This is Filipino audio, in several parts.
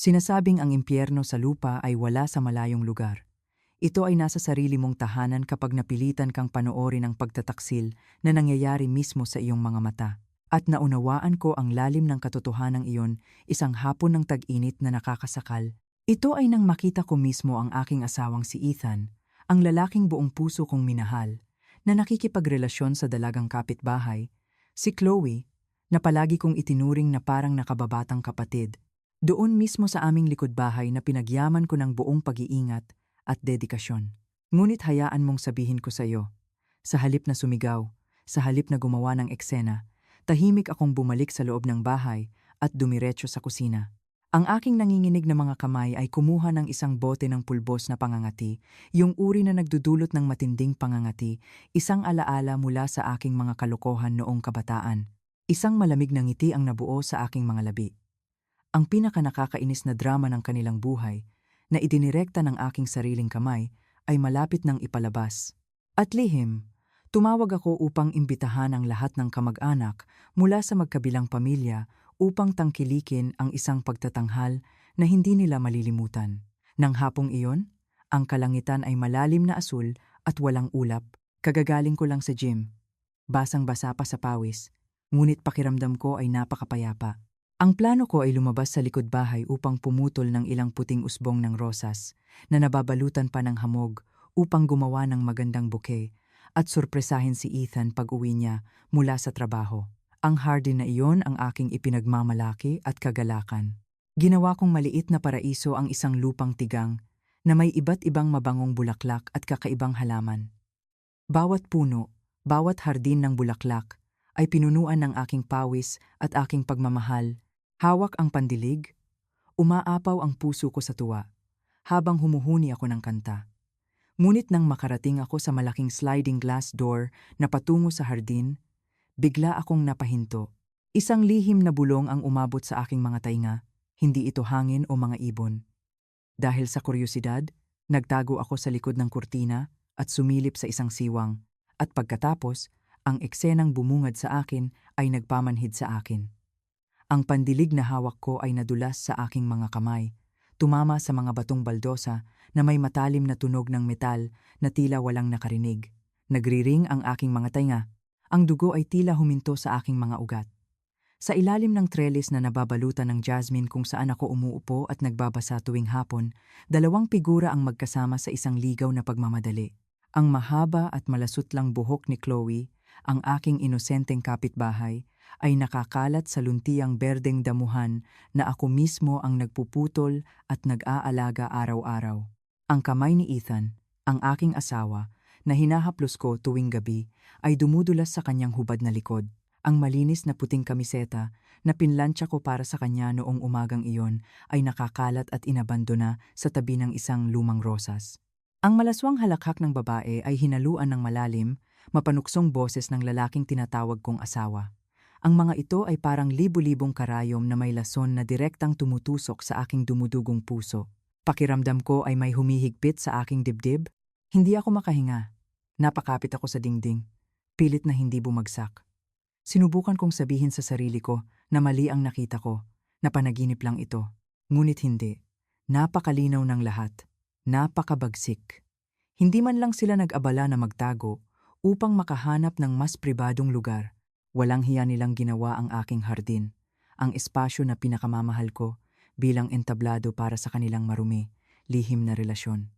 Sinasabing ang impyerno sa lupa ay wala sa malayong lugar. Ito ay nasa sarili mong tahanan kapag napilitan kang panoorin ang pagtataksil na nangyayari mismo sa iyong mga mata. At naunawaan ko ang lalim ng katotohanang iyon, isang hapon ng tag-init na nakakasakal. Ito ay nang makita ko mismo ang aking asawang si Ethan, ang lalaking buong puso kong minahal, na nakikipagrelasyon sa dalagang kapitbahay, si Chloe, na palagi kong itinuring na parang nakababatang kapatid. Doon mismo sa aming likod bahay na pinagyaman ko ng buong pag-iingat at dedikasyon. Ngunit hayaan mong sabihin ko sa iyo, sa halip na sumigaw, sa halip na gumawa ng eksena, tahimik akong bumalik sa loob ng bahay at dumiretso sa kusina. Ang aking nanginginig na mga kamay ay kumuha ng isang bote ng pulbos na pangangati, yung uri na nagdudulot ng matinding pangangati, isang alaala mula sa aking mga kalokohan noong kabataan. Isang malamig na ngiti ang nabuo sa aking mga labi. Ang pinakanakakainis na drama ng kanilang buhay, na idinirekta ng aking sariling kamay, ay malapit ng ipalabas. At lihim, tumawag ako upang imbitahan ang lahat ng kamag-anak mula sa magkabilang pamilya upang tangkilikin ang isang pagtatanghal na hindi nila malilimutan. Nang hapong iyon, ang kalangitan ay malalim na asul at walang ulap. Kagagaling ko lang sa gym. Basang-basa pa sa pawis, ngunit pakiramdam ko ay napakapayapa. Ang plano ko ay lumabas sa likod bahay upang pumutol ng ilang puting usbong ng rosas na nababalutan pa ng hamog upang gumawa ng magandang bouquet at sorpresahin si Ethan pag-uwi niya mula sa trabaho. Ang hardin na iyon ang aking ipinagmamalaki at kagalakan. Ginawa kong maliit na paraiso ang isang lupang tigang na may iba't ibang mabangong bulaklak at kakaibang halaman. Bawat puno, bawat hardin ng bulaklak ay pinunuan ng aking pawis at aking pagmamahal. Hawak ang pandilig, umaapaw ang puso ko sa tuwa, habang humuhuni ako ng kanta. Ngunit nang makarating ako sa malaking sliding glass door na patungo sa hardin, bigla akong napahinto. Isang lihim na bulong ang umabot sa aking mga tainga, hindi ito hangin o mga ibon. Dahil sa kuryosidad, nagtago ako sa likod ng kurtina at sumilip sa isang siwang, at pagkatapos, ang eksenang bumungad sa akin ay nagpamanhid sa akin. Ang pandilig na hawak ko ay nadulas sa aking mga kamay, tumama sa mga batong baldosa na may matalim na tunog ng metal na tila walang nakarinig. Nagriring ang aking mga tainga. Ang dugo ay tila huminto sa aking mga ugat. Sa ilalim ng trellis na nababalutan ng jasmine kung saan ako umuupo at nagbabasa tuwing hapon, dalawang figura ang magkasama sa isang ligaw na pagmamadali. Ang mahaba at malasutlang buhok ni Chloe, ang aking inosenteng kapitbahay, ay nakakalat sa luntiang berdeng damuhan na ako mismo ang nagpuputol at nag-aalaga araw-araw. Ang kamay ni Ethan, ang aking asawa, na hinahaplos ko tuwing gabi, ay dumudulas sa kanyang hubad na likod. Ang malinis na puting kamiseta na pinlansya ko para sa kanya noong umagang iyon ay nakakalat at inabandona sa tabi ng isang lumang rosas. Ang malaswang halakhak ng babae ay hinaluan ng malalim, mapanuksong boses ng lalaking tinatawag kong asawa. Ang mga ito ay parang libu-libong karayom na may lason na direktang tumutusok sa aking dumudugong puso. Pakiramdam ko ay may humihigpit sa aking dibdib. Hindi ako makahinga. Napakapit ako sa dingding. Pilit na hindi bumagsak. Sinubukan kong sabihin sa sarili ko na mali ang nakita ko, na panaginip lang ito. Ngunit hindi. Napakalinaw ng lahat. Napakabagsik. Hindi man lang sila nag-abala na magtago upang makahanap ng mas pribadong lugar. Walang hiya nilang ginawa ang aking hardin, ang espasyo na pinakamamahal ko bilang entablado para sa kanilang marumi, lihim na relasyon.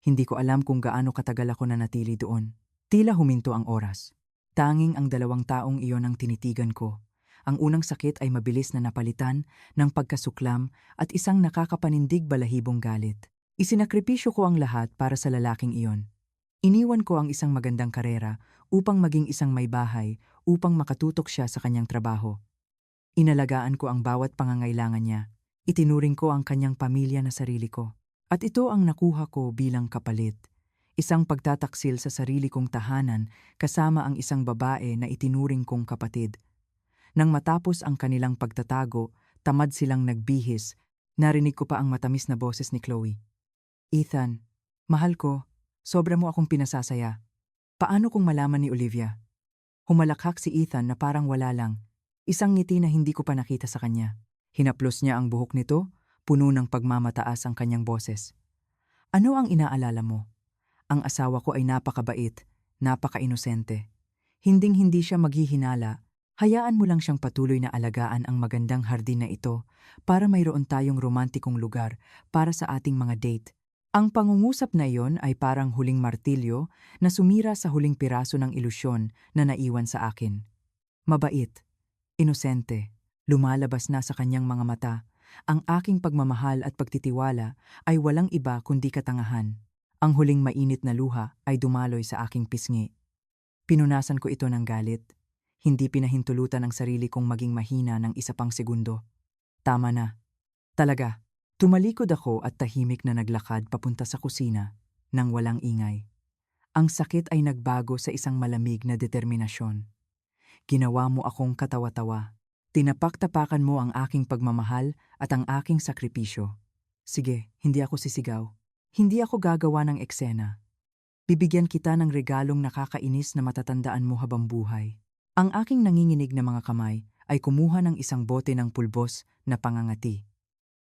Hindi ko alam kung gaano katagal ako nanatili doon. Tila huminto ang oras. Tanging ang dalawang taong iyon ang tinitigan ko. Ang unang sakit ay mabilis na napalitan ng pagkasuklam at isang nakakapanindig balahibong galit. Isinakripisyo ko ang lahat para sa lalaking iyon. Iniwan ko ang isang magandang karera upang maging isang may bahay upang makatutok siya sa kanyang trabaho. Inalagaan ko ang bawat pangangailangan niya. Itinuring ko ang kanyang pamilya na sarili ko. At ito ang nakuha ko bilang kapalit. Isang pagtataksil sa sarili kong tahanan kasama ang isang babae na itinuring kong kapatid. Nang matapos ang kanilang pagtatago, tamad silang nagbihis. Narinig ko pa ang matamis na boses ni Chloe. Ethan, mahal ko, sobra mo akong pinasasaya. Paano kung malaman ni Olivia? Humalakhak si Ethan na parang wala lang. Isang ngiti na hindi ko pa nakita sa kanya. Hinaplos niya ang buhok nito, Puno ng pagmamataas ang kanyang boses. Ano ang inaalala mo? Ang asawa ko ay napakabait, napaka-inosente. Hinding-hindi siya maghihinala. Hayaan mo lang siyang patuloy na alagaan ang magandang hardin na ito para mayroon tayong romantikong lugar para sa ating mga date. Ang pangungusap na iyon ay parang huling martilyo na sumira sa huling piraso ng ilusyon na naiwan sa akin. Mabait, inosente, lumalabas na sa kanyang mga mata. Ang aking pagmamahal at pagtitiwala ay walang iba kundi katangahan. Ang huling mainit na luha ay dumaloy sa aking pisngi. Pinunasan ko ito ng galit. Hindi pinahintulutan ang sarili kong maging mahina ng isa pang segundo. Tama na. Talaga. Tumalikod ako at tahimik na naglakad papunta sa kusina nang walang ingay. Ang sakit ay nagbago sa isang malamig na determinasyon. Ginawa mo akong katawa-tawa. Tinapak-tapakan mo ang aking pagmamahal at ang aking sakripisyo. Sige, hindi ako sisigaw. Hindi ako gagawa ng eksena. Bibigyan kita ng regalong nakakainis na matatandaan mo habang buhay. Ang aking nanginginig na mga kamay ay kumuha ng isang bote ng pulbos na pangangati.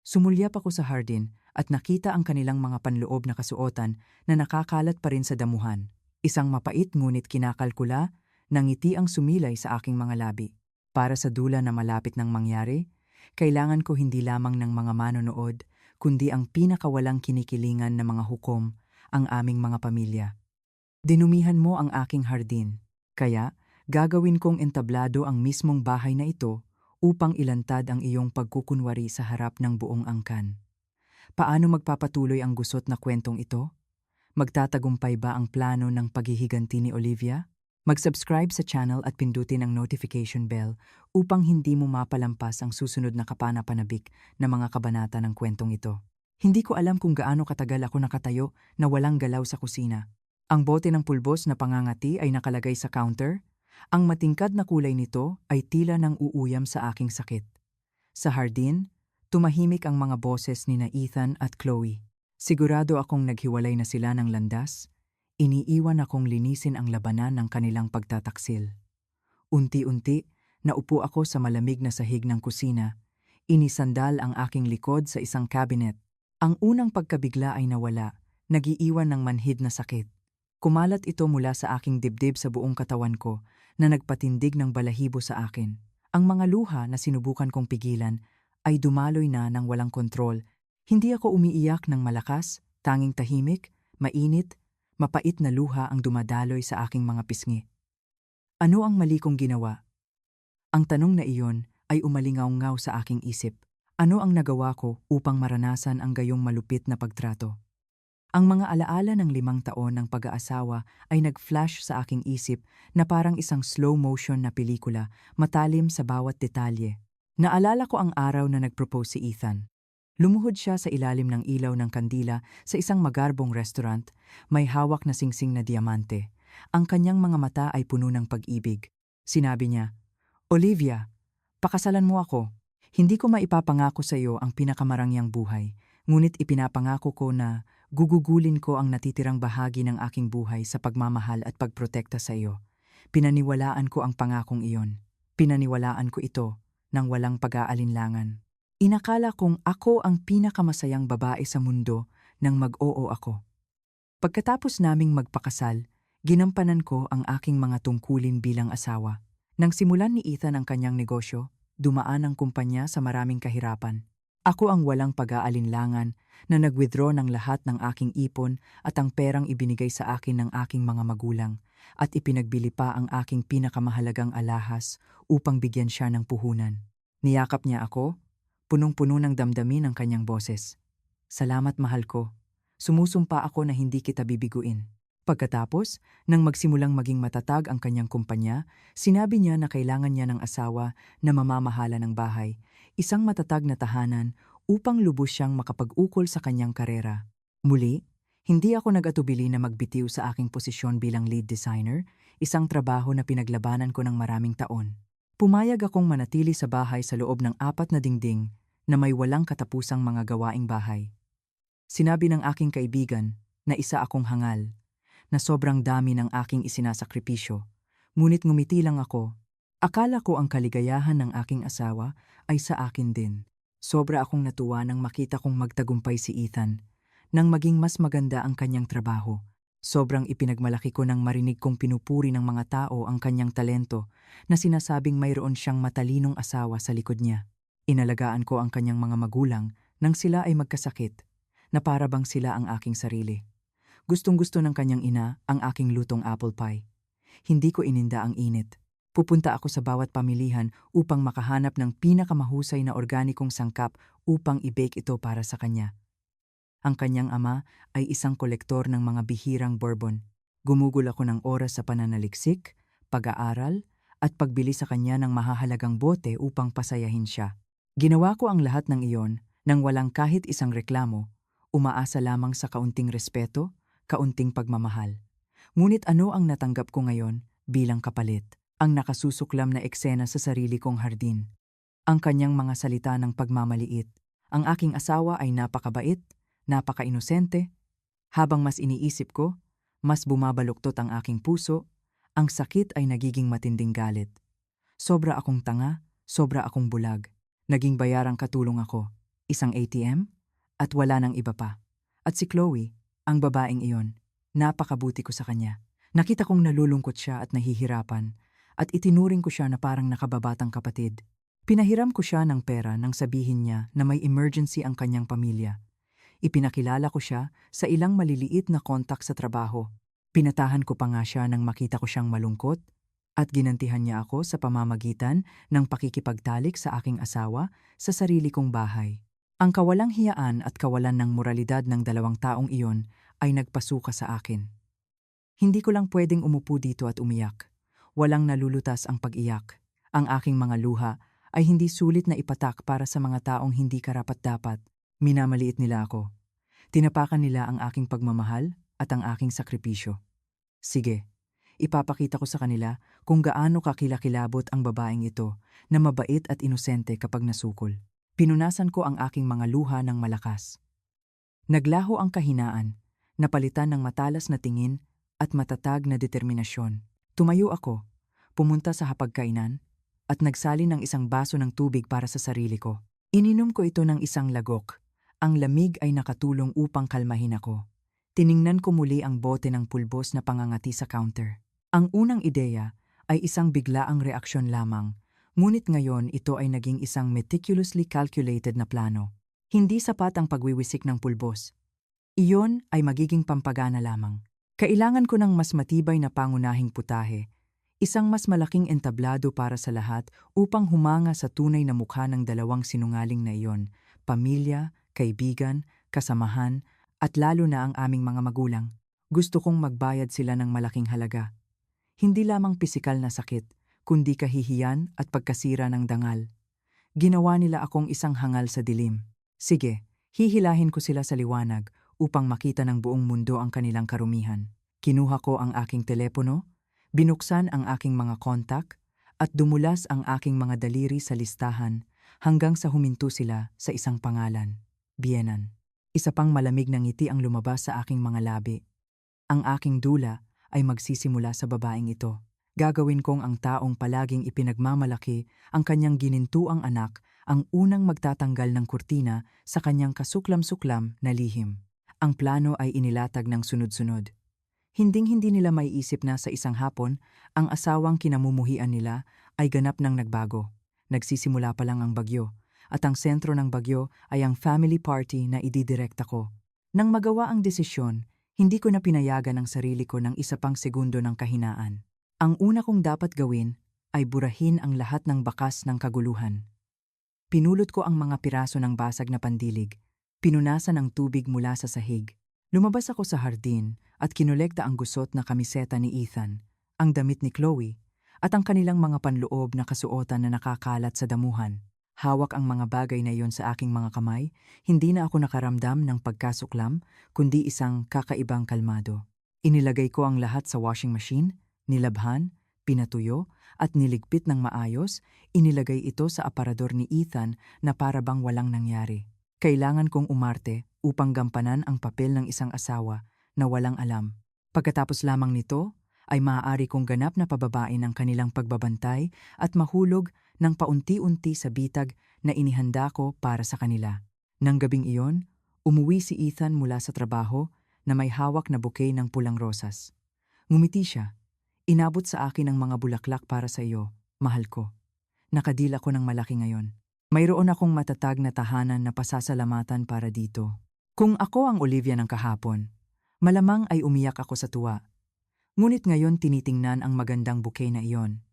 Sumulyap ako sa hardin at nakita ang kanilang mga panloob na kasuotan na nakakalat pa rin sa damuhan. Isang mapait ngunit kinakalkula na ngiti ang sumilay sa aking mga labi. Para sa dula na malapit ng mangyari, kailangan ko hindi lamang ng mga manonood, kundi ang pinakawalang kinikilingan na mga hukom, ang aming mga pamilya. Dinumihan mo ang aking hardin, kaya gagawin kong entablado ang mismong bahay na ito upang ilantad ang iyong pagkukunwari sa harap ng buong angkan. Paano magpapatuloy ang gusot na kwentong ito? Magtatagumpay ba ang plano ng paghihiganti ni Olivia? Mag-subscribe sa channel at pindutin ang notification bell upang hindi mo mapalampas ang susunod na kapanapanabik na mga kabanata ng kwentong ito. Hindi ko alam kung gaano katagal ako nakatayo na walang galaw sa kusina. Ang bote ng pulbos na pangangati ay nakalagay sa counter. Ang matingkad na kulay nito ay tila nang uuyam sa aking sakit. Sa hardin, tumahimik ang mga boses ni Ethan at Chloe. Sigurado akong naghiwalay na sila ng landas. Iniiwan akong linisin ang labanan ng kanilang pagtataksil. Unti-unti, naupo ako sa malamig na sahig ng kusina. Inisandal ang aking likod sa isang cabinet. Ang unang pagkabigla ay nawala, nagiiwan ng manhid na sakit. Kumalat ito mula sa aking dibdib sa buong katawan ko na nagpatindig ng balahibo sa akin. Ang mga luha na sinubukan kong pigilan ay dumaloy na ng walang kontrol. Hindi ako umiiyak ng malakas, tanging tahimik, mainit, mapait na luha ang dumadaloy sa aking mga pisngi. Ano ang mali kong ginawa? Ang tanong na iyon ay umalingaw-ngaw sa aking isip. Ano ang nagawa ko upang maranasan ang gayong malupit na pagtrato? Ang mga alaala ng 5 taon ng pag-aasawa ay nag-flash sa aking isip na parang isang slow-motion na pelikula, matalim sa bawat detalye. Naalala ko ang araw na nag-propose si Ethan. Lumuhod siya sa ilalim ng ilaw ng kandila sa isang magarbong restaurant, may hawak na singsing na diamante. Ang kanyang mga mata ay puno ng pag-ibig. Sinabi niya, "Olivia, pakasalan mo ako. Hindi ko maipapangako sa iyo ang pinakamarangyang buhay, ngunit ipinapangako ko na gugugulin ko ang natitirang bahagi ng aking buhay sa pagmamahal at pagprotekta sa iyo." Pinaniwalaan ko ang pangakong iyon. Pinaniwalaan ko ito nang walang pag-aalinlangan. Inakala kong ako ang pinakamasayang babae sa mundo nang mag-oo ako. Pagkatapos naming magpakasal, ginampanan ko ang aking mga tungkulin bilang asawa. Nang simulan ni Ethan ang kanyang negosyo, dumaan ang kumpanya sa maraming kahirapan. Ako ang walang pag-aalinlangan na nag-withdraw ng lahat ng aking ipon at ang perang ibinigay sa akin ng aking mga magulang at ipinagbili pa ang aking pinakamahalagang alahas upang bigyan siya ng puhunan. Niyakap niya ako, punong-puno ng damdamin ang kanyang boses. "Salamat, mahal ko. Sumusumpa ako na hindi kita bibiguin." Pagkatapos, nang magsimulang maging matatag ang kanyang kumpanya, sinabi niya na kailangan niya ng asawa na mamamahala ng bahay, isang matatag na tahanan upang lubos siyang makapag-ukol sa kanyang karera. Muli, hindi ako nag-atubili na magbitiw sa aking posisyon bilang lead designer, isang trabaho na pinaglabanan ko ng maraming taon. Pumayag akong manatili sa bahay sa loob ng 4 na dingding na may walang katapusang mga gawaing bahay. Sinabi ng aking kaibigan na isa akong hangal, na sobrang dami ng aking isinasakripisyo, ngunit ngumiti lang ako. Akala ko ang kaligayahan ng aking asawa ay sa akin din. Sobra akong natuwa nang makita kong magtagumpay si Ethan, nang maging mas maganda ang kanyang trabaho. Sobrang ipinagmalaki ko nang marinig kong pinupuri ng mga tao ang kanyang talento na sinasabing mayroon siyang matalinong asawa sa likod niya. Inalagaan ko ang kanyang mga magulang nang sila ay magkasakit, na para bang sila ang aking sarili. Gustong-gusto ng kanyang ina ang aking lutong apple pie. Hindi ko ininda ang init. Pupunta ako sa bawat pamilihan upang makahanap ng pinakamahusay na organikong sangkap upang i-bake ito para sa kanya. Ang kanyang ama ay isang kolektor ng mga bihirang bourbon. Gumugol ako ng oras sa pananaliksik, pag-aaral, at pagbili sa kanya ng mahahalagang bote upang pasayahin siya. Ginawa ko ang lahat ng iyon nang walang kahit isang reklamo, umaasa lamang sa kaunting respeto, kaunting pagmamahal. Ngunit ano ang natanggap ko ngayon bilang kapalit? Ang nakasusuklam na eksena sa sarili kong hardin. Ang kanyang mga salita ng pagmamaliit. Ang aking asawa ay napakabait, napaka-inosente. Habang mas iniisip ko, mas bumabaluktot ang aking puso, ang sakit ay nagiging matinding galit. Sobra akong tanga, sobra akong bulag. Naging bayarang katulong ako, isang ATM, at wala nang iba pa. At si Chloe, ang babaeng iyon, napakabuti ko sa kanya. Nakita kong nalulungkot siya at nahihirapan, at itinuring ko siya na parang nakababatang kapatid. Pinahiram ko siya ng pera nang sabihin niya na may emergency ang kanyang pamilya. Ipinakilala ko siya sa ilang maliliit na kontak sa trabaho. Pinatahan ko pa nga siya nang makita ko siyang malungkot, at ginantihan niya ako sa pamamagitan ng pakikipagtalik sa aking asawa sa sarili kong bahay. Ang kawalang hiyaan at kawalan ng moralidad ng dalawang taong iyon ay nagpasuka sa akin. Hindi ko lang pwedeng umupo dito at umiyak. Walang nalulutas ang pag-iyak. Ang aking mga luha ay hindi sulit na ipatak para sa mga taong hindi karapat-dapat. Minamaliit nila ako. Tinapakan nila ang aking pagmamahal at ang aking sakripisyo. Sige, ipapakita ko sa kanila kung gaano kakilakilabot ang babaeng ito na mabait at inosente kapag nasukol. Pinunasan ko ang aking mga luha ng malakas. Naglaho ang kahinaan, napalitan ng matalas na tingin at matatag na determinasyon. Tumayo ako, pumunta sa hapagkainan, at nagsalin ng isang baso ng tubig para sa sarili ko. Ininom ko ito ng isang lagok. Ang lamig ay nakatulong upang kalmahin ako. Tiningnan ko muli ang bote ng pulbos na pangangati sa counter. Ang unang ideya ay isang biglaang reaksyon lamang, ngunit ngayon ito ay naging isang meticulously calculated na plano. Hindi sapat ang pagwiwisik ng pulbos. Iyon ay magiging pampagana lamang. Kailangan ko ng mas matibay na pangunahing putahe, isang mas malaking entablado para sa lahat upang humanga sa tunay na mukha ng dalawang sinungaling na iyon, pamilya, kaibigan, kasamahan, at lalo na ang aming mga magulang. Gusto kong magbayad sila ng malaking halaga. Hindi lamang pisikal na sakit, kundi kahihiyan at pagkasira ng dangal. Ginawa nila akong isang hangal sa dilim. Sige, hihilahin ko sila sa liwanag upang makita ng buong mundo ang kanilang karumihan. Kinuha ko ang aking telepono, binuksan ang aking mga kontak, at dumulas ang aking mga daliri sa listahan hanggang sa huminto sila sa isang pangalan, Bienan. Isa pang malamig na ngiti ang lumabas sa aking mga labi. Ang aking dula ay magsisimula sa babaeng ito. Gagawin kong ang taong palaging ipinagmamalaki ang kanyang ginintuang anak ang unang magtatanggal ng kurtina sa kanyang kasuklam-suklam na lihim. Ang plano ay inilatag ng sunod-sunod. Hinding-hindi nila maiisip na sa isang hapon, ang asawang kinamumuhian nila ay ganap nang nagbago. Nagsisimula pa lang ang bagyo, at ang sentro ng bagyo ay ang family party na ididirekta ko. Nang magawa ang desisyon, hindi ko na pinayagan ang sarili ko ng isa pang segundo ng kahinaan. Ang una kong dapat gawin ay burahin ang lahat ng bakas ng kaguluhan. Pinulot ko ang mga piraso ng basag na pandilig. Pinunasan ang tubig mula sa sahig. Lumabas ako sa hardin at kinolekta ang gusot na kamiseta ni Ethan, ang damit ni Chloe, at ang kanilang mga panloob na kasuotan na nakakalat sa damuhan. Hawak ang mga bagay na iyon sa aking mga kamay, hindi na ako nakaramdam ng pagkasuklam, kundi isang kakaibang kalmado. Inilagay ko ang lahat sa washing machine, nilabhan, pinatuyo, at niligpit ng maayos. Inilagay ito sa aparador ni Ethan na para bang walang nangyari. Kailangan kong umarte upang gampanan ang papel ng isang asawa na walang alam. Pagkatapos lamang nito, ay maaari kong ganap na pababain ang kanilang pagbabantay at mahulog ng paunti-unti sa bitag na inihanda ko para sa kanila. Nang gabing iyon, umuwi si Ethan mula sa trabaho na may hawak na bouquet ng pulang rosas. Ngumiti siya. Inabot sa akin ang mga bulaklak para sa iyo, mahal ko. Nakadila ko ng malaki ngayon. Mayroon akong matatag na tahanan na pasasalamatan para dito. Kung ako ang Olivia ng kahapon, malamang ay umiyak ako sa tuwa. Ngunit ngayon tinitingnan ang magandang bouquet na iyon.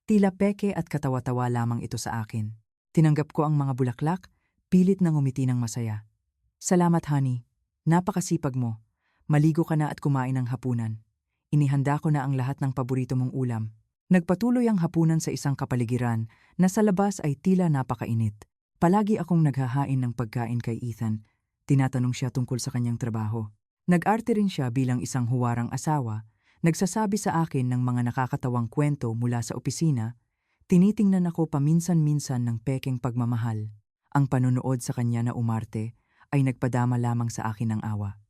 Tila peke at katawa-tawa lamang ito sa akin. Tinanggap ko ang mga bulaklak, pilit na ngumiti ng masaya. Salamat honey, napakasipag mo. Maligo ka na at kumain ng hapunan. Inihanda ko na ang lahat ng paborito mong ulam. Nagpatuloy ang hapunan sa isang kapaligiran na sa labas ay tila napakainit. Palagi akong naghahain ng pagkain kay Ethan. Tinatanong siya tungkol sa kanyang trabaho. Nag-arte rin siya bilang isang huwarang asawa. Nagsasabi sa akin ng mga nakakatawang kwento mula sa opisina. Tinitingnan ako paminsan-minsan ng pekeng pagmamahal. Ang panonood sa kanya na umarte ay nagpadama lamang sa akin ng awa.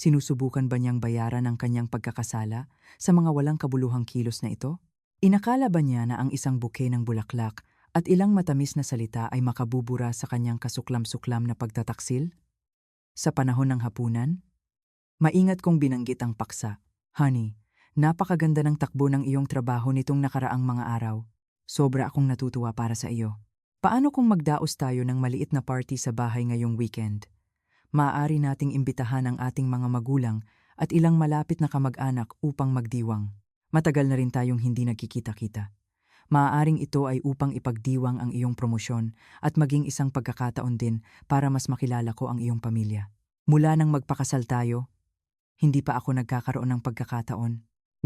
Sinusubukan ba niyang bayaran ang kanyang pagkakasala sa mga walang kabuluhang kilos na ito? Inakala ba niya na ang isang bouquet ng bulaklak at ilang matamis na salita ay makabubura sa kanyang kasuklam-suklam na pagtataksil? Sa panahon ng hapunan? Maingat kong binanggit ang paksa. Honey, napakaganda ng takbo ng iyong trabaho nitong nakaraang mga araw. Sobra akong natutuwa para sa iyo. Paano kung magdaos tayo ng maliit na party sa bahay ngayong weekend? Maaari nating imbitahan ang ating mga magulang at ilang malapit na kamag-anak upang magdiwang. Matagal na rin tayong hindi nagkikita-kita. Maaaring ito ay upang ipagdiwang ang iyong promosyon at maging isang pagkakataon din para mas makilala ko ang iyong pamilya. Mula nang magpakasal tayo, hindi pa ako nagkakaroon ng pagkakataon.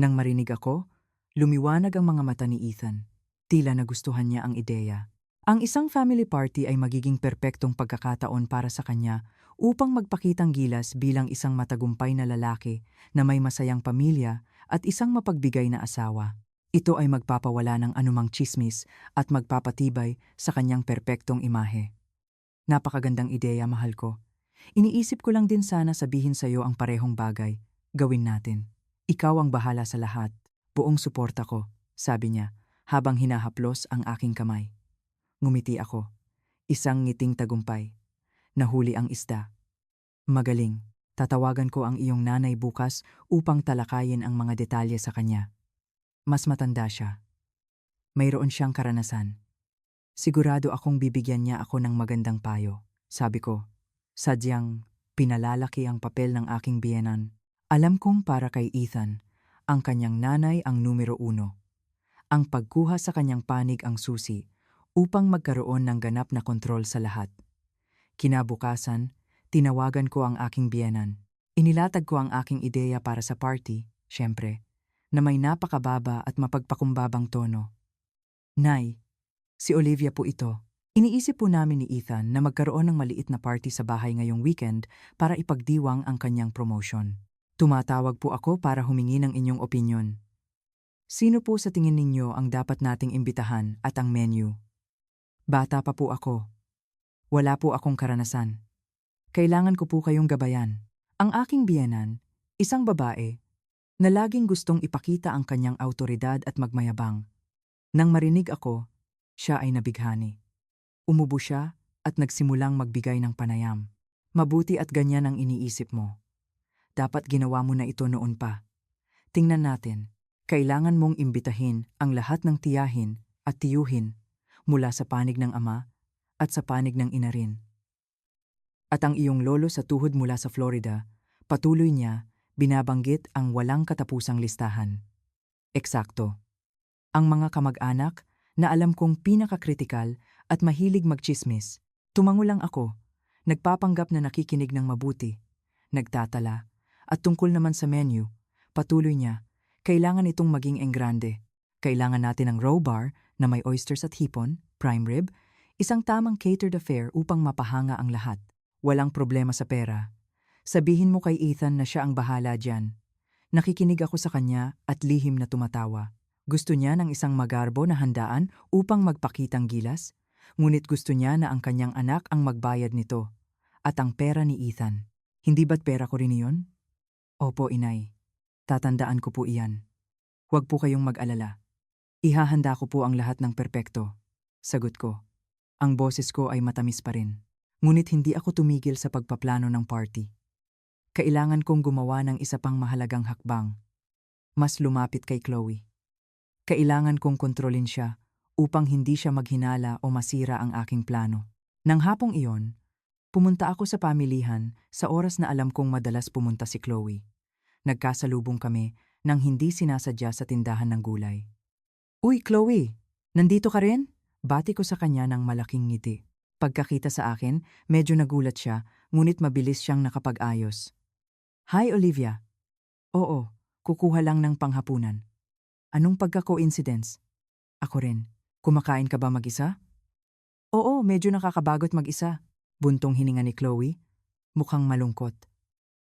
Nang marinig ako, lumiwanag ang mga mata ni Ethan. Tila nagustuhan niya ang ideya. Ang isang family party ay magiging perpektong pagkakataon para sa kanya upang magpakitang gilas bilang isang matagumpay na lalaki na may masayang pamilya at isang mapagbigay na asawa. Ito ay magpapawala ng anumang tsismis at magpapatibay sa kanyang perpektong imahe. Napakagandang ideya, mahal ko. Iniisip ko lang din sana sabihin sa iyo ang parehong bagay. Gawin natin. Ikaw ang bahala sa lahat. Buong suporta ko, sabi niya, habang hinahaplos ang aking kamay. Ngumiti ako. Isang ngiting tagumpay. Nahuli ang isda. Magaling. Tatawagan ko ang iyong nanay bukas upang talakayin ang mga detalye sa kanya. Mas matanda siya. Mayroon siyang karanasan. Sigurado akong bibigyan niya ako ng magandang payo. Sabi ko, sadyang pinalalaki ang papel ng aking biyenan. Alam kong para kay Ethan, ang kanyang nanay ang numero 1. Ang pagkuha sa kanyang panig ang susi upang magkaroon ng ganap na kontrol sa lahat. Kinabukasan, tinawagan ko ang aking biyenan. Inilatag ko ang aking ideya para sa party, syempre, na may napakababa at mapagpakumbabang tono. Nay, si Olivia po ito. Iniisip po namin ni Ethan na magkaroon ng maliit na party sa bahay ngayong weekend para ipagdiwang ang kanyang promotion. Tumatawag po ako para humingi ng inyong opinyon. Sino po sa tingin ninyo ang dapat nating imbitahan at ang menu? Bata pa po ako. Wala po akong karanasan. Kailangan ko po kayong gabayan. Ang aking biyenan, isang babae, na laging gustong ipakita ang kanyang awtoridad at magmayabang. Nang marinig ako, siya ay nabighani. Umubo siya at nagsimulang magbigay ng panayam. Mabuti at ganyan ang iniisip mo. Dapat ginawa mo na ito noon pa. Tingnan natin, kailangan mong imbitahin ang lahat ng tiyahin at tiyuhin mula sa panig ng ama at sa panig ng ina rin. At ang iyong lolo sa tuhod mula sa Florida, patuloy niya, binabanggit ang walang katapusang listahan. Eksakto. Ang mga kamag-anak na alam kong pinakakritikal at mahilig magchismis. Tumango lang ako, nagpapanggap na nakikinig ng mabuti, nagtatala, at tungkol naman sa menu, patuloy niya, kailangan itong maging engrande. Kailangan natin ng row bar na may oysters at hipon, prime rib, isang tamang catered affair upang mapahanga ang lahat. Walang problema sa pera. Sabihin mo kay Ethan na siya ang bahala dyan. Nakikinig ako sa kanya at lihim na tumatawa. Gusto niya ng isang magarbo na handaan upang magpakitang gilas, ngunit gusto niya na ang kanyang anak ang magbayad nito, at ang pera ni Ethan. Hindi ba't pera ko rin iyon? Opo, inay. Tatandaan ko po iyan. Huwag po kayong mag-alala. Ihahanda ko po ang lahat ng perpekto. Sagot ko. Ang boses ko ay matamis pa rin. Ngunit hindi ako tumigil sa pagpaplano ng party. Kailangan kong gumawa ng isa pang mahalagang hakbang. Mas lumapit kay Chloe. Kailangan kong kontrolin siya upang hindi siya maghinala o masira ang aking plano. Nang hapong iyon, pumunta ako sa pamilihan sa oras na alam kong madalas pumunta si Chloe. Nagkasalubong kami nang hindi sinasadya sa tindahan ng gulay. "Uy, Chloe! Nandito ka rin?" Bati ko sa kanya ng malaking ngiti. Pagkakita sa akin, medyo nagulat siya, ngunit mabilis siyang nakapag-ayos. "Hi, Olivia." "Oo, kukuha lang ng panghapunan." "Anong pagka-coincidence?" "Ako rin. Kumakain ka ba mag-isa?" "Oo, medyo nakakabagot mag-isa." Buntong hininga ni Chloe. Mukhang malungkot.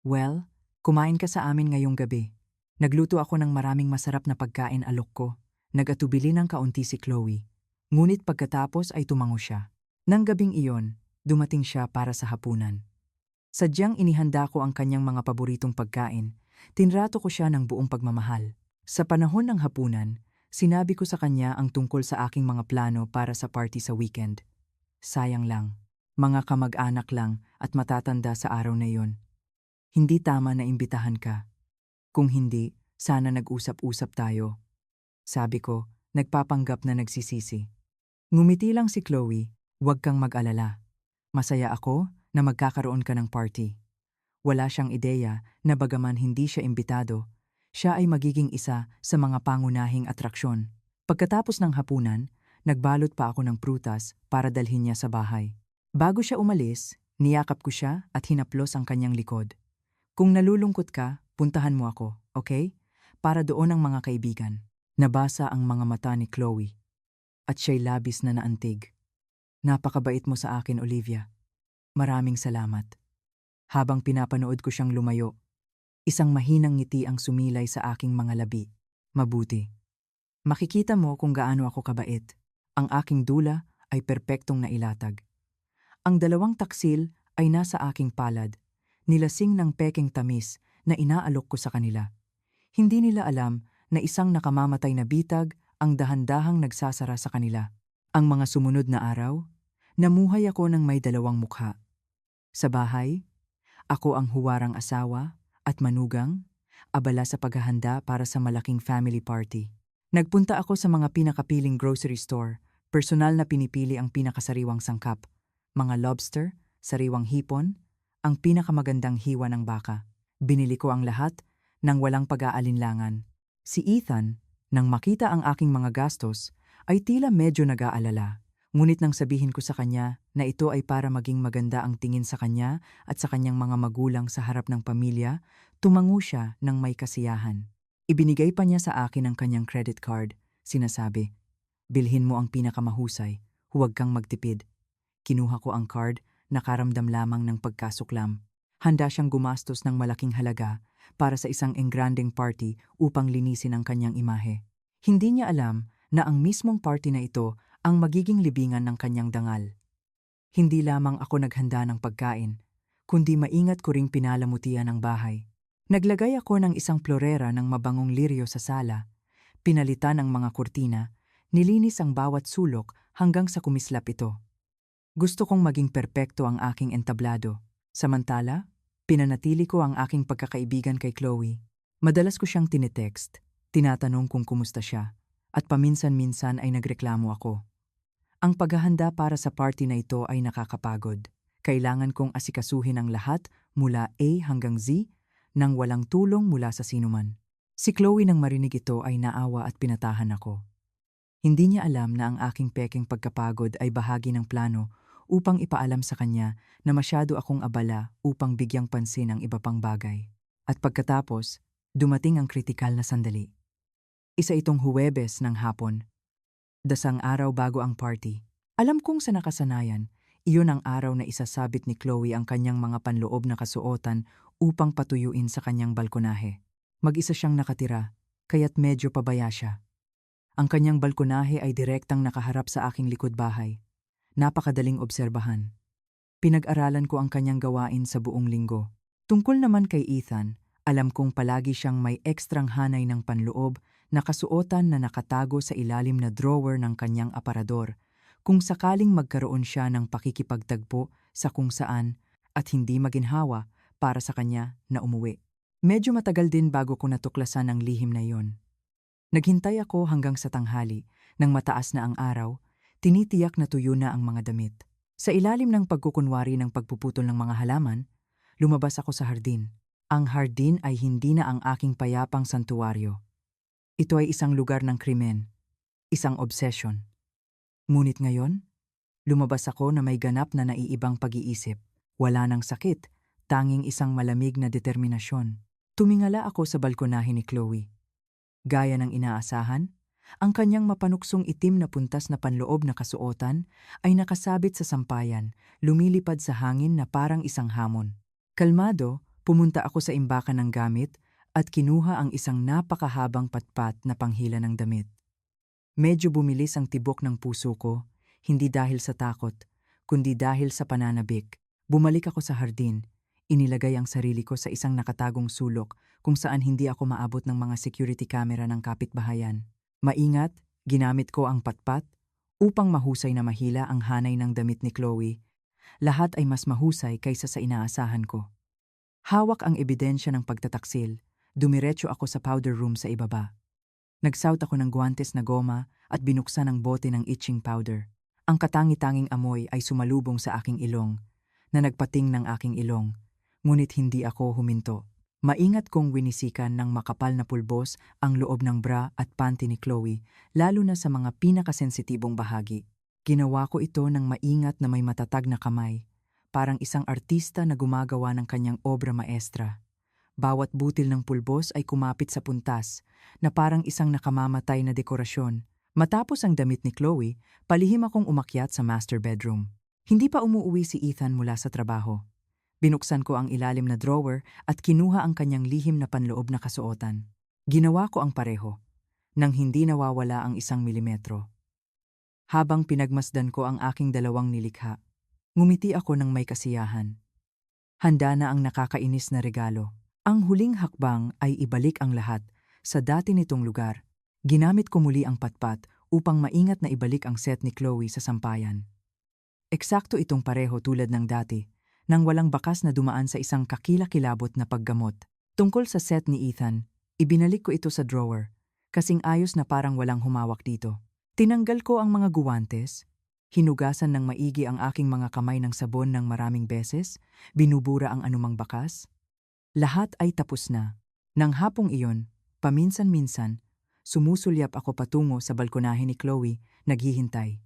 "Well, kumain ka sa amin ngayong gabi. Nagluto ako ng maraming masarap na pagkain alok ko." Nag-atubili ng kaunti si Chloe. Ngunit pagkatapos ay tumango siya. Nang gabing iyon, dumating siya para sa hapunan. Sadyang inihanda ko ang kanyang mga paboritong pagkain. Tinrato ko siya ng buong pagmamahal. Sa panahon ng hapunan, sinabi ko sa kanya ang tungkol sa aking mga plano para sa party sa weekend. Sayang lang. Mga kamag-anak lang at matatanda sa araw na iyon. Hindi tama na imbitahan ka. Kung hindi, sana nag-usap-usap tayo. Sabi ko, nagpapanggap na nagsisisi. Ngumiti lang si Chloe, "Huwag kang mag-alala. Masaya ako na magkakaroon ka ng party." Wala siyang ideya na bagaman hindi siya imbitado, siya ay magiging isa sa mga pangunahing atraksyon. Pagkatapos ng hapunan, nagbalot pa ako ng prutas para dalhin niya sa bahay. Bago siya umalis, niyakap ko siya at hinaplos ang kanyang likod. "Kung nalulungkot ka, puntahan mo ako, okay? Para doon ang mga kaibigan." Nabasa ang mga mata ni Chloe at siya'y labis na naantig. "Napakabait mo sa akin, Olivia. Maraming salamat." Habang pinapanood ko siyang lumayo, isang mahinang ngiti ang sumilay sa aking mga labi. "Mabuti. Makikita mo kung gaano ako kabait. Ang aking dula ay perpektong nailatag." Ang dalawang taksil ay nasa aking palad, nilasing ng pekeng tamis na inaalok ko sa kanila. Hindi nila alam na isang nakamamatay na bitag ang dahan-dahang nagsasara sa kanila. Ang mga sumunod na araw, namuhay ako ng may dalawang mukha. Sa bahay, ako ang huwarang asawa at manugang, abala sa paghahanda para sa malaking family party. Nagpunta ako sa mga pinakapiling grocery store, personal na pinipili ang pinakasariwang sangkap, mga lobster, sariwang hipon, ang pinakamagandang hiwa ng baka. Binili ko ang lahat nang walang pag-aalinlangan. Si Ethan, nang makita ang aking mga gastos, ay tila medyo nag-aalala. Ngunit nang sabihin ko sa kanya na ito ay para maging maganda ang tingin sa kanya at sa kanyang mga magulang sa harap ng pamilya, tumango siya ng may kasiyahan. Ibinigay pa niya sa akin ang kanyang credit card. Sinasabi, "Bilhin mo ang pinakamahusay, huwag kang magtipid." Kinuha ko ang card, nakaramdam lamang ng pagkasuklam. Handa siyang gumastos ng malaking halaga para sa isang engrandeng party upang linisin ang kanyang imahe. Hindi niya alam na ang mismong party na ito ang magiging libingan ng kanyang dangal. Hindi lamang ako naghanda ng pagkain, kundi maingat ko ring pinalamutian ang bahay. Naglagay ako ng isang florera ng mabangong liryo sa sala, pinalitan ang mga kurtina, nilinis ang bawat sulok hanggang sa kumislap ito. Gusto kong maging perpekto ang aking entablado. Samantala, pinanatili ko ang aking pagkakaibigan kay Chloe. Madalas ko siyang tinetext, tinatanong kung kumusta siya, at paminsan-minsan ay nagreklamo ako. Ang paghahanda para sa party na ito ay nakakapagod. Kailangan kong asikasuhin ang lahat mula A hanggang Z nang walang tulong mula sa sinuman. Si Chloe nang marinig ito ay naawa at pinatahan ako. Hindi niya alam na ang aking pekeng pagkapagod ay bahagi ng plano upang ipaalam sa kanya na masyado akong abala upang bigyang pansin ang iba pang bagay. At pagkatapos, dumating ang kritikal na sandali. Isa itong Huwebes ng hapon. Dasang araw bago ang party. Alam kong sa nakasanayan, iyon ang araw na isasabit ni Chloe ang kanyang mga panloob na kasuotan upang patuyuin sa kanyang balkonahe. Mag-isa siyang nakatira, kaya't medyo pabaya siya. Ang kanyang balkonahe ay direktang nakaharap sa aking likod bahay. Napakadaling obserbahan. Pinag-aralan ko ang kanyang gawain sa buong linggo. Tungkol naman kay Ethan, alam kong palagi siyang may ekstrang hanay ng panloob na kasuotan na nakatago sa ilalim na drawer ng kanyang aparador, Kung sakaling magkaroon siya ng pakikipagtagpo sa kung saan at hindi maginhawa para sa kanya na umuwi. Medyo matagal din bago ko natuklasan ang lihim na iyon. Naghintay ako hanggang sa tanghali, nang mataas na ang araw, tinitiyak na tuyo na ang mga damit. Sa ilalim ng pagkukunwari ng pagpuputol ng mga halaman, lumabas ako sa hardin. Ang hardin ay hindi na ang aking payapang santuwaryo. Ito ay isang lugar ng krimen, isang obsession. Ngunit ngayon, lumabas ako na may ganap na naiibang pag-iisip. Wala nang sakit, tanging isang malamig na determinasyon. Tumingala ako sa balkonahe ni Chloe. Gaya ng inaasahan, ang kanyang mapanuksong itim na puntas na panloob na kasuotan ay nakasabit sa sampayan, lumilipad sa hangin na parang isang hamon. Kalmado, pumunta ako sa imbakan ng gamit at kinuha ang isang napakahabang patpat na panghila ng damit. Medyo bumilis ang tibok ng puso ko, hindi dahil sa takot, kundi dahil sa pananabik. Bumalik ako sa hardin, inilagay ang sarili ko sa isang nakatagong sulok kung saan hindi ako maabot ng mga security camera ng kapitbahayan. Maingat, ginamit ko ang patpat upang mahusay na mahila ang hanay ng damit ni Chloe. Lahat ay mas mahusay kaysa sa inaasahan ko. Hawak ang ebidensya ng pagtataksil, dumiretso ako sa powder room sa ibaba. Nagsuot ako ng guwantes na goma at binuksan ang bote ng itching powder. Ang katangi-tanging amoy ay sumalubong sa aking ilong, na nagpating ng aking ilong, ngunit hindi ako huminto. Maingat kong winisikan ng makapal na pulbos ang loob ng bra at panty ni Chloe, lalo na sa mga pinakasensitibong bahagi. Ginawa ko ito ng maingat na may matatag na kamay, parang isang artista na gumagawa ng kanyang obra maestra. Bawat butil ng pulbos ay kumapit sa puntas, na parang isang nakamamatay na dekorasyon. Matapos ang damit ni Chloe, palihim akong umakyat sa master bedroom. Hindi pa umuuwi si Ethan mula sa trabaho. Binuksan ko ang ilalim na drawer at kinuha ang kanyang lihim na panloob na kasuotan. Ginawa ko ang pareho, nang hindi nawawala ang 1 milimetro. Habang pinagmasdan ko ang aking dalawang nilikha, ngumiti ako ng may kasiyahan. Handa na ang nakakainis na regalo. Ang huling hakbang ay ibalik ang lahat sa dati nitong lugar. Ginamit ko muli ang patpat upang maingat na ibalik ang set ni Chloe sa sampayan. Eksakto itong pareho tulad ng dati, nang walang bakas na dumaan sa isang kakilakilabot na paggamot. Tungkol sa set ni Ethan, ibinalik ko ito sa drawer, kasing ayos na parang walang humawak dito. Tinanggal ko ang mga guwantes, hinugasan ng maigi ang aking mga kamay ng sabon ng maraming beses, binubura ang anumang bakas. Lahat ay tapos na. Nang hapong iyon, paminsan-minsan, sumusulyap ako patungo sa balkonahe ni Chloe, naghihintay.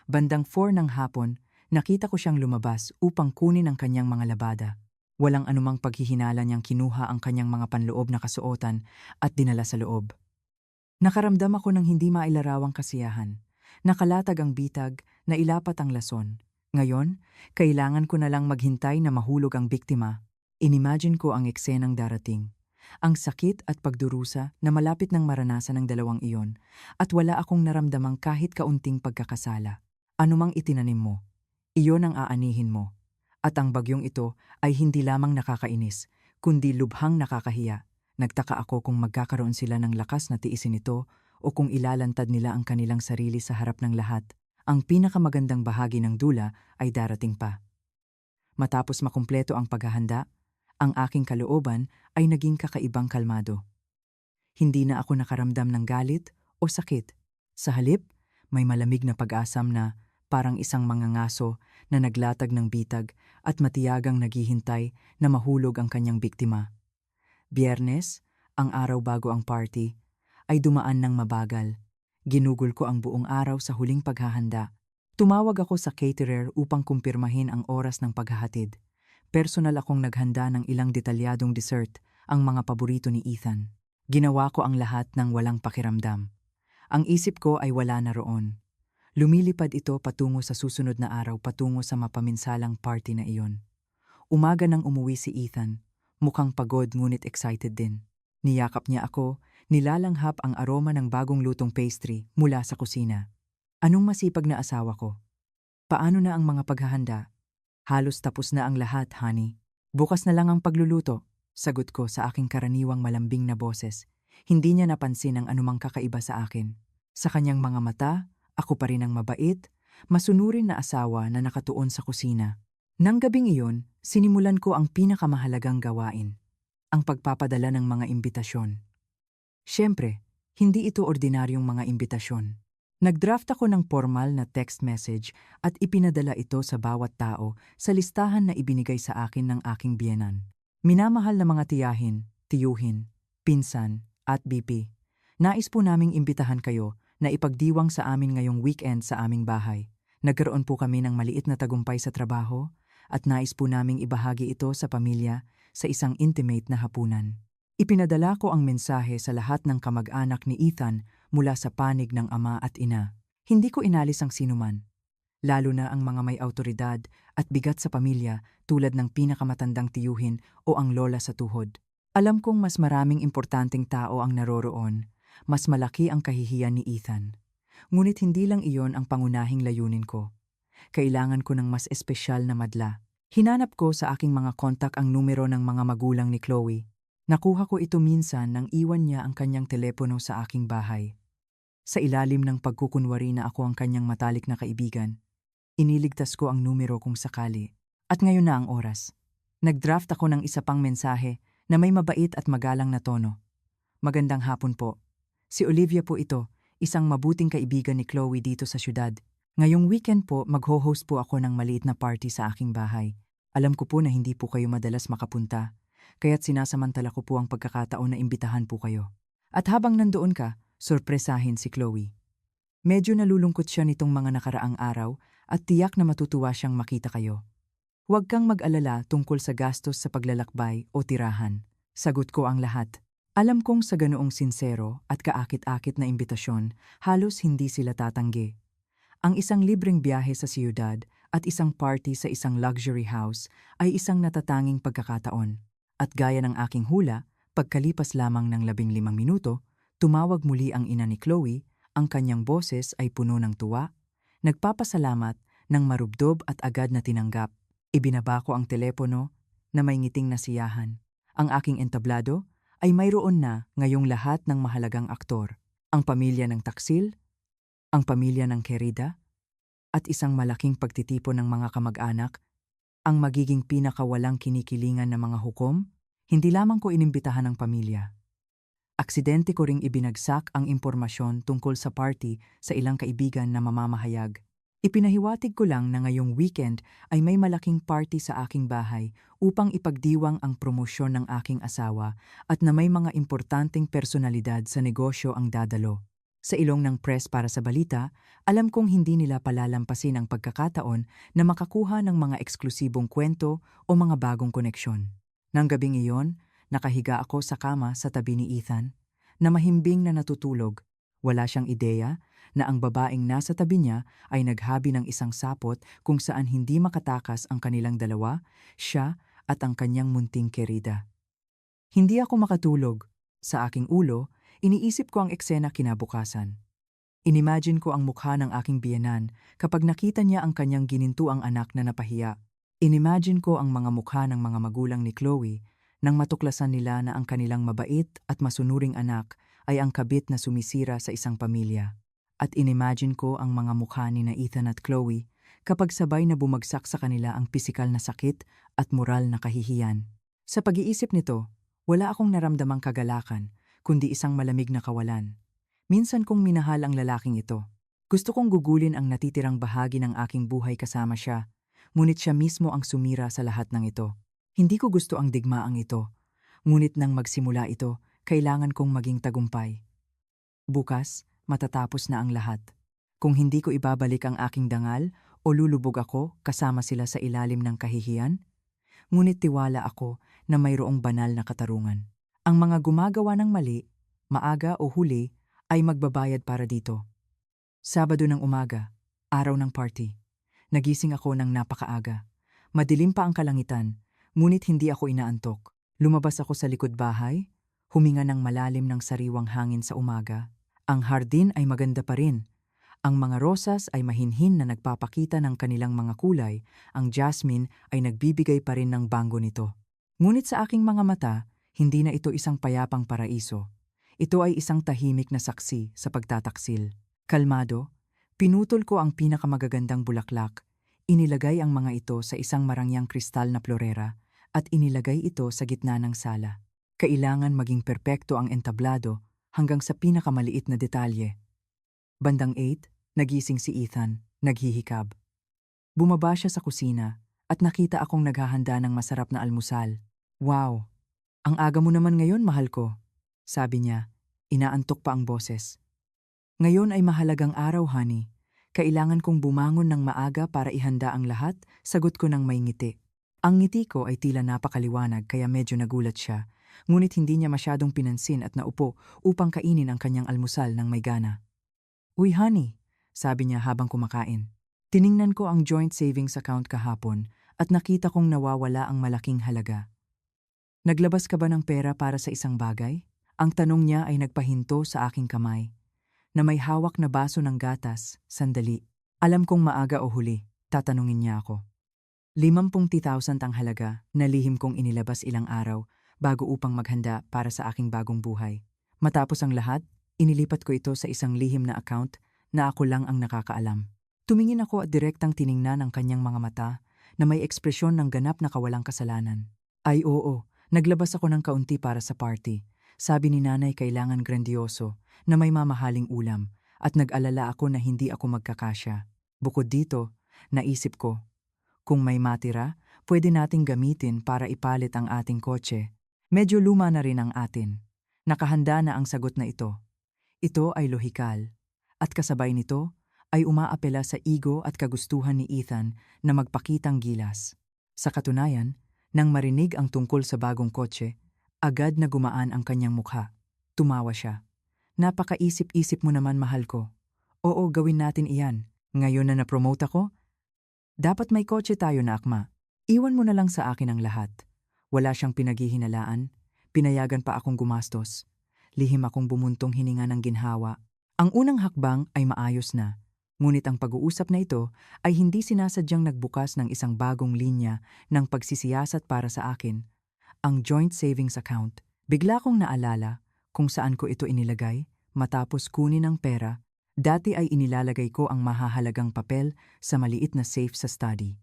Bandang 4 ng hapon, nakita ko siyang lumabas upang kunin ang kanyang mga labada. Walang anumang paghihinala niyang kinuha ang kanyang mga panloob na kasuotan at dinala sa loob. Nakaramdam ako ng hindi mailarawang kasiyahan. Nakalatag ang bitag, nailapat ang lason. Ngayon, kailangan ko na lang maghintay na mahulog ang biktima. Inimagine ko ang eksenang darating. Ang sakit at pagdurusa na malapit ng maranasan ng dalawang iyon at wala akong naramdamang kahit kaunting pagkakasala. Anumang itinanim mo, iyon ang aanihin mo. At ang bagyong ito ay hindi lamang nakakainis, kundi lubhang nakakahiya. Nagtaka ako kung magkakaroon sila ng lakas na tiisin ito o kung ilalantad nila ang kanilang sarili sa harap ng lahat. Ang pinakamagandang bahagi ng dula ay darating pa. Matapos makumpleto ang paghahanda, ang aking kalooban ay naging kakaibang kalmado. Hindi na ako nakaramdam ng galit o sakit. Sa halip, may malamig na pag-asam na parang isang mangangaso na naglatag ng bitag at matiyagang naghihintay na mahulog ang kanyang biktima. Biyernes, ang araw bago ang party, ay dumaan ng mabagal. Ginugol ko ang buong araw sa huling paghahanda. Tumawag ako sa caterer upang kumpirmahin ang oras ng paghahatid. Personal akong naghanda ng ilang detalyadong dessert, ang mga paborito ni Ethan. Ginawa ko ang lahat ng walang pakiramdam. Ang isip ko ay wala na roon. Lumilipad ito patungo sa susunod na araw, patungo sa mapaminsalang party na iyon. Umaga nang umuwi si Ethan, mukhang pagod ngunit excited din. Niyakap niya ako, nilalanghap ang aroma ng bagong lutong pastry mula sa kusina. Anong masipag na asawa ko? Paano na ang mga paghahanda? Halos tapos na ang lahat, honey. Bukas na lang ang pagluluto, sagot ko sa aking karaniwang malambing na boses. Hindi niya napansin ang anumang kakaiba sa akin. Sa kanyang mga mata, ako pa rin ang mabait, masunurin na asawa na nakatuon sa kusina. Nang gabing iyon, sinimulan ko ang pinakamahalagang gawain, ang pagpapadala ng mga imbitasyon. Siyempre, hindi ito ordinaryong mga imbitasyon. Nagdraft ako ng formal na text message at ipinadala ito sa bawat tao sa listahan na ibinigay sa akin ng aking biyenan. Minamahal na mga tiyahin, tiyuhin, pinsan, at BP. Nais po naming imbitahan kayo na ipagdiwang sa amin ngayong weekend sa aming bahay. Nagkaroon po kami ng maliit na tagumpay sa trabaho at nais po naming ibahagi ito sa pamilya sa isang intimate na hapunan. Ipinadala ko ang mensahe sa lahat ng kamag-anak ni Ethan mula sa panig ng ama at ina. Hindi ko inalis ang sinuman, lalo na ang mga may awtoridad at bigat sa pamilya tulad ng pinakamatandang tiyuhin o ang lola sa tuhod. Alam kong mas maraming importanteng tao ang naroroon, mas malaki ang kahihiyan ni Ethan. Ngunit hindi lang iyon ang pangunahing layunin ko. Kailangan ko ng mas espesyal na madla. Hinanap ko sa aking mga kontak ang numero ng mga magulang ni Chloe. Nakuha ko ito minsan nang iwan niya ang kanyang telepono sa aking bahay. Sa ilalim ng pagkukunwari na ako ang kanyang matalik na kaibigan, iniligtas ko ang numero kung sakali. At ngayon na ang oras. Nagdraft ako ng isa pang mensahe na may mabait at magalang na tono. Magandang hapon po. Si Olivia po ito, isang mabuting kaibigan ni Chloe dito sa syudad. Ngayong weekend po, mag-ho-host po ako ng maliit na party sa aking bahay. Alam ko po na hindi po kayo madalas makapunta, kaya't sinasamantala ko po ang pagkakataon na imbitahan po kayo. At habang nandoon ka, sorpresahin si Chloe. Medyo nalulungkot siya nitong mga nakaraang araw at tiyak na matutuwa siyang makita kayo. Huwag kang mag-alala tungkol sa gastos sa paglalakbay o tirahan. Sagot ko ang lahat. Alam kong sa ganoong sinsero at kaakit-akit na imbitasyon, halos hindi sila tatanggi. Ang isang libreng biyahe sa siyudad at isang party sa isang luxury house ay isang natatanging pagkakataon. At gaya ng aking hula, pagkalipas lamang ng 15 minuto, tumawag muli ang ina ni Chloe, ang kanyang boses ay puno ng tuwa, nagpapasalamat ng marubdob at agad na tinanggap. Ibinaba ko ang telepono na may ngiting nasiyahan. Ang aking entablado ay mayroon na ngayong lahat ng mahalagang aktor. Ang pamilya ng Taksil, ang pamilya ng Querida, at isang malaking pagtitipon ng mga kamag-anak, ang magiging pinakawalang kinikilingan na mga hukom, hindi lamang ko inimbitahan ng pamilya. Aksidente ko ring ibinagsak ang impormasyon tungkol sa party sa ilang kaibigan na mamamahayag. Ipinahiwatig ko lang na ngayong weekend ay may malaking party sa aking bahay upang ipagdiwang ang promosyon ng aking asawa at na may mga importanteng personalidad sa negosyo ang dadalo. Sa ilong ng press para sa balita, alam kong hindi nila palalampasin ang pagkakataon na makakuha ng mga eksklusibong kwento o mga bagong koneksyon. Nang gabing iyon, nakahiga ako sa kama sa tabi ni Ethan, na mahimbing na natutulog. Wala siyang ideya na ang babaeng nasa tabi niya ay naghabi ng isang sapot kung saan hindi makatakas ang kanilang dalawa, siya at ang kanyang munting Querida. Hindi ako makatulog. Sa aking ulo, iniisip ko ang eksena kinabukasan. Inimagine ko ang mukha ng aking biyenan kapag nakita niya ang kanyang ginintuang anak na napahiya. Inimagine ko ang mga mukha ng mga magulang ni Chloe nang matuklasan nila na ang kanilang mabait at masunuring anak ay ang kabit na sumisira sa isang pamilya. At inimagine ko ang mga mukha ni na Ethan at Chloe kapag sabay na bumagsak sa kanila ang pisikal na sakit at moral na kahihiyan. Sa pag-iisip nito, wala akong naramdamang kagalakan, kundi isang malamig na kawalan. Minsan kong minahal ang lalaking ito. Gusto kong gugulin ang natitirang bahagi ng aking buhay kasama siya, ngunit siya mismo ang sumira sa lahat ng ito. Hindi ko gusto ang digmaang ito, ngunit nang magsimula ito, kailangan kong maging tagumpay. Bukas, matatapos na ang lahat. Kung hindi ko ibabalik ang aking dangal o lulubog ako kasama sila sa ilalim ng kahihiyan, ngunit tiwala ako na mayroong banal na katarungan. Ang mga gumagawa ng mali, maaga o huli, ay magbabayad para dito. Sabado ng umaga, araw ng party. Nagising ako ng napakaaga. Madilim pa ang kalangitan, ngunit hindi ako inaantok. Lumabas ako sa likod bahay, huminga ng malalim ng sariwang hangin sa umaga. Ang hardin ay maganda pa rin. Ang mga rosas ay mahinhin na nagpapakita ng kanilang mga kulay, ang jasmine ay nagbibigay pa rin ng bango nito. Ngunit sa aking mga mata, hindi na ito isang payapang paraiso. Ito ay isang tahimik na saksi sa pagtataksil. Kalmado, Pinutol ko ang pinakamagagandang bulaklak, inilagay ang mga ito sa isang marangyang kristal na florera, at inilagay ito sa gitna ng sala. Kailangan maging perpekto ang entablado hanggang sa pinakamaliit na detalye. Bandang 8, nagising si Ethan, naghihikab. Bumaba siya sa kusina at nakita akong naghahanda ng masarap na almusal. Wow! Ang aga mo naman ngayon, mahal ko. Sabi niya, inaantok pa ang boses. Ngayon ay mahalagang araw, honey. Kailangan kong bumangon ng maaga para ihanda ang lahat, sagot ko ng may ngiti. Ang ngiti ko ay tila napakaliwanag kaya medyo nagulat siya, ngunit hindi niya masyadong pinansin at naupo upang kainin ang kanyang almusal ng may gana. Uy, honey, sabi niya habang kumakain. Tiningnan ko ang joint savings account kahapon at nakita kong nawawala ang malaking halaga. Naglabas ka ba ng pera para sa isang bagay? Ang tanong niya ay nagpahinto sa aking kamay. Na may hawak na baso ng gatas, sandali. Alam kong maaga o huli, tatanungin niya ako. 50,000 ang halaga na lihim kong inilabas ilang araw bago upang maghanda para sa aking bagong buhay. Matapos ang lahat, inilipat ko ito sa isang lihim na account na ako lang ang nakakaalam. Tumingin ako at direktang tiningnan ang kanyang mga mata na may ekspresyon ng ganap na kawalang kasalanan. Ay oo, naglabas ako ng kaunti para sa party. Sabi ni nanay kailangan grandioso na may mamahaling ulam at nag-alala ako na hindi ako magkakasya. Bukod dito, naisip ko, kung may matira, pwede nating gamitin para ipalit ang ating kotse. Medyo luma na rin ang atin. Nakahanda na ang sagot na ito. Ito ay lohikal. At kasabay nito, ay umaapela sa ego at kagustuhan ni Ethan na magpakitang gilas. Sa katunayan, nang marinig ang tungkol sa bagong kotse, agad na gumaan ang kanyang mukha. Tumawa siya. Napakaisip-isip mo naman, mahal ko. Oo, gawin natin iyan. Ngayon na na-promote ako, dapat may kotse tayo na akma. Iwan mo na lang sa akin ang lahat. Wala siyang pinaghihinalaan. Pinayagan pa akong gumastos. Lihim akong bumuntong hininga ng ginhawa. Ang unang hakbang ay maayos na. Ngunit ang pag-uusap na ito ay hindi sinasadyang nagbukas ng isang bagong linya ng pagsisiyasat para sa akin. Ang joint savings account. Bigla kong naalala kung saan ko ito inilagay matapos kunin ang pera. Dati ay inilalagay ko ang mahahalagang papel sa maliit na safe sa study.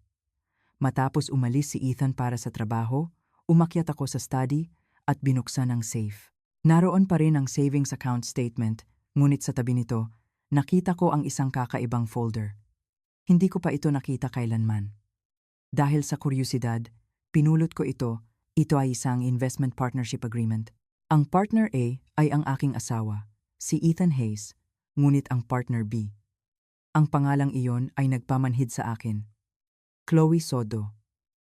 Matapos umalis si Ethan para sa trabaho, umakyat ako sa study at binuksan ang safe. Naroon pa rin ang savings account statement, ngunit sa tabi nito, nakita ko ang isang kakaibang folder. Hindi ko pa ito nakita kailanman. Dahil sa kuryosidad, pinulot ko ito. Ito ay isang investment partnership agreement. Ang partner A ay ang aking asawa, si Ethan Hayes, ngunit ang partner B. Ang pangalang iyon ay nagpamanhid sa akin. Chloe Sodo.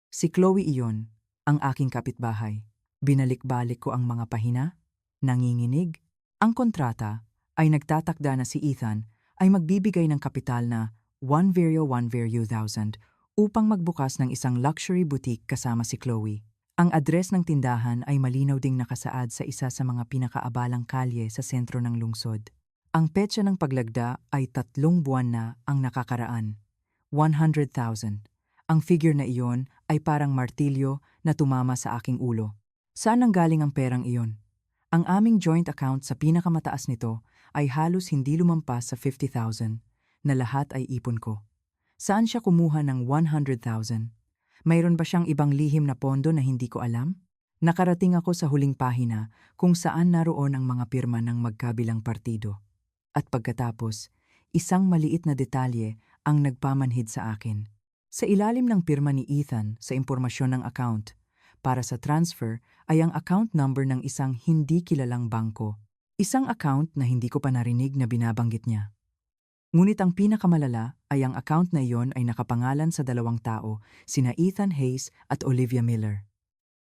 Si Chloe iyon, ang aking kapitbahay. Binalik-balik ko ang mga pahina, nanginginig. Ang kontrata ay nagtatakda na si Ethan ay magbibigay ng kapital na 1,000,000 upang magbukas ng isang luxury boutique kasama si Chloe. Ang address ng tindahan ay malinaw ding nakasaad sa isa sa mga pinakaabalang kalye sa sentro ng lungsod. Ang petsa ng paglagda ay 3 buwan na ang nakakaraan. 100,000. Ang figure na iyon ay parang martilyo na tumama sa aking ulo. Saan nanggaling ang perang iyon? Ang aming joint account sa pinakamataas nito ay halos hindi lumampas sa 50,000 na lahat ay ipon ko. Saan siya kumuha ng 100,000? Mayroon ba siyang ibang lihim na pondo na hindi ko alam? Nakarating ako sa huling pahina kung saan naroon ang mga pirma ng magkabilang partido. At pagkatapos, isang maliit na detalye ang nagpamanhid sa akin. Sa ilalim ng pirma ni Ethan sa impormasyon ng account, para sa transfer ay ang account number ng isang hindi kilalang bangko. Isang account na hindi ko pa narinig na binabanggit niya. Ngunit ang pinakamalala ay ang account na iyon ay nakapangalan sa 2 tao, sina Ethan Hayes at Olivia Miller.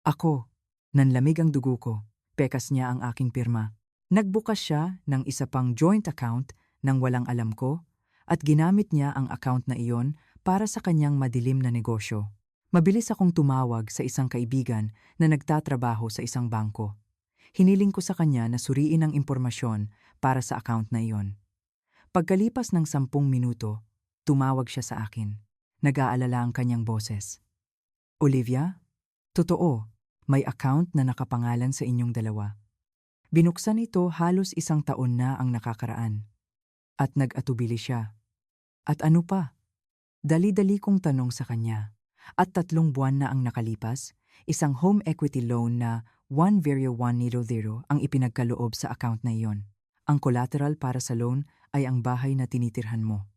Ako, nanlamig ang dugo ko, pekas niya ang aking pirma. Nagbukas siya ng isa pang joint account nang walang alam ko at ginamit niya ang account na iyon para sa kanyang madilim na negosyo. Mabilis akong tumawag sa isang kaibigan na nagtatrabaho sa isang bangko. Hiniling ko sa kanya na suriin ang impormasyon para sa account na iyon. Pagkalipas ng 10 minuto, tumawag siya sa akin. Nag-aalala ang kanyang boses. Olivia? Totoo, may account na nakapangalan sa inyong dalawa. Binuksan ito halos 1 taon na ang nakakaraan. At nag-atubili siya. At ano pa? Dali-dali kong tanong sa kanya. At 3 buwan na ang nakalipas, isang home equity loan na 10100 ang ipinagkaloob sa account na iyon. Ang collateral para sa loan ay ang bahay na tinitirhan mo.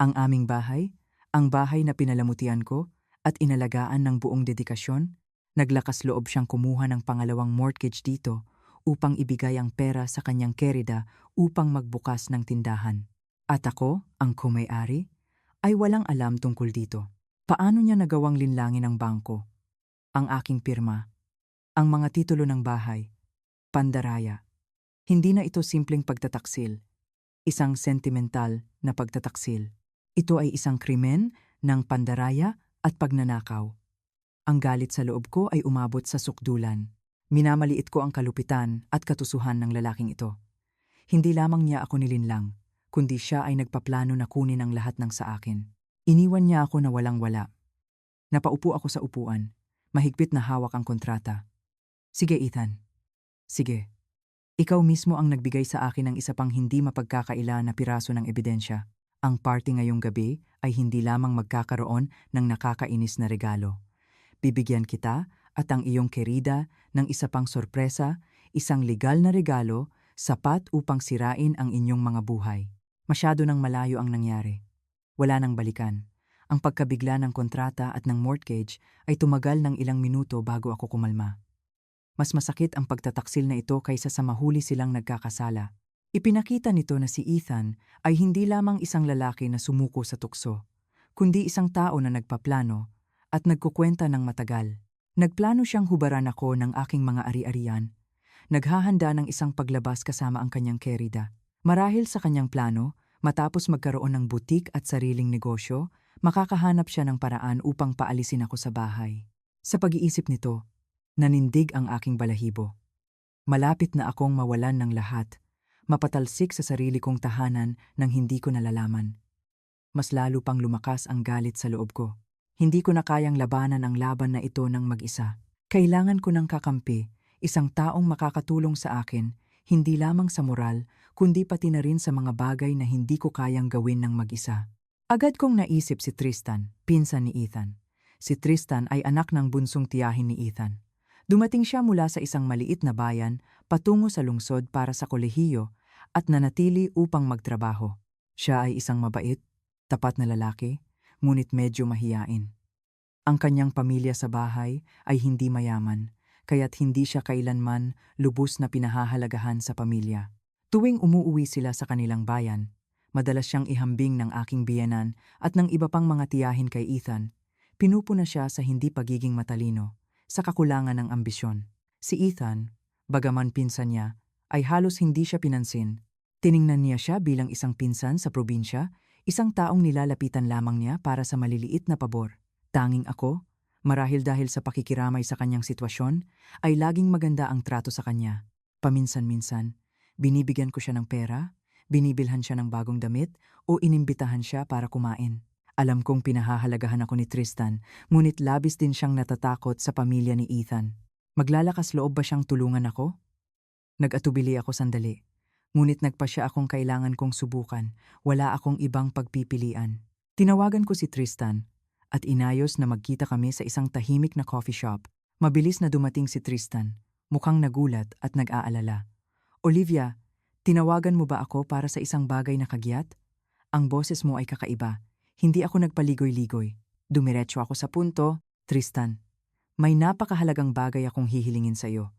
Ang aming bahay, ang bahay na pinalamutian ko at inalagaan ng buong dedikasyon, naglakas loob siyang kumuha ng pangalawang mortgage dito upang ibigay ang pera sa kanyang kerida upang magbukas ng tindahan. At ako, ang kumay-ari, ay walang alam tungkol dito. Paano niya nagawang linlangin ang bangko, ang aking pirma, ang mga titulo ng bahay, pandaraya? Hindi na ito simpleng pagtataksil, isang sentimental na pagtataksil. Ito ay isang krimen ng pandaraya at pagnanakaw. Ang galit sa loob ko ay umabot sa sukdulan. Minamaliit ko ang kalupitan at katusuhan ng lalaking ito. Hindi lamang niya ako nilinlang, kundi siya ay nagpaplano na kunin ang lahat ng sa akin. Iniwan niya ako na walang-wala. Napaupo ako sa upuan, mahigpit na hawak ang kontrata. Sige, Ethan. Sige. Ikaw mismo ang nagbigay sa akin ng isa pang hindi mapagkakaila na piraso ng ebidensya. Ang party ngayong gabi ay hindi lamang magkakaroon ng nakakainis na regalo. Bibigyan kita at ang iyong kerida ng isa pang sorpresa, isang legal na regalo, sapat upang sirain ang inyong mga buhay. Masyado nang malayo ang nangyari. Wala nang balikan. Ang pagkabigla ng kontrata at ng mortgage ay tumagal ng ilang minuto bago ako kumalma. Mas masakit ang pagtataksil na ito kaysa sa mahuli silang nagkakasala. Ipinakita nito na si Ethan ay hindi lamang isang lalaki na sumuko sa tukso, kundi isang tao na nagpaplano at nagkukwenta ng matagal. Nagplano siyang hubaran ako ng aking mga ari-arian. Naghahanda ng isang paglabas kasama ang kanyang kerida. Marahil sa kanyang plano, matapos magkaroon ng butik at sariling negosyo, makakahanap siya ng paraan upang paalisin ako sa bahay. Sa pag-iisip nito, nanindig ang aking balahibo. Malapit na akong mawalan ng lahat, mapatalsik sa sarili kong tahanan nang hindi ko nalalaman. Mas lalo pang lumakas ang galit sa loob ko. Hindi ko na kayang labanan ang laban na ito ng mag-isa. Kailangan ko ng kakampi, isang taong makakatulong sa akin, hindi lamang sa moral, kundi pati na rin sa mga bagay na hindi ko kayang gawin ng mag-isa. Agad kong naisip si Tristan, pinsan ni Ethan. Si Tristan ay anak ng bunsong tiyahin ni Ethan. Dumating siya mula sa isang maliit na bayan patungo sa lungsod para sa kolehiyo at nanatili upang magtrabaho. Siya ay isang mabait, tapat na lalaki, ngunit medyo mahiyain. Ang kanyang pamilya sa bahay ay hindi mayaman, kaya't hindi siya kailanman lubos na pinahahalagahan sa pamilya. Tuwing umuuwi sila sa kanilang bayan, madalas siyang ihambing ng aking biyenan at ng iba pang mga tiyahin kay Ethan. Pinupuna siya sa hindi pagiging matalino, sa kakulangan ng ambisyon. Si Ethan, bagaman pinsan niya, ay halos hindi siya pinansin. Tiningnan niya siya bilang isang pinsan sa probinsya, isang taong nilalapitan lamang niya para sa maliliit na pabor. Tanging ako, marahil dahil sa pakikiramay sa kanyang sitwasyon, ay laging maganda ang trato sa kanya. Paminsan-minsan, binibigyan ko siya ng pera, binibilhan siya ng bagong damit o inimbitahan siya para kumain. Alam kong pinahahalagahan ako ni Tristan, ngunit labis din siyang natatakot sa pamilya ni Ethan. Maglalakas loob ba siyang tulungan ako? Nag-atubili ako sandali, ngunit nagpasya akong kailangan kong subukan, wala akong ibang pagpipilian. Tinawagan ko si Tristan at inayos na magkita kami sa isang tahimik na coffee shop. Mabilis na dumating si Tristan, mukhang nagulat at nag-aalala. Olivia, tinawagan mo ba ako para sa isang bagay na kagyat? Ang boses mo ay kakaiba. Hindi ako nagpaligoy-ligoy. Dumiretso ako sa punto. Tristan, may napakahalagang bagay akong hihilingin sa iyo.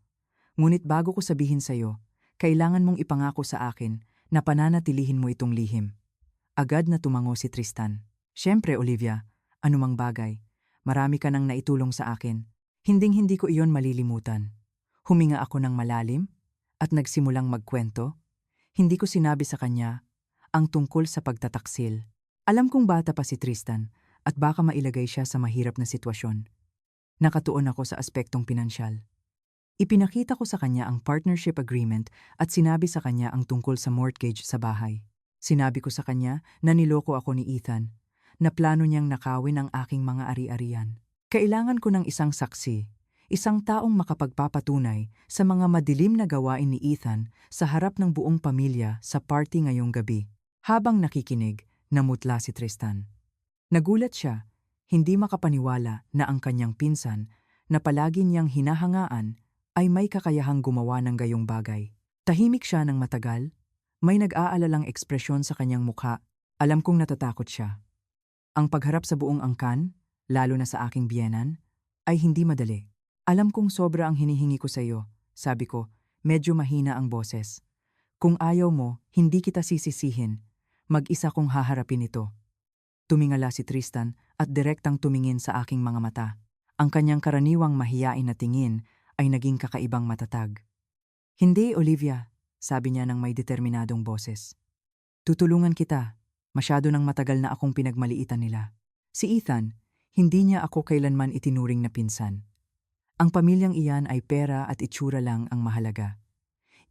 Ngunit bago ko sabihin sa iyo, kailangan mong ipangako sa akin na pananatilihin mo itong lihim. Agad na tumango si Tristan. Siyempre, Olivia, anumang bagay. Marami ka nang naitulong sa akin. Hinding-hindi ko iyon malilimutan. Huminga ako ng malalim at nagsimulang magkwento. Hindi ko sinabi sa kanya ang tungkol sa pagtataksil. Alam kong bata pa si Tristan at baka mailagay siya sa mahirap na sitwasyon. Nakatuon ako sa aspektong pinansyal. Ipinakita ko sa kanya ang partnership agreement at sinabi sa kanya ang tungkol sa mortgage sa bahay. Sinabi ko sa kanya na niloko ako ni Ethan, na plano niyang nakawin ang aking mga ari-arian. Kailangan ko ng isang saksi, isang taong makapagpapatunay sa mga madilim na gawain ni Ethan sa harap ng buong pamilya sa party ngayong gabi. Habang nakikinig, namutla si Tristan. Nagulat siya, hindi makapaniwala na ang kanyang pinsan, na palagi niyang hinahangaan, ay may kakayahang gumawa ng gayong bagay. Tahimik siya ng matagal, may nag-aalalang ekspresyon sa kanyang mukha, alam kong natatakot siya. Ang pagharap sa buong angkan, lalo na sa aking biyenan, ay hindi madali. Alam kong sobra ang hinihingi ko sa iyo, sabi ko, medyo mahina ang boses. Kung ayaw mo, hindi kita sisisihin. Mag-isa kong haharapin ito. Tumingala si Tristan at direktang tumingin sa aking mga mata. Ang kanyang karaniwang mahiyain na tingin ay naging kakaibang matatag. Hindi, Olivia, sabi niya ng may determinadong boses. Tutulungan kita. Masyado nang matagal na akong pinagmaliitan nila. Si Ethan, hindi niya ako kailanman itinuring na pinsan. Ang pamilyang iyan ay pera at itsura lang ang mahalaga.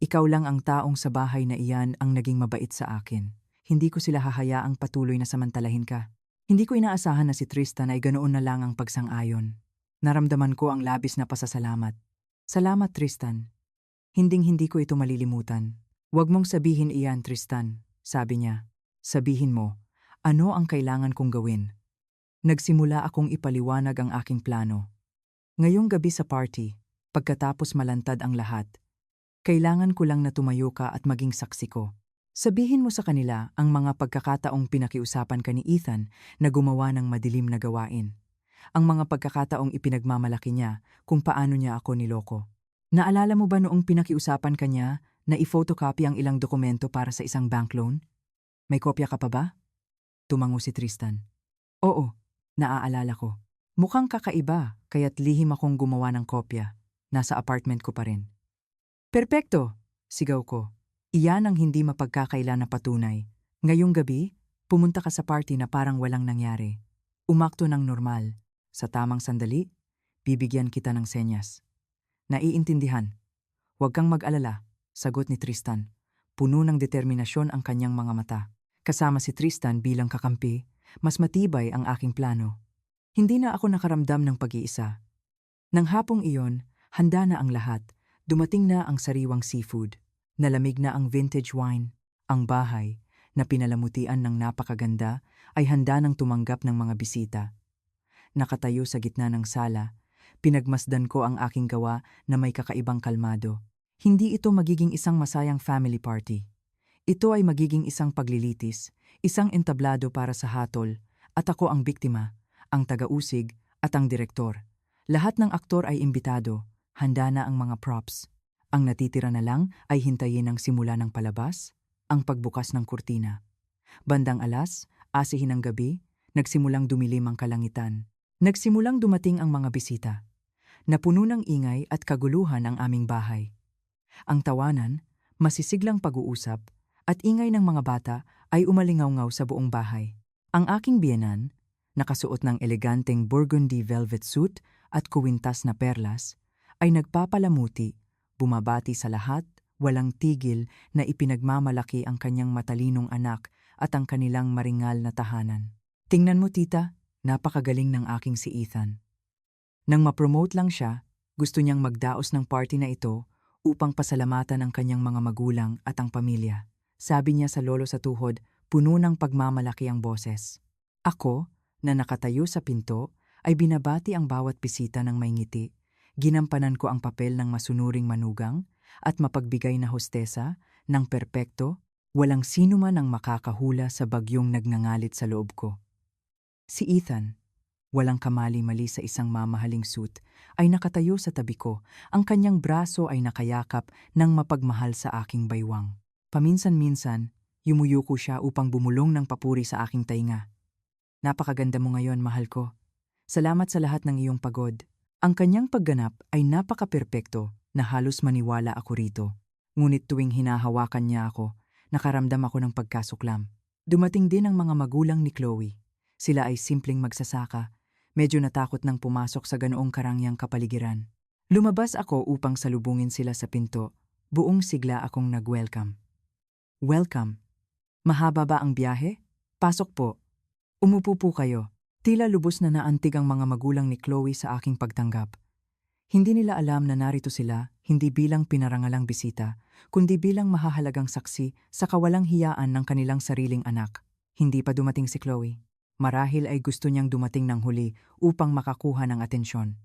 Ikaw lang ang taong sa bahay na iyan ang naging mabait sa akin. Hindi ko sila hahayaang patuloy na samantalahin ka. Hindi ko inaasahan na si Tristan ay ganoon na lang ang pagsang-ayon. Naramdaman ko ang labis na pasasalamat. Salamat, Tristan. Hinding-hindi ko ito malilimutan. Huwag mong sabihin iyan, Tristan, sabi niya. Sabihin mo, ano ang kailangan kong gawin? Nagsimula akong ipaliwanag ang aking plano. Ngayong gabi sa party, pagkatapos malantad ang lahat, kailangan ko lang na tumayo ka at maging saksi ko. Sabihin mo sa kanila ang mga pagkakataong pinakiusapan ka ni Ethan na gumawa ng madilim na gawain. Ang mga pagkakataong ipinagmamalaki niya kung paano niya ako niloko. Naalala mo ba noong pinakiusapan ka niya na i-photocopy ang ilang dokumento para sa isang bank loan? May kopya ka pa ba? Tumango si Tristan. Oo, naaalala ko. Mukhang kakaiba, kaya't lihim akong gumawa ng kopya. Nasa apartment ko pa rin. Perpekto! Sigaw ko. Iyan ang hindi mapagkakaila na patunay. Ngayong gabi, pumunta ka sa party na parang walang nangyari. Umakto ng normal. Sa tamang sandali, bibigyan kita ng senyas. Naiintindihan. Huwag kang mag-alala, sagot ni Tristan. Puno ng determinasyon ang kanyang mga mata. Kasama si Tristan bilang kakampi, mas matibay ang aking plano. Hindi na ako nakaramdam ng pag-iisa. Nang hapong iyon, handa na ang lahat. Dumating na ang sariwang seafood. Nalamig na ang vintage wine. Ang bahay, na pinalamutian ng napakaganda, ay handa nang tumanggap ng mga bisita. Nakatayo sa gitna ng sala, pinagmasdan ko ang aking gawa na may kakaibang kalmado. Hindi ito magiging isang masayang family party. Ito ay magiging isang paglilitis, isang entablado para sa hatol, at ako ang biktima, ang taga-usig at ang direktor. Lahat ng aktor ay imbitado, handa na ang mga props. Ang natitira na lang ay hintayin ang simula ng palabas, ang pagbukas ng kurtina. Bandang alas, asihin ng gabi, nagsimulang dumilim ang kalangitan. Nagsimulang dumating ang mga bisita. Napuno ng ingay at kaguluhan ang aming bahay. Ang tawanan, masisiglang pag-uusap, at ingay ng mga bata ay umalingaw-ngaw sa buong bahay. Ang aking biyenan, nakasuot ng eleganteng burgundy velvet suit at kuwintas na perlas, ay nagpapalamuti, bumabati sa lahat, walang tigil na ipinagmamalaki ang kanyang matalinong anak at ang kanilang maringal na tahanan. Tingnan mo, tita, napakagaling ng aking si Ethan. Nang ma-promote lang siya, gusto niyang magdaos ng party na ito upang pasalamatan ang kanyang mga magulang at ang pamilya. Sabi niya sa lolo sa tuhod, puno ng pagmamalaki ang boses. Ako, na nakatayo sa pinto, ay binabati ang bawat bisita ng may ngiti. Ginampanan ko ang papel ng masunuring manugang at mapagbigay na hostesa ng perpekto, walang sino man ang makakahula sa bagyong nagngangalit sa loob ko. Si Ethan, walang kamali-mali sa isang mamahaling suit, ay nakatayo sa tabi ko, ang kanyang braso ay nakayakap ng mapagmahal sa aking baywang. Paminsan-minsan, yumuyuko siya upang bumulong ng papuri sa aking tainga. Napakaganda mo ngayon, mahal ko. Salamat sa lahat ng iyong pagod. Ang kanyang pagganap ay napaka-perpekto na halos maniwala ako rito. Ngunit tuwing hinahawakan niya ako, nakaramdam ako ng pagkasuklam. Dumating din ang mga magulang ni Chloe. Sila ay simpleng magsasaka, medyo natakot nang pumasok sa ganoong karangyang kapaligiran. Lumabas ako upang salubungin sila sa pinto, buong sigla akong nag-welcome. Welcome. Mahaba ba ang biyahe? Pasok po. Umupo po kayo. Tila lubos na naantig ang mga magulang ni Chloe sa aking pagtanggap. Hindi nila alam na narito sila, hindi bilang pinarangalang bisita, kundi bilang mahahalagang saksi sa kawalang hiyaan ng kanilang sariling anak. Hindi pa dumating si Chloe. Marahil ay gusto niyang dumating ng huli upang makakuha ng atensyon.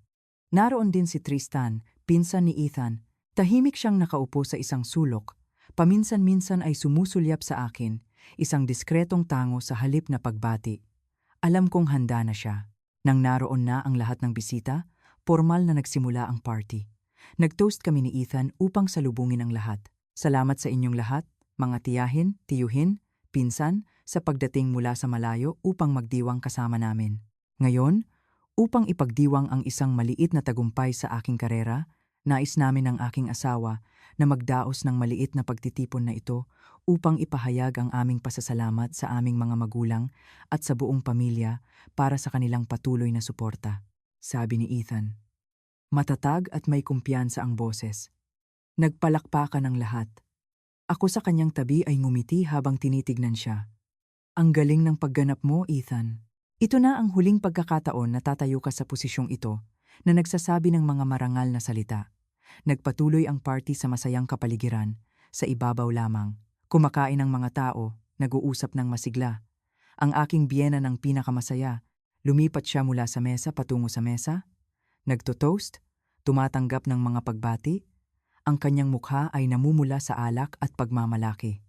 Naroon din si Tristan, pinsan ni Ethan. Tahimik siyang nakaupo sa isang sulok. Paminsan-minsan ay sumusulyap sa akin, isang diskretong tango sa halip na pagbati. Alam kong handa na siya. Nang naroon na ang lahat ng bisita, formal na nagsimula ang party. Nag-toast kami ni Ethan upang salubungin ang lahat. Salamat sa inyong lahat, mga tiyahin, tiyuhin, pinsan, sa pagdating mula sa malayo upang magdiwang kasama namin. Ngayon, upang ipagdiwang ang isang maliit na tagumpay sa aking karera, nais namin ng aking asawa na magdaos ng maliit na pagtitipon na ito upang ipahayag ang aming pasasalamat sa aming mga magulang at sa buong pamilya para sa kanilang patuloy na suporta, sabi ni Ethan. Matatag at may kumpiyansa ang boses. Nagpalakpakan ang lahat. Ako sa kanyang tabi ay ngumiti habang tinitignan siya. Ang galing ng pagganap mo, Ethan. Ito na ang huling pagkakataon na tatayo ka sa posisyong ito na nagsasabi ng mga marangal na salita. Nagpatuloy ang party sa masayang kapaligiran, sa ibabaw lamang. Kumakain ang mga tao, nag-uusap ng masigla. Ang aking biyena ng pinakamasaya, lumipat siya mula sa mesa patungo sa mesa. Nagto-toast, tumatanggap ng mga pagbati. Ang kanyang mukha ay namumula sa alak at pagmamalaki.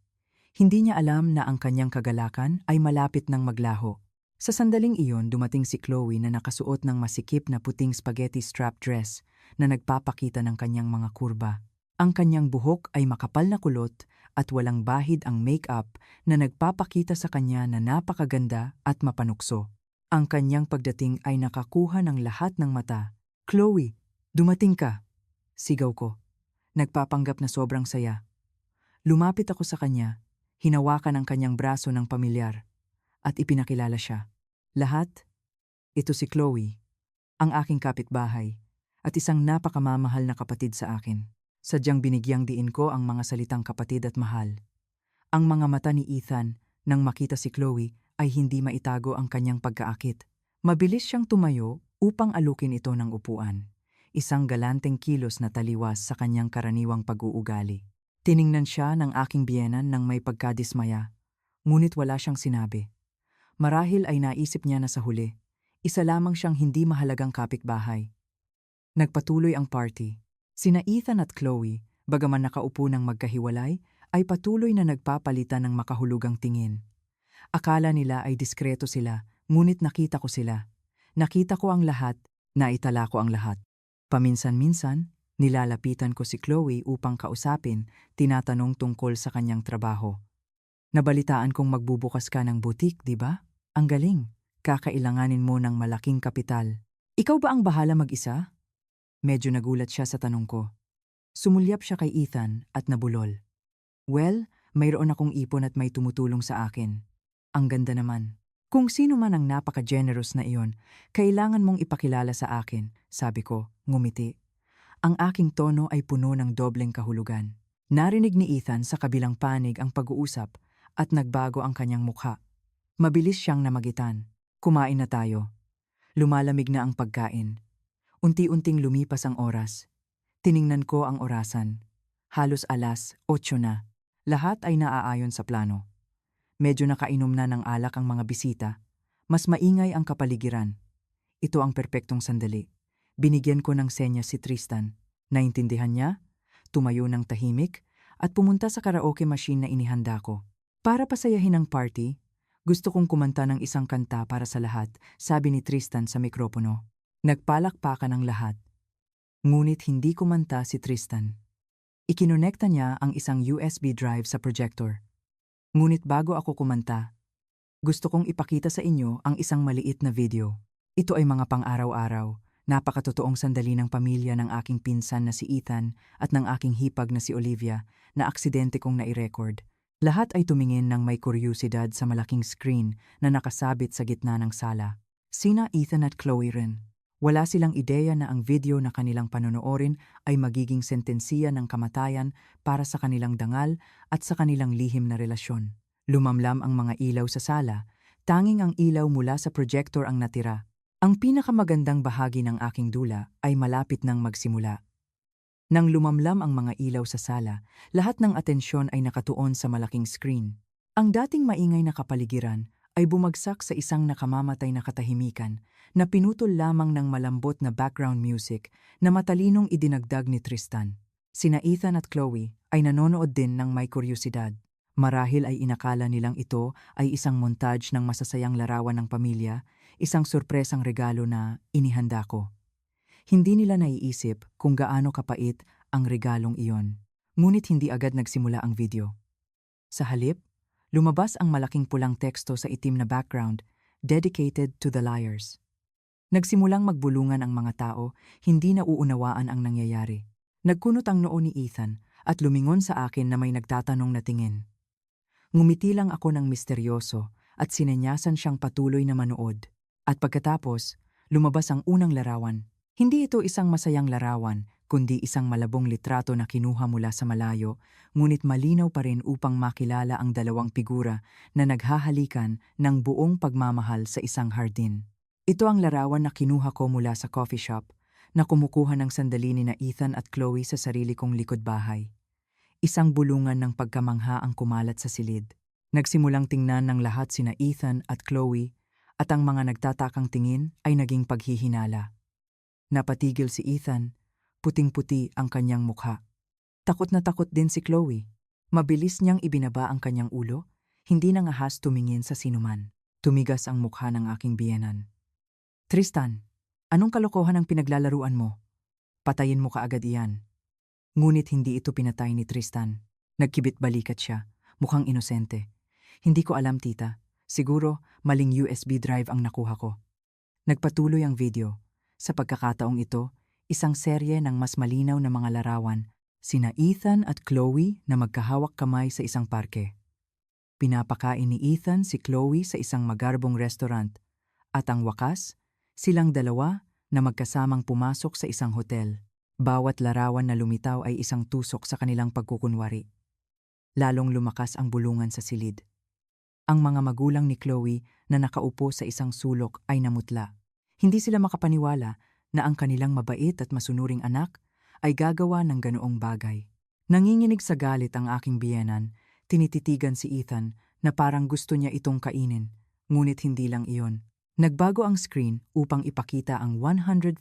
Hindi niya alam na ang kanyang kagalakan ay malapit ng maglaho. Sa sandaling iyon, dumating si Chloe na nakasuot ng masikip na puting spaghetti strap dress na nagpapakita ng kanyang mga kurba. Ang kanyang buhok ay makapal na kulot at walang bahid ang make-up na nagpapakita sa kanya na napakaganda at mapanukso. Ang kanyang pagdating ay nakakuha ng lahat ng mata. Chloe, dumating ka! Sigaw ko. Nagpapanggap na sobrang saya. Lumapit ako sa kanya, hinawakan ang kanyang braso ng pamilyar, at ipinakilala siya. Lahat, ito si Chloe, ang aking kapitbahay, at isang napakamamahal na kapatid sa akin. Sadyang binigyang diin ko ang mga salitang kapatid at mahal. Ang mga mata ni Ethan, nang makita si Chloe, ay hindi maitago ang kanyang pagkaakit. Mabilis siyang tumayo upang alukin ito ng upuan. Isang galanteng kilos na taliwas sa kanyang karaniwang pag-uugali. Tiningnan siya ng aking biyenan nang may pagkadismaya, ngunit wala siyang sinabi. Marahil ay naisip niya na sa huli, isa lamang siyang hindi mahalagang kapitbahay. Nagpatuloy ang party. Sina Ethan at Chloe, bagaman nakaupo ng magkahiwalay, ay patuloy na nagpapalitan ng makahulugang tingin. Akala nila ay diskreto sila, ngunit nakita ko sila. Nakita ko ang lahat, naitala ko ang lahat. Paminsan-minsan, nilalapitan ko si Chloe upang kausapin, tinatanong tungkol sa kanyang trabaho. Nabalitaan kong magbubukas ka ng butik, di ba? Ang galing. Kakailanganin mo ng malaking kapital. Ikaw ba ang bahala mag-isa? Medyo nagulat siya sa tanong ko. Sumulyap siya kay Ethan at nabulol. Well, mayroon akong ipon at may tumutulong sa akin. Ang ganda naman. Kung sino man ang napaka-generous na iyon, kailangan mong ipakilala sa akin, sabi ko, ngumiti. Ang aking tono ay puno ng dobleng kahulugan. Narinig ni Ethan sa kabilang panig ang pag-uusap at nagbago ang kanyang mukha. Mabilis siyang namagitan. Kumain na tayo. Lumalamig na ang pagkain. Unti-unting lumipas ang oras. Tiningnan ko ang orasan. Halos 8:00 na. Lahat ay naaayon sa plano. Medyo nakainom na ng alak ang mga bisita. Mas maingay ang kapaligiran. Ito ang perpektong sandali. Binigyan ko ng senyas si Tristan. Naintindihan niya, tumayo ng tahimik, at pumunta sa karaoke machine na inihanda ko. Para pasayahin ang party, gusto kong kumanta ng isang kanta para sa lahat, sabi ni Tristan sa mikropono. Nagpalakpakan ang lahat. Ngunit hindi kumanta si Tristan. Ikinonekta niya ang isang USB drive sa projector. Ngunit bago ako kumanta, gusto kong ipakita sa inyo ang isang maliit na video. Ito ay mga pang-araw-araw, napakatotoong sandali ng pamilya ng aking pinsan na si Ethan at ng aking hipag na si Olivia na aksidente kong nai-record. Lahat ay tumingin ng may kuryusidad sa malaking screen na nakasabit sa gitna ng sala. Sina Ethan at Chloe rin. Wala silang ideya na ang video na kanilang panonoorin ay magiging sentensiya ng kamatayan para sa kanilang dangal at sa kanilang lihim na relasyon. Lumamlam ang mga ilaw sa sala, tanging ang ilaw mula sa projector ang natira. Ang pinakamagandang bahagi ng aking dula ay malapit nang magsimula. Nang lumamlam ang mga ilaw sa sala, lahat ng atensyon ay nakatuon sa malaking screen. Ang dating maingay na kapaligiran ay bumagsak sa isang nakamamatay na katahimikan na pinutol lamang ng malambot na background music na matalinong idinagdag ni Tristan. Sina Ethan at Chloe ay nanonood din ng may kuryosidad. Marahil ay inakala nilang ito ay isang montage ng masasayang larawan ng pamilya, isang sorpresang regalo na inihanda ko. Hindi nila naiisip kung gaano kapait ang regalong iyon. Ngunit hindi agad nagsimula ang video. Sa halip, lumabas ang malaking pulang teksto sa itim na background, dedicated to the liars. Nagsimulang magbulungan ang mga tao, hindi na uunawaan ang nangyayari. Nagkunot ang noo ni Ethan at lumingon sa akin na may nagtatanong na tingin. Ngumiti lang ako ng misteryoso at sinenyasan siyang patuloy na manood. At pagkatapos, lumabas ang unang larawan. Hindi ito isang masayang larawan, kundi isang malabong litrato na kinuha mula sa malayo, ngunit malinaw pa rin upang makilala ang dalawang figura na naghahalikan ng buong pagmamahal sa isang hardin. Ito ang larawan na kinuha ko mula sa coffee shop, na kumukuha ng sandali ni na Ethan at Chloe sa sarili kong likod bahay. Isang bulungan ng pagkamangha ang kumalat sa silid. Nagsimulang tingnan ng lahat sina Ethan at Chloe, at ang mga nagtatakang tingin ay naging paghihinala. Napatigil si Ethan, puting-puti ang kanyang mukha. Takot na takot din si Chloe. Mabilis niyang ibinaba ang kanyang ulo, hindi na ngahas tumingin sa sinuman. Tumigas ang mukha ng aking biyenan. Tristan, anong kalokohan ang pinaglalaruan mo? Patayin mo kaagad iyan. Ngunit hindi ito pinatay ni Tristan. Nagkibit balikat siya, mukhang inosente. Hindi ko alam, tita. Siguro maling USB drive ang nakuha ko. Nagpatuloy ang video. Sa pagkakataong ito, isang serye ng mas malinaw na mga larawan, sina Ethan at Chloe na magkahawak kamay sa isang parke. Pinapakain ni Ethan si Chloe sa isang magarbong restaurant, at ang wakas, silang dalawa na magkasamang pumasok sa isang hotel. Bawat larawan na lumitaw ay isang tusok sa kanilang pagkukunwari. Lalong lumakas ang bulungan sa silid. Ang mga magulang ni Chloe na nakaupo sa isang sulok ay namutla. Hindi sila makapaniwala na ang kanilang mabait at masunuring anak ay gagawa ng ganoong bagay. Nanginginig sa galit ang aking biyenan, tinititigan si Ethan na parang gusto niya itong kainin, ngunit hindi lang iyon. Nagbago ang screen upang ipakita ang 100,000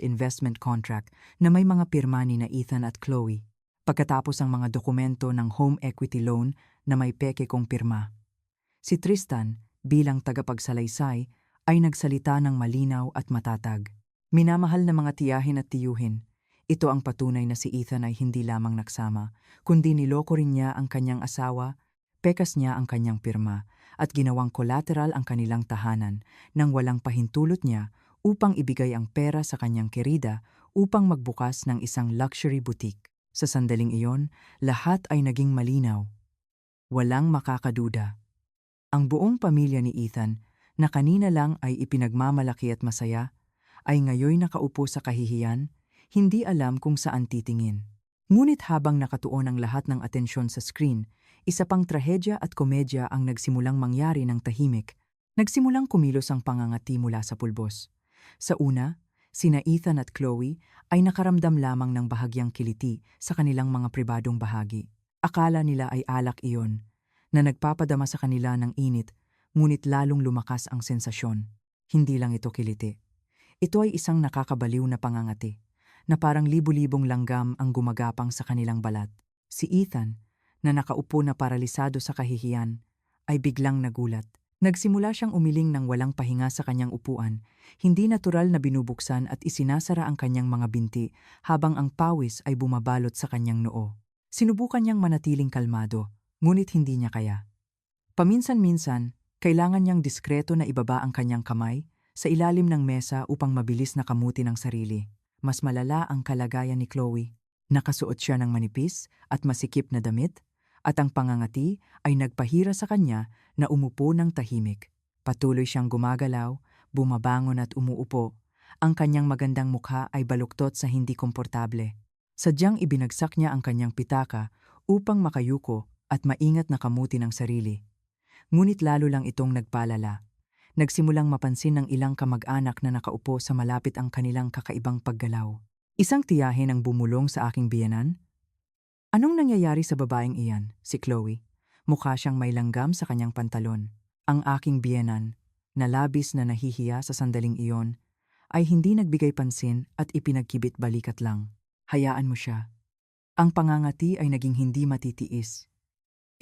investment contract na may mga pirma ni na Ethan at Chloe, pagkatapos ang mga dokumento ng home equity loan na may peke kong pirma. Si Tristan, bilang tagapagsalaysay, ay nagsalita ng malinaw at matatag. Minamahal na mga tiyahin at tiyuhin, ito ang patunay na si Ethan ay hindi lamang nagsama, kundi niloko rin niya ang kanyang asawa, pekas niya ang kanyang pirma, at ginawang collateral ang kanilang tahanan nang walang pahintulot niya upang ibigay ang pera sa kanyang kerida upang magbukas ng isang luxury boutique. Sa sandaling iyon, lahat ay naging malinaw. Walang makakaduda. Ang buong pamilya ni Ethan, na kanina lang ay ipinagmamalaki at masaya, ay ngayoy nakaupo sa kahihiyan, hindi alam kung saan titingin. Ngunit habang nakatuon ang lahat ng atensyon sa screen, isa pang trahedya at komedya ang nagsimulang mangyari ng tahimik. Nagsimulang kumilos ang pangangati mula sa pulbos. Sa una, sina Ethan at Chloe ay nakaramdam lamang ng bahagyang kiliti sa kanilang mga pribadong bahagi. Akala nila ay alak iyon, na nagpapadama sa kanila ng init, ngunit lalong lumakas ang sensasyon. Hindi lang ito kiliti. Ito ay isang nakakabaliw na pangangati, na parang libu-libong langgam ang gumagapang sa kanilang balat. Si Ethan, na nakaupo na paralisado sa kahihiyan, ay biglang nagulat. Nagsimula siyang umiling ng walang pahinga sa kanyang upuan, hindi natural na binubuksan at isinasara ang kanyang mga binti habang ang pawis ay bumabalot sa kanyang noo. Sinubukan niyang manatiling kalmado, ngunit hindi niya kaya. Paminsan-minsan, kailangan niyang diskreto na ibaba ang kanyang kamay sa ilalim ng mesa upang mabilis na kamutin ang sarili. Mas malala ang kalagayan ni Chloe. Nakasuot siya ng manipis at masikip na damit, at ang pangangati ay nagpahira sa kanya na umupo ng tahimik. Patuloy siyang gumagalaw, bumabangon at umuupo. Ang kanyang magandang mukha ay baluktot sa hindi komportable. Sadyang ibinagsak niya ang kanyang pitaka upang makayuko at maingat na kamutin ang sarili. Ngunit lalo lang itong nagpalala. Nagsimulang mapansin ng ilang kamag-anak na nakaupo sa malapit ang kanilang kakaibang paggalaw. Isang tiyahin ang bumulong sa aking biyenan. Anong nangyayari sa babaeng iyan, si Chloe? Mukha siyang may langgam sa kanyang pantalon. Ang aking biyenan, na labis na nahihiya sa sandaling iyon, ay hindi nagbigay pansin at ipinagkibit balikat lang. Hayaan mo siya. Ang pangangati ay naging hindi matitiis.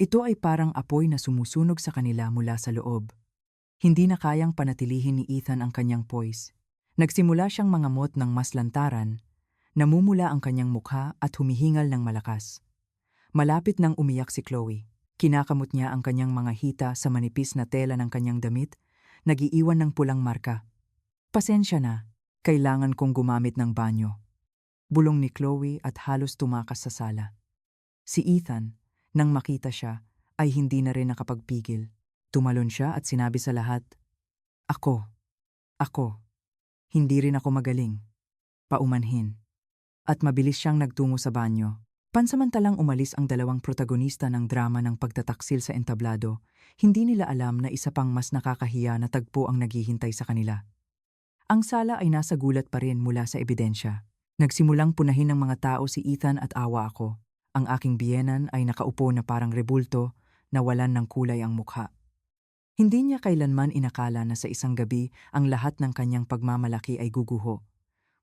Ito ay parang apoy na sumusunog sa kanila mula sa loob. Hindi na kayang panatilihin ni Ethan ang kanyang poise. Nagsimula siyang mangamot ng mas lantaran, namumula ang kanyang mukha at humihingal ng malakas. Malapit nang umiyak si Chloe. Kinakamot niya ang kanyang mga hita sa manipis na tela ng kanyang damit, nagiiwan ng pulang marka. Pasensya na, kailangan kong gumamit ng banyo. Bulong ni Chloe at halos tumakas sa sala. Si Ethan, nang makita siya, ay hindi na rin nakapagpigil. Tumalon siya at sinabi sa lahat, Ako, hindi rin ako magaling. Paumanhin. At mabilis siyang nagtungo sa banyo. Pansamantalang umalis ang dalawang protagonista ng drama ng pagtataksil sa entablado, hindi nila alam na isa pang mas nakakahiya na tagpo ang naghihintay sa kanila. Ang sala ay nasa gulat pa rin mula sa ebidensya. Nagsimulang punahin ng mga tao si Ethan at awa ako. Ang aking biyenan ay nakaupo na parang rebulto na walan ng kulay ang mukha. Hindi niya kailanman inakala na sa isang gabi ang lahat ng kanyang pagmamalaki ay guguho.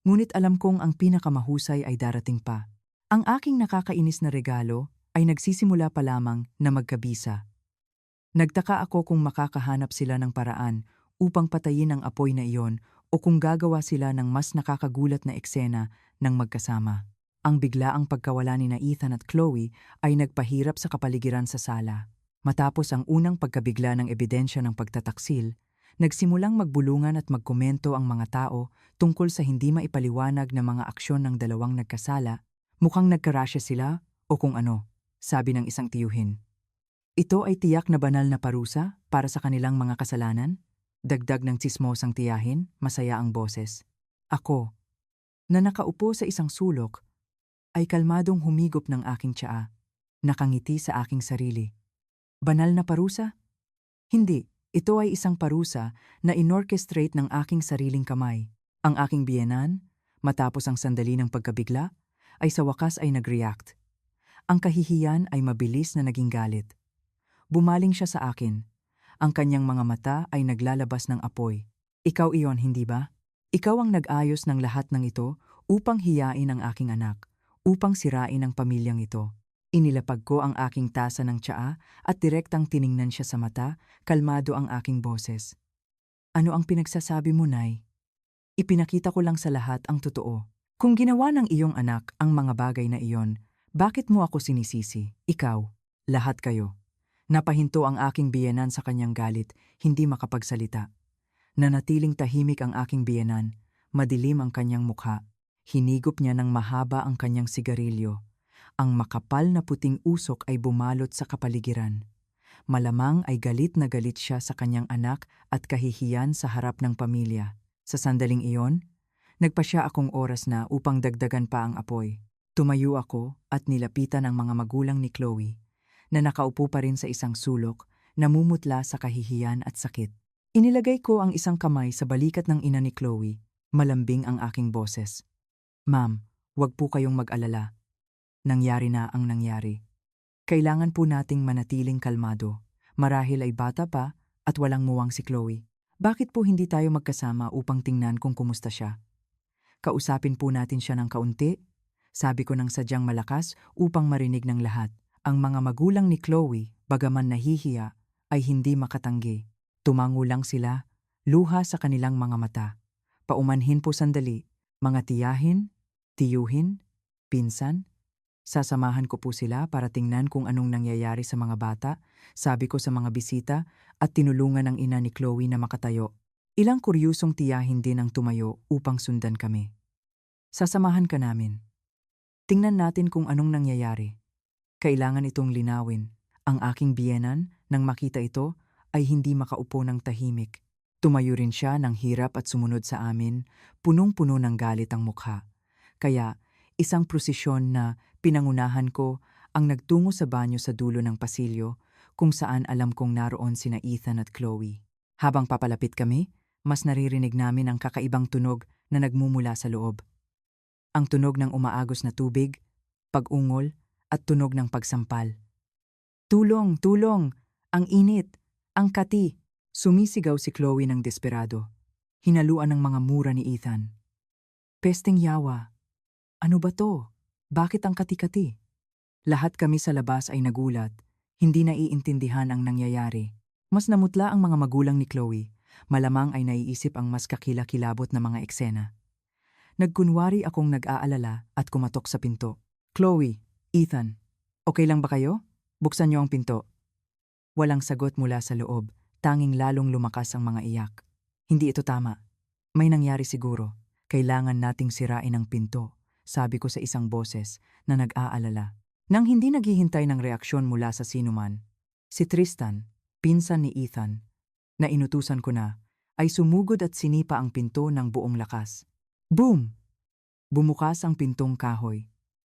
Ngunit alam kong ang pinakamahusay ay darating pa. Ang aking nakakainis na regalo ay nagsisimula pa lamang na magkabisa. Nagtaka ako kung makakahanap sila ng paraan upang patayin ang apoy na iyon o kung gagawa sila ng mas nakakagulat na eksena ng magkasama. Ang biglaang pagkawala ni Ethan at Chloe ay nagpahirap sa kapaligiran sa sala. Matapos ang unang pagkabigla ng ebidensya ng pagtataksil, nagsimulang magbulungan at magkomento ang mga tao tungkol sa hindi maipaliwanag na mga aksyon ng dalawang nagkasala. Mukhang nagkarasya sila o kung ano, sabi ng isang tiyuhin. Ito ay tiyak na banal na parusa para sa kanilang mga kasalanan? Dagdag ng tsismosang tiyahin, masaya ang boses. Ako, na nakaupo sa isang sulok, ay kalmadong humigop ng aking tsaa, nakangiti sa aking sarili. Banal na parusa? Hindi, ito ay isang parusa na inorchestrate ng aking sariling kamay. Ang aking biyenan, matapos ang sandali ng pagkabigla, ay sa wakas ay nag-react. Ang kahihiyan ay mabilis na naging galit. Bumaling siya sa akin. Ang kanyang mga mata ay naglalabas ng apoy. Ikaw iyon, hindi ba? Ikaw ang nag-ayos ng lahat ng ito upang hiyain ang aking anak, upang sirain ang pamilyang ito. Inilapag ko ang aking tasa ng tsaa at direktang tiningnan siya sa mata, kalmado ang aking boses. Ano ang pinagsasabi mo, Nay? Ipinakita ko lang sa lahat ang totoo. Kung ginawa ng iyong anak ang mga bagay na iyon, bakit mo ako sinisisi? Ikaw, lahat kayo. Napahinto ang aking biyenan sa kanyang galit, hindi makapagsalita. Nanatiling tahimik ang aking biyenan, madilim ang kanyang mukha. Hinigop niya ng mahaba ang kanyang sigarilyo. Ang makapal na puting usok ay bumalot sa kapaligiran. Malamang ay galit na galit siya sa kanyang anak at kahihiyan sa harap ng pamilya. Sa sandaling iyon, nagpasya akong oras na upang dagdagan pa ang apoy. Tumayo ako at nilapitan ang mga magulang ni Chloe, na nakaupo pa rin sa isang sulok, namumutla sa kahihiyan at sakit. Inilagay ko ang isang kamay sa balikat ng ina ni Chloe, malambing ang aking boses. Ma'am, huwag po kayong mag-alala. Nangyari na ang nangyari. Kailangan po nating manatiling kalmado. Marahil ay bata pa at walang muwang si Chloe. Bakit po hindi tayo magkasama upang tingnan kung kumusta siya? Kausapin po natin siya ng kaunti, sabi ko ng sadyang malakas upang marinig ng lahat. Ang mga magulang ni Chloe, bagaman nahihiya, ay hindi makatanggi. Tumango lang sila, luha sa kanilang mga mata. Paumanhin po sandali, mga tiyahin, tiyuhin, pinsan. Sasamahan ko po sila para tingnan kung anong nangyayari sa mga bata, sabi ko sa mga bisita at tinulungan ng ina ni Chloe na makatayo. Ilang kuryusong tiyahin din ang tumayo upang sundan kami. Sasamahan ka namin. Tingnan natin kung anong nangyayari. Kailangan itong linawin. Ang aking biyenan, nang makita ito, ay hindi makaupo ng tahimik. Tumayo rin siya ng hirap at sumunod sa amin, punong-puno ng galit ang mukha. Kaya, isang prosesyon na pinangunahan ko ang nagtungo sa banyo sa dulo ng pasilyo, kung saan alam kong naroon sina Ethan at Chloe. Habang papalapit kami, mas naririnig namin ang kakaibang tunog na nagmumula sa loob. Ang tunog ng umaagos na tubig, pag-ungol, at tunog ng pagsampal. Tulong! Tulong! Ang init! Ang kati! Sumisigaw si Chloe ng desperado. Hinaluan ng mga mura ni Ethan. Pesteng yawa. Ano ba to? Bakit ang kati-kati? Lahat kami sa labas ay nagulat. Hindi naiintindihan ang nangyayari. Mas namutla ang mga magulang ni Chloe. Malamang ay naiisip ang mas kakilakilabot na mga eksena. Nagkunwari akong nag-aalala at kumatok sa pinto. Chloe, Ethan, okay lang ba kayo? Buksan niyo ang pinto. Walang sagot mula sa loob, tanging lalong lumakas ang mga iyak. Hindi ito tama. May nangyari siguro. Kailangan nating sirain ang pinto, sabi ko sa isang boses na nag-aalala. Nang hindi naghihintay ng reaksyon mula sa sinuman, si Tristan, pinsan ni Ethan, na inutusan ko na, ay sumugod at sinipa ang pinto ng buong lakas. Boom! Bumukas ang pintong kahoy.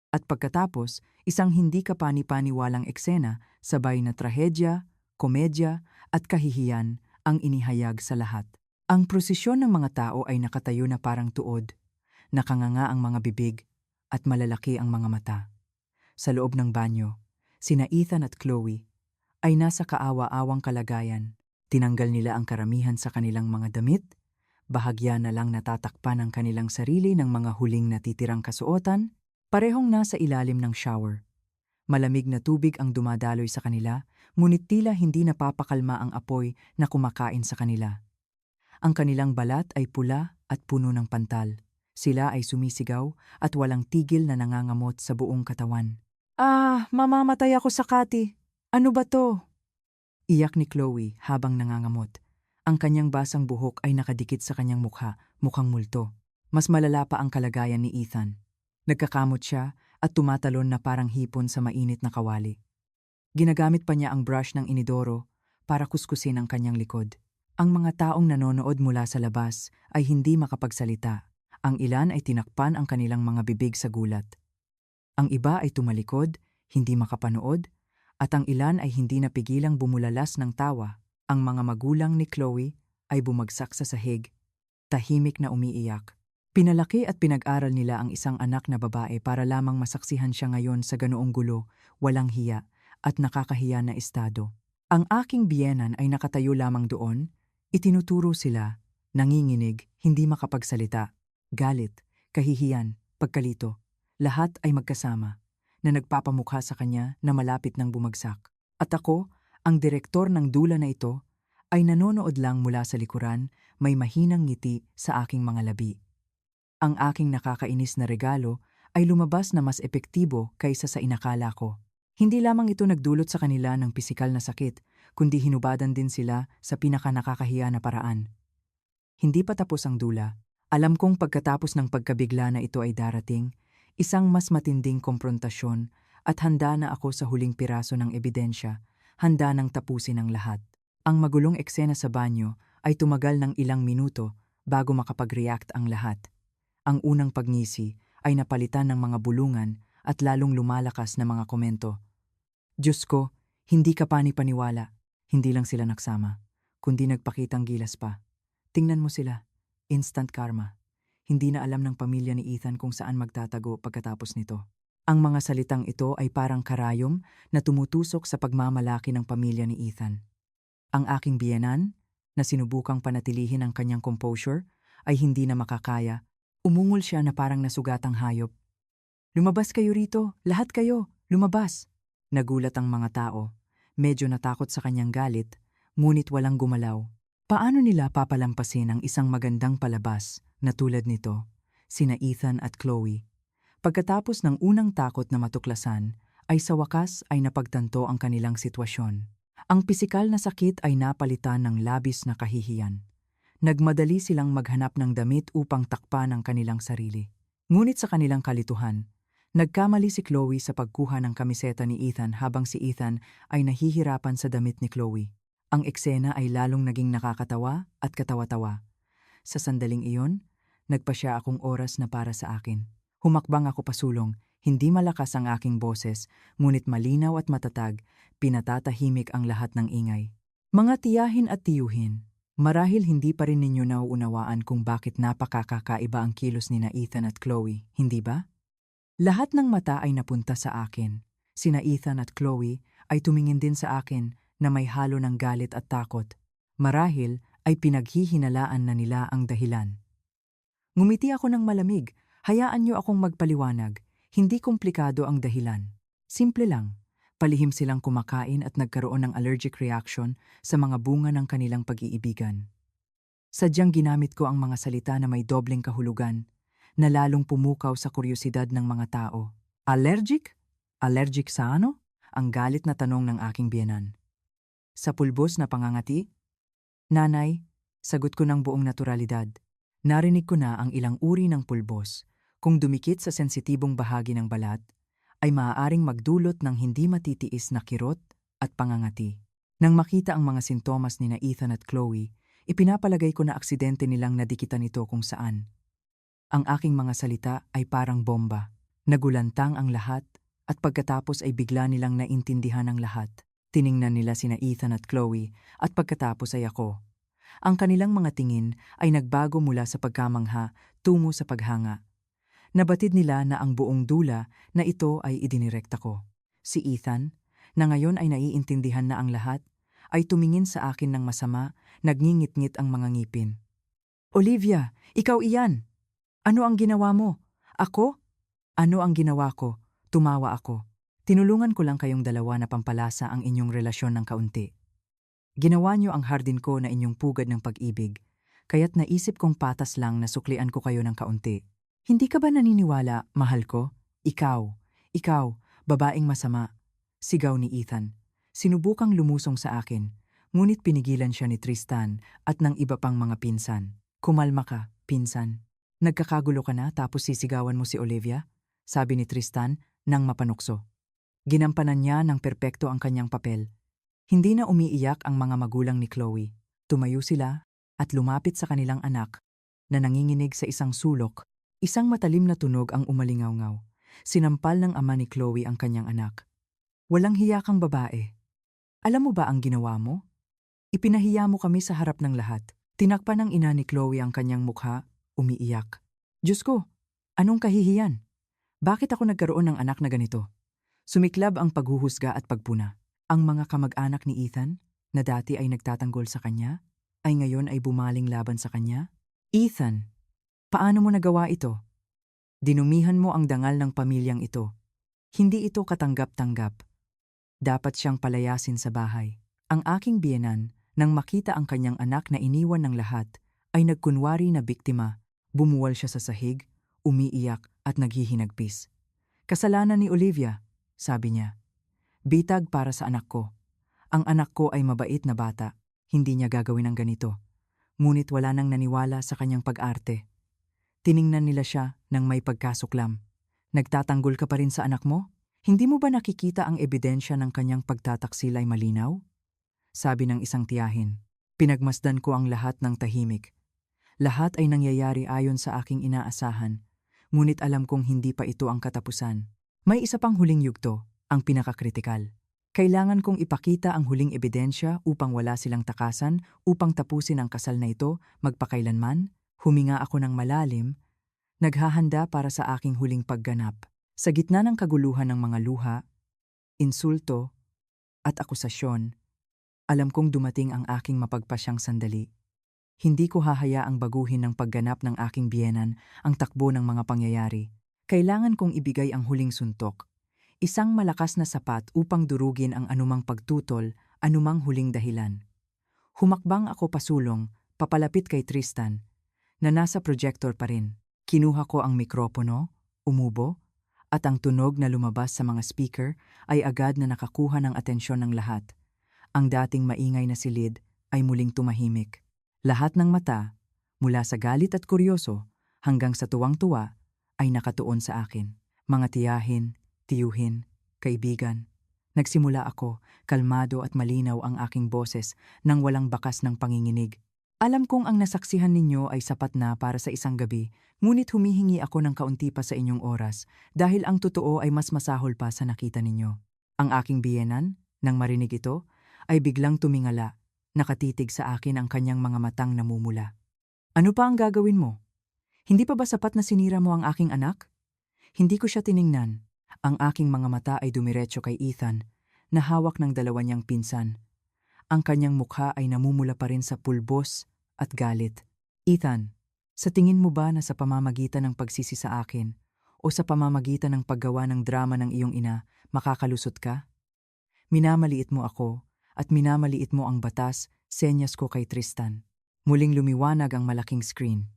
At pagkatapos, isang hindi kapani-paniwalang eksena, sabay na trahedya, komedya at kahihiyan ang inihayag sa lahat. Ang prosesyon ng mga tao ay nakatayo na parang tuod, nakanganga ang mga bibig at malalaki ang mga mata. Sa loob ng banyo, sina Ethan at Chloe ay nasa kaawa-awang kalagayan. Tinanggal nila ang karamihan sa kanilang mga damit, bahagya na lang natatakpan ang kanilang sarili ng mga huling natitirang kasuotan, parehong nasa ilalim ng shower. Malamig na tubig ang dumadaloy sa kanila, ngunit tila hindi napapakalma ang apoy na kumakain sa kanila. Ang kanilang balat ay pula at puno ng pantal. Sila ay sumisigaw at walang tigil na nangangamot sa buong katawan. Mamamatay ako sa kati. Ano ba to? Iyak ni Chloe habang nangangamot. Ang kanyang basang buhok ay nakadikit sa kanyang mukha, mukhang multo. Mas malala pa ang kalagayan ni Ethan. Nagkakamot siya at tumatalon na parang hipon sa mainit na kawali. Ginagamit pa niya ang brush ng inidoro para kuskusin ang kanyang likod. Ang mga taong nanonood mula sa labas ay hindi makapagsalita. Ang ilan ay tinakpan ang kanilang mga bibig sa gulat. Ang iba ay tumalikod, hindi makapanood, at ang ilan ay hindi napigilang bumulalas ng tawa. Ang mga magulang ni Chloe ay bumagsak sa sahig, tahimik na umiiyak. Pinalaki at pinag-aral nila ang isang anak na babae para lamang masaksihan siya ngayon sa ganoong gulo, walang hiya, at nakakahiya na estado. Ang aking biyenan ay nakatayo lamang doon, itinuturo sila, nanginginig, hindi makapagsalita. Galit, kahihiyan, pagkalito, lahat ay magkasama, na nagpapamukha sa kanya na malapit ng bumagsak. At ako, ang direktor ng dula na ito, ay nanonood lang mula sa likuran, may mahinang ngiti sa aking mga labi. Ang aking nakakainis na regalo ay lumabas na mas epektibo kaysa sa inakala ko. Hindi lamang ito nagdulot sa kanila ng pisikal na sakit, kundi hinubadan din sila sa pinaka-nakakahiya na paraan. Hindi pa tapos ang dula. Alam kong pagkatapos ng pagkabigla na ito ay darating, isang mas matinding komprontasyon at handa na ako sa huling piraso ng ebidensya, handa nang tapusin ang lahat. Ang magulong eksena sa banyo ay tumagal ng ilang minuto bago makapag-react ang lahat. Ang unang pagngisi ay napalitan ng mga bulungan at lalong lumalakas na mga komento. Diyos ko, hindi ka pani-paniwala. Hindi lang sila nagsama, kundi nagpakitang gilas pa. Tingnan mo sila, instant karma. Hindi na alam ng pamilya ni Ethan kung saan magtatago pagkatapos nito. Ang mga salitang ito ay parang karayom na tumutusok sa pagmamalaki ng pamilya ni Ethan. Ang aking biyenan, na sinubukang panatilihin ang kanyang composure, ay hindi na makakaya. Umungol siya na parang nasugatang hayop. Lumabas kayo rito, lahat kayo, lumabas. Nagulat ang mga tao. Medyo natakot sa kanyang galit, ngunit walang gumalaw. Paano nila papalampasin ang isang magandang palabas na tulad nito, sina Ethan at Chloe? Pagkatapos ng unang takot na matuklasan, ay sa wakas ay napagtanto ang kanilang sitwasyon. Ang pisikal na sakit ay napalitan ng labis na kahihiyan. Nagmadali silang maghanap ng damit upang takpan ang kanilang sarili. Ngunit sa kanilang kalituhan, nagkamali si Chloe sa pagkuha ng kamiseta ni Ethan habang si Ethan ay nahihirapan sa damit ni Chloe. Ang eksena ay lalong naging nakakatawa at katawa-tawa. Sa sandaling iyon, nagpasya akong oras na para sa akin. Humakbang ako pasulong, hindi malakas ang aking boses, ngunit malinaw at matatag, pinatatahimik ang lahat ng ingay. Mga tiyahin at tiyuhin, marahil hindi pa rin ninyo nauunawaan kung bakit napakakaiba ang kilos ni na Ethan at Chloe, hindi ba? Lahat ng mata ay napunta sa akin. Sina Ethan at Chloe ay tumingin din sa akin na may halo ng galit at takot. Marahil ay pinaghihinalaan na nila ang dahilan. Ngumiti ako ng malamig. Hayaan niyo akong magpaliwanag. Hindi komplikado ang dahilan. Simple lang. Palihim silang kumakain at nagkaroon ng allergic reaction sa mga bunga ng kanilang pag-iibigan. Sadyang ginamit ko ang mga salita na may dobleng kahulugan, na lalong pumukaw sa kuryosidad ng mga tao. Allergic? Allergic sa ano? Ang galit na tanong ng aking biyenan. Sa pulbos na pangangati? Nanay, sagot ko ng buong naturalidad. Narinig ko na ang ilang uri ng pulbos. Kung dumikit sa sensitibong bahagi ng balat, ay maaaring magdulot ng hindi matitiis na kirot at pangangati. Nang makita ang mga sintomas ni na Ethan at Chloe, ipinapalagay ko na aksidente nilang nadikitan ito kung saan. Ang aking mga salita ay parang bomba. Nagulantang ang lahat at pagkatapos ay bigla nilang naintindihan ang lahat. Tiningnan nila sina Ethan at Chloe at pagkatapos ay ako. Ang kanilang mga tingin ay nagbago mula sa pagkamangha tungo sa paghanga. Nabatid nila na ang buong dula na ito ay idinirekta ko. Si Ethan, na ngayon ay naiintindihan na ang lahat, ay tumingin sa akin ng masama, nagngingit-ngit ang mga ngipin. Olivia, ikaw iyan! Ano ang ginawa mo? Ako? Ano ang ginawa ko? Tumawa ako. Tinulungan ko lang kayong dalawa na pampalasa ang inyong relasyon ng kaunti. Ginawa niyo ang hardin ko na inyong pugad ng pag-ibig, kaya't naisip kong patas lang na suklian ko kayo ng kaunti. Hindi ka ba naniniwala, mahal ko? Ikaw, babaeng masama. Sigaw ni Ethan. Sinubukang lumusong sa akin, ngunit pinigilan siya ni Tristan at ng iba pang mga pinsan. Kumalma ka, pinsan. Nagkakagulo ka na tapos sisigawan mo si Olivia? Sabi ni Tristan nang mapanukso. Ginampanan niya ng perpekto ang kanyang papel. Hindi na umiiyak ang mga magulang ni Chloe. Tumayo sila at lumapit sa kanilang anak na nanginginig sa isang sulok. Isang matalim na tunog ang umalingaw-ngaw. Sinampal ng ama ni Chloe ang kanyang anak. Walang hiya kang babae. Alam mo ba ang ginawa mo? Ipinahiya mo kami sa harap ng lahat. Tinakpan ng ina ni Chloe ang kanyang mukha, umiiyak. Diyos ko, anong kahihiyan? Bakit ako nagkaroon ng anak na ganito? Sumiklab ang paghuhusga at pagpuna. Ang mga kamag-anak ni Ethan, na dati ay nagtatanggol sa kanya, ay ngayon ay bumaling laban sa kanya? Ethan, paano mo nagawa ito? Dinumihan mo ang dangal ng pamilyang ito. Hindi ito katanggap-tanggap. Dapat siyang palayasin sa bahay. Ang aking biyenan, nang makita ang kanyang anak na iniwan ng lahat, ay nagkunwari na biktima. Bumuwal siya sa sahig, umiiyak at naghihinagpis. Kasalanan ni Olivia, sabi niya. Bitag para sa anak ko. Ang anak ko ay mabait na bata. Hindi niya gagawin ang ganito. Ngunit wala nang naniwala sa kanyang pag-arte. Tiningnan nila siya nang may pagkasuklam. Nagtatanggol ka pa rin sa anak mo? Hindi mo ba nakikita ang ebidensya ng kanyang pagtataksil ay malinaw? Sabi ng isang tiyahin. Pinagmasdan ko ang lahat ng tahimik. Lahat ay nangyayari ayon sa aking inaasahan, ngunit alam kong hindi pa ito ang katapusan. May isa pang huling yugto, ang pinakakritikal. Kailangan kong ipakita ang huling ebidensya upang wala silang takasan, upang tapusin ang kasal na ito magpakailanman. Huminga ako ng malalim, naghahanda para sa aking huling pagganap. Sa gitna ng kaguluhan ng mga luha, insulto, at akusasyon, alam kong dumating ang aking mapagpasyang sandali. Hindi ko hahayaang baguhin ng pagganap ng aking biyenan ang takbo ng mga pangyayari. Kailangan kong ibigay ang huling suntok. Isang malakas na sapat upang durugin ang anumang pagtutol, anumang huling dahilan. Humakbang ako pasulong, papalapit kay Tristan, na nasa projector pa rin. Kinuha ko ang mikropono, umubo, at ang tunog na lumabas sa mga speaker ay agad na nakakuha ng atensyon ng lahat. Ang dating maingay na silid ay muling tumahimik. Lahat ng mata, mula sa galit at kuryoso hanggang sa tuwang-tuwa, ay nakatuon sa akin. Mga tiyahin, tiyuhin, kaibigan. Nagsimula ako, kalmado at malinaw ang aking boses nang walang bakas ng panginginig. Alam kong ang nasaksihan ninyo ay sapat na para sa isang gabi, ngunit humihingi ako ng kaunti pa sa inyong oras dahil ang totoo ay mas masahol pa sa nakita ninyo. Ang aking biyenan, nang marinig ito, ay biglang tumingala, nakatitig sa akin ang kanyang mga matang namumula. Ano pa ang gagawin mo? Hindi pa ba sapat na sinira mo ang aking anak? Hindi ko siya tiningnan. Ang aking mga mata ay dumiretso kay Ethan, na hawak ng dalawa niyang pinsan. Ang kanyang mukha ay namumula pa rin sa pulbos at galit. Ethan, sa tingin mo ba na sa pamamagitan ng pagsisi sa akin o sa pamamagitan ng paggawa ng drama ng iyong ina, makakalusot ka? Minamaliit mo ako at minamaliit mo ang batas, senyas ko kay Tristan. Muling lumiwanag ang malaking screen.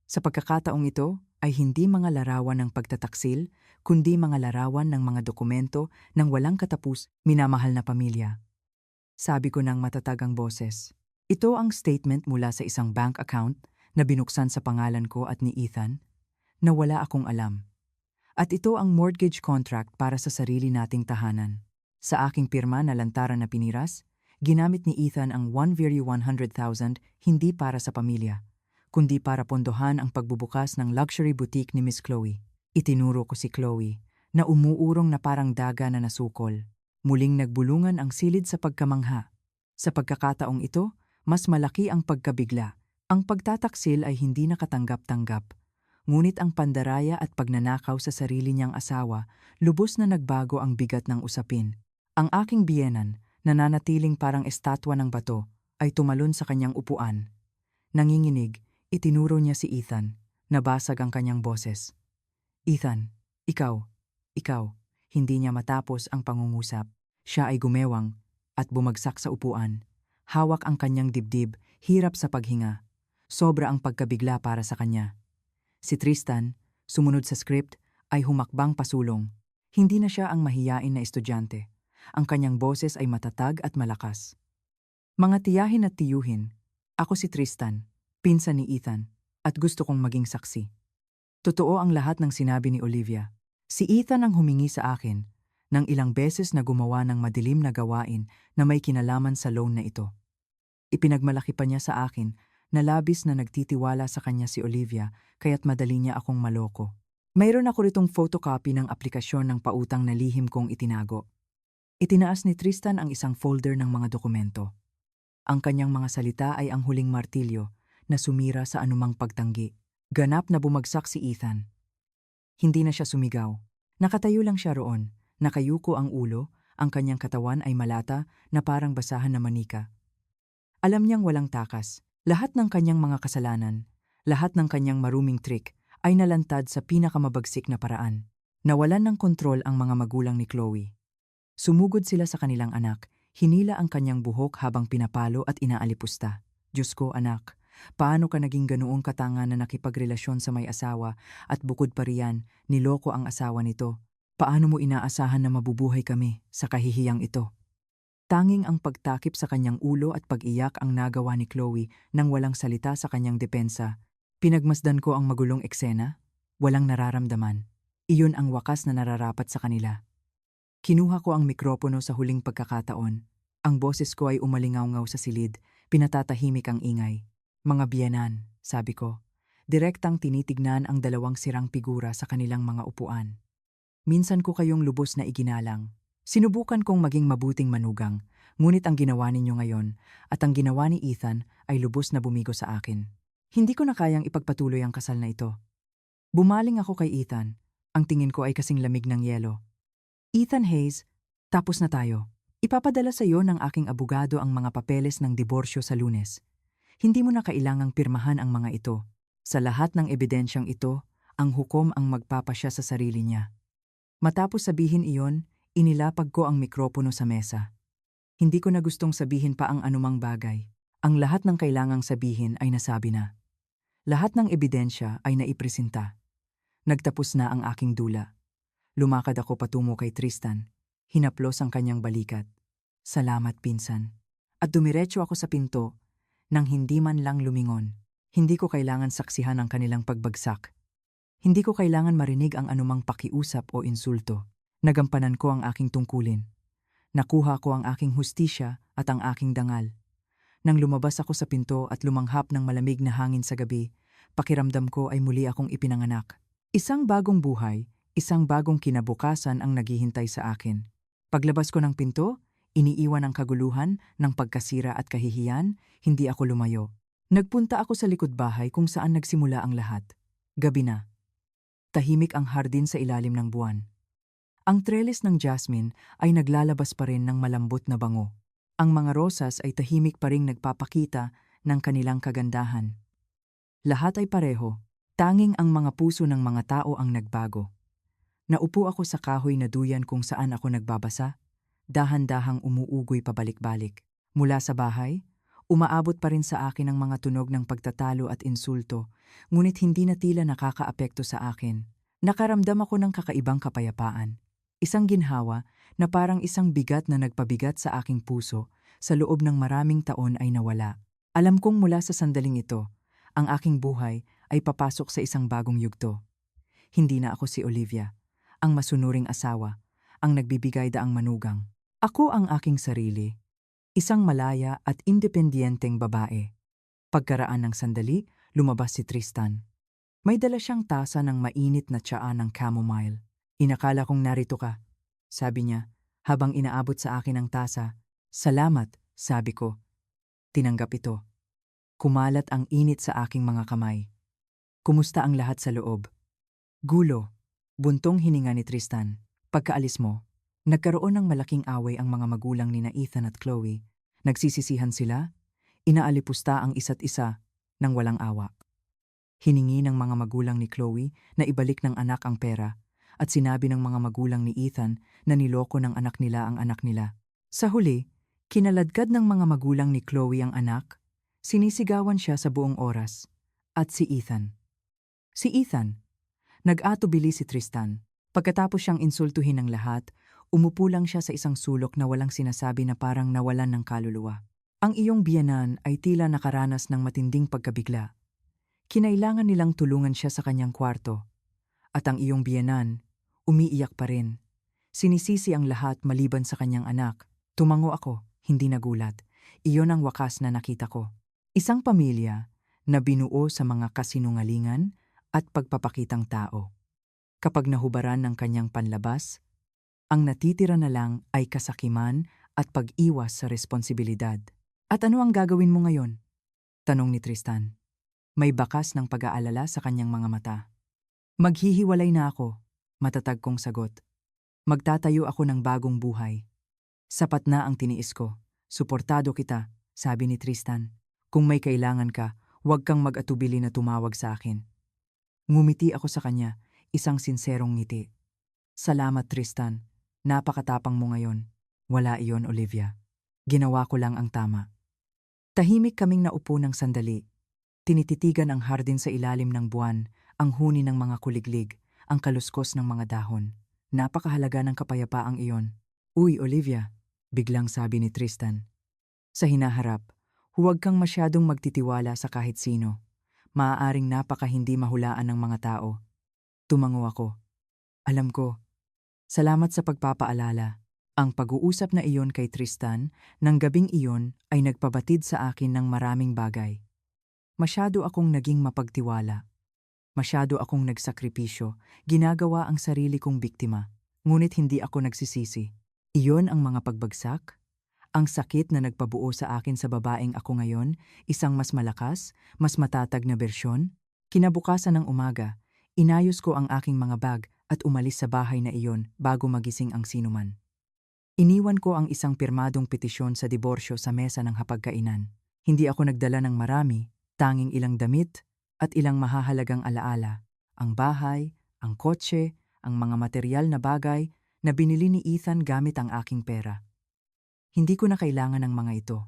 Sa pagkakataong ito ay hindi mga larawan ng pagtataksil, kundi mga larawan ng mga dokumento ng walang katapus, minamahal na pamilya. Sabi ko ng matatag ang boses. Ito ang statement mula sa isang bank account na binuksan sa pangalan ko at ni Ethan na wala akong alam. At ito ang mortgage contract para sa sarili nating tahanan. Sa aking pirma na lantaran na piniras, ginamit ni Ethan ang 1,100,000 hindi para sa pamilya, kundi para pondohan ang pagbubukas ng luxury boutique ni Miss Chloe. Itinuro ko si Chloe na umuurong na parang daga na nasukol. Muling nagbulungan ang silid sa pagkamangha. Sa pagkakataong ito, mas malaki ang pagkabigla. Ang pagtataksil ay hindi nakatanggap-tanggap. Ngunit ang pandaraya at pagnanakaw sa sarili niyang asawa, lubos na nagbago ang bigat ng usapin. Ang aking biyenan, nananatiling parang estatwa ng bato, ay tumalon sa kanyang upuan. Nanginginig, itinuro niya si Ethan. Nabasag ang kanyang boses. Ethan, ikaw. Hindi niya matapos ang pangungusap. Siya ay gumewang at bumagsak sa upuan. Hawak ang kanyang dibdib, hirap sa paghinga. Sobra ang pagkabigla para sa kanya. Si Tristan, sumunod sa script, ay humakbang pasulong. Hindi na siya ang mahiyain na estudyante. Ang kanyang boses ay matatag at malakas. Mga tiyahin at tiyuhin, ako si Tristan, pinsan ni Ethan, at gusto kong maging saksi. Totoo ang lahat ng sinabi ni Olivia. Si Ethan ang humingi sa akin ng ilang beses na gumawa ng madilim na gawain na may kinalaman sa loan na ito. Ipinagmalaki pa niya sa akin na labis na nagtitiwala sa kanya si Olivia kaya't madali niya akong maloko. Mayroon ako ritong photocopy ng aplikasyon ng pautang na lihim kong itinago. Itinaas ni Tristan ang isang folder ng mga dokumento. Ang kanyang mga salita ay ang huling martilyo na sumira sa anumang pagtanggi. Ganap na bumagsak si Ethan. Hindi na siya sumigaw. Nakatayo lang siya roon. Nakayuko ang ulo, ang kanyang katawan ay malata na parang basahan na manika. Alam niyang walang takas. Lahat ng kanyang mga kasalanan, lahat ng kanyang maruming trick ay nalantad sa pinakamabagsik na paraan. Nawalan ng kontrol ang mga magulang ni Chloe. Sumugod sila sa kanilang anak, hinila ang kanyang buhok habang pinapalo at inaalipusta. Diyos ko, anak, paano ka naging ganoong katanga na nakipagrelasyon sa may asawa at bukod pa riyan, niloko ang asawa nito? Paano mo inaasahan na mabubuhay kami sa kahihiyang ito? Tanging ang pagtakip sa kanyang ulo at pag-iyak ang nagawa ni Chloe nang walang salita sa kanyang depensa. Pinagmasdan ko ang magulong eksena, walang nararamdaman. Iyon ang wakas na nararapat sa kanila. Kinuha ko ang mikropono sa huling pagkakataon. Ang boses ko ay umalingaw-ngaw sa silid, pinatatahimik ang ingay. Mga biyenan, sabi ko, direktang tinitignan ang dalawang sirang figura sa kanilang mga upuan. Minsan ko kayong lubos na iginalang. Sinubukan kong maging mabuting manugang, ngunit ang ginawa ninyo ngayon at ang ginawa ni Ethan ay lubos na bumigo sa akin. Hindi ko na kayang ipagpatuloy ang kasal na ito. Bumaling ako kay Ethan. Ang tingin ko ay kasing lamig ng yelo. Ethan Hayes, tapos na tayo. Ipapadala sa iyo ng aking abogado ang mga papeles ng diborsyo sa Lunes. Hindi mo na kailangang pirmahan ang mga ito. Sa lahat ng ebidensyang ito, ang hukom ang magpapasya sa sarili niya. Matapos sabihin iyon, inilapag ko ang mikropono sa mesa. Hindi ko na gustong sabihin pa ang anumang bagay. Ang lahat ng kailangang sabihin ay nasabi na. Lahat ng ebidensya ay naipresenta. Nagtapos na ang aking dula. Lumakad ako patungo kay Tristan. Hinaplos ang kanyang balikat. Salamat, pinsan. At dumiretso ako sa pinto nang hindi man lang lumingon. Hindi ko kailangan saksihan ang kanilang pagbagsak. Hindi ko kailangan marinig ang anumang pakiusap o insulto. Nagampanan ko ang aking tungkulin. Nakuha ko ang aking hustisya at ang aking dangal. Nang lumabas ako sa pinto at lumanghap ng malamig na hangin sa gabi, pakiramdam ko ay muli akong ipinanganak. Isang bagong buhay, isang bagong kinabukasan ang naghihintay sa akin. Paglabas ko ng pinto, iniiwan ang kaguluhan ng pagkasira at kahihiyan, hindi ako lumayo. Nagpunta ako sa likod bahay kung saan nagsimula ang lahat. Gabi na. Tahimik ang hardin sa ilalim ng buwan. Ang trellis ng jasmine ay naglalabas pa rin ng malambot na bango. Ang mga rosas ay tahimik pa ring nagpapakita ng kanilang kagandahan. Lahat ay pareho, tanging ang mga puso ng mga tao ang nagbago. Naupo ako sa kahoy na duyan kung saan ako nagbabasa, dahan-dahang umuugoy pabalik-balik. Mula sa bahay, umaabot pa rin sa akin ang mga tunog ng pagtatalo at insulto, ngunit hindi na tila nakakaapekto sa akin. Nakaramdam ako ng kakaibang kapayapaan. Isang ginhawa na parang isang bigat na nagpabigat sa aking puso sa loob ng maraming taon ay nawala. Alam kong mula sa sandaling ito, ang aking buhay ay papasok sa isang bagong yugto. Hindi na ako si Olivia, ang masunuring asawa, ang nagbibigay daang manugang. Ako ang aking sarili, isang malaya at independiyenteng babae. Pagkaraan ng sandali, lumabas si Tristan. May dala siyang tasa ng mainit na tsaa ng chamomile. Inakala kong narito ka, sabi niya, habang inaabot sa akin ang tasa. Salamat, sabi ko. Tinanggap ito. Kumalat ang init sa aking mga kamay. Kumusta ang lahat sa loob? Gulo. Buntong hininga ni Tristan. Pagkaalis mo, nagkaroon ng malaking away ang mga magulang ni Ethan at Chloe. Nagsisisihan sila, inaalipusta ang isa't isa nang walang awa. Hiningi ng mga magulang ni Chloe na ibalik ng anak ang pera at sinabi ng mga magulang ni Ethan na niloko ng anak nila ang anak nila. Sa huli, kinaladkad ng mga magulang ni Chloe ang anak, sinisigawan siya sa buong oras, at si Ethan. Si Ethan. Nag-atubili si Tristan. Pagkatapos siyang insultuhin ng lahat, umupo lang siya sa isang sulok na walang sinasabi na parang nawalan ng kaluluwa. Ang iyong biyenan ay tila nakaranas ng matinding pagkabigla. Kinailangan nilang tulungan siya sa kanyang kwarto. At ang iyong biyenan, umiiyak pa rin. Sinisisi ang lahat maliban sa kanyang anak. Tumango ako, hindi nagulat. Iyon ang wakas na nakita ko. Isang pamilya na binuo sa mga kasinungalingan at pagpapakitang tao. Kapag nahubaran ng kanyang panlabas, ang natitira na lang ay kasakiman at pag-iwas sa responsibilidad. At ano ang gagawin mo ngayon? Tanong ni Tristan. May bakas ng pag-aalala sa kanyang mga mata. Maghihiwalay na ako, matatag kong sagot. Magtatayo ako ng bagong buhay. Sapat na ang tiniis ko. Suportado kita, sabi ni Tristan. Kung may kailangan ka, huwag kang mag-atubili na tumawag sa akin. Ngumiti ako sa kanya, isang sinserong ngiti. Salamat Tristan, napakatapang mo ngayon. Wala iyon Olivia. Ginawa ko lang ang tama. Tahimik kaming naupo ng sandali. Tinititigan ang hardin sa ilalim ng buwan, ang huni ng mga kuliglig, ang kaluskos ng mga dahon. Napakahalaga ng kapayapaang iyon. Uy, Olivia, biglang sabi ni Tristan. Sa hinaharap, huwag kang masyadong magtitiwala sa kahit sino. Maaaring napaka-hindi mahulaan ng mga tao. Tumango ako. Alam ko. Salamat sa pagpapaalala. Ang pag-uusap na iyon kay Tristan, ng gabing iyon ay nagpabatid sa akin ng maraming bagay. Masyado akong naging mapagtiwala. Masyado akong nagsakripisyo, ginagawa ang sarili kong biktima. Ngunit hindi ako nagsisisi. Iyon ang mga pagbagsak, ang sakit na nagpabuo sa akin sa babaeng ako ngayon, isang mas malakas, mas matatag na bersyon. Kinabukasan ng umaga, inayos ko ang aking mga bag at umalis sa bahay na iyon bago magising ang sinuman. Iniwan ko ang isang pirmadong petisyon sa diborsyo sa mesa ng hapagkainan. Hindi ako nagdala ng marami, tanging ilang damit at ilang mahahalagang alaala. Ang bahay, ang kotse, ang mga material na bagay na binili ni Ethan gamit ang aking pera. Hindi ko na kailangan ng mga ito.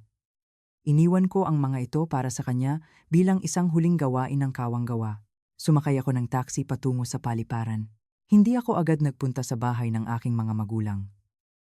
Iniwan ko ang mga ito para sa kanya bilang isang huling gawain ng kawang-gawa. Sumakay ako ng taxi patungo sa paliparan. Hindi ako agad nagpunta sa bahay ng aking mga magulang.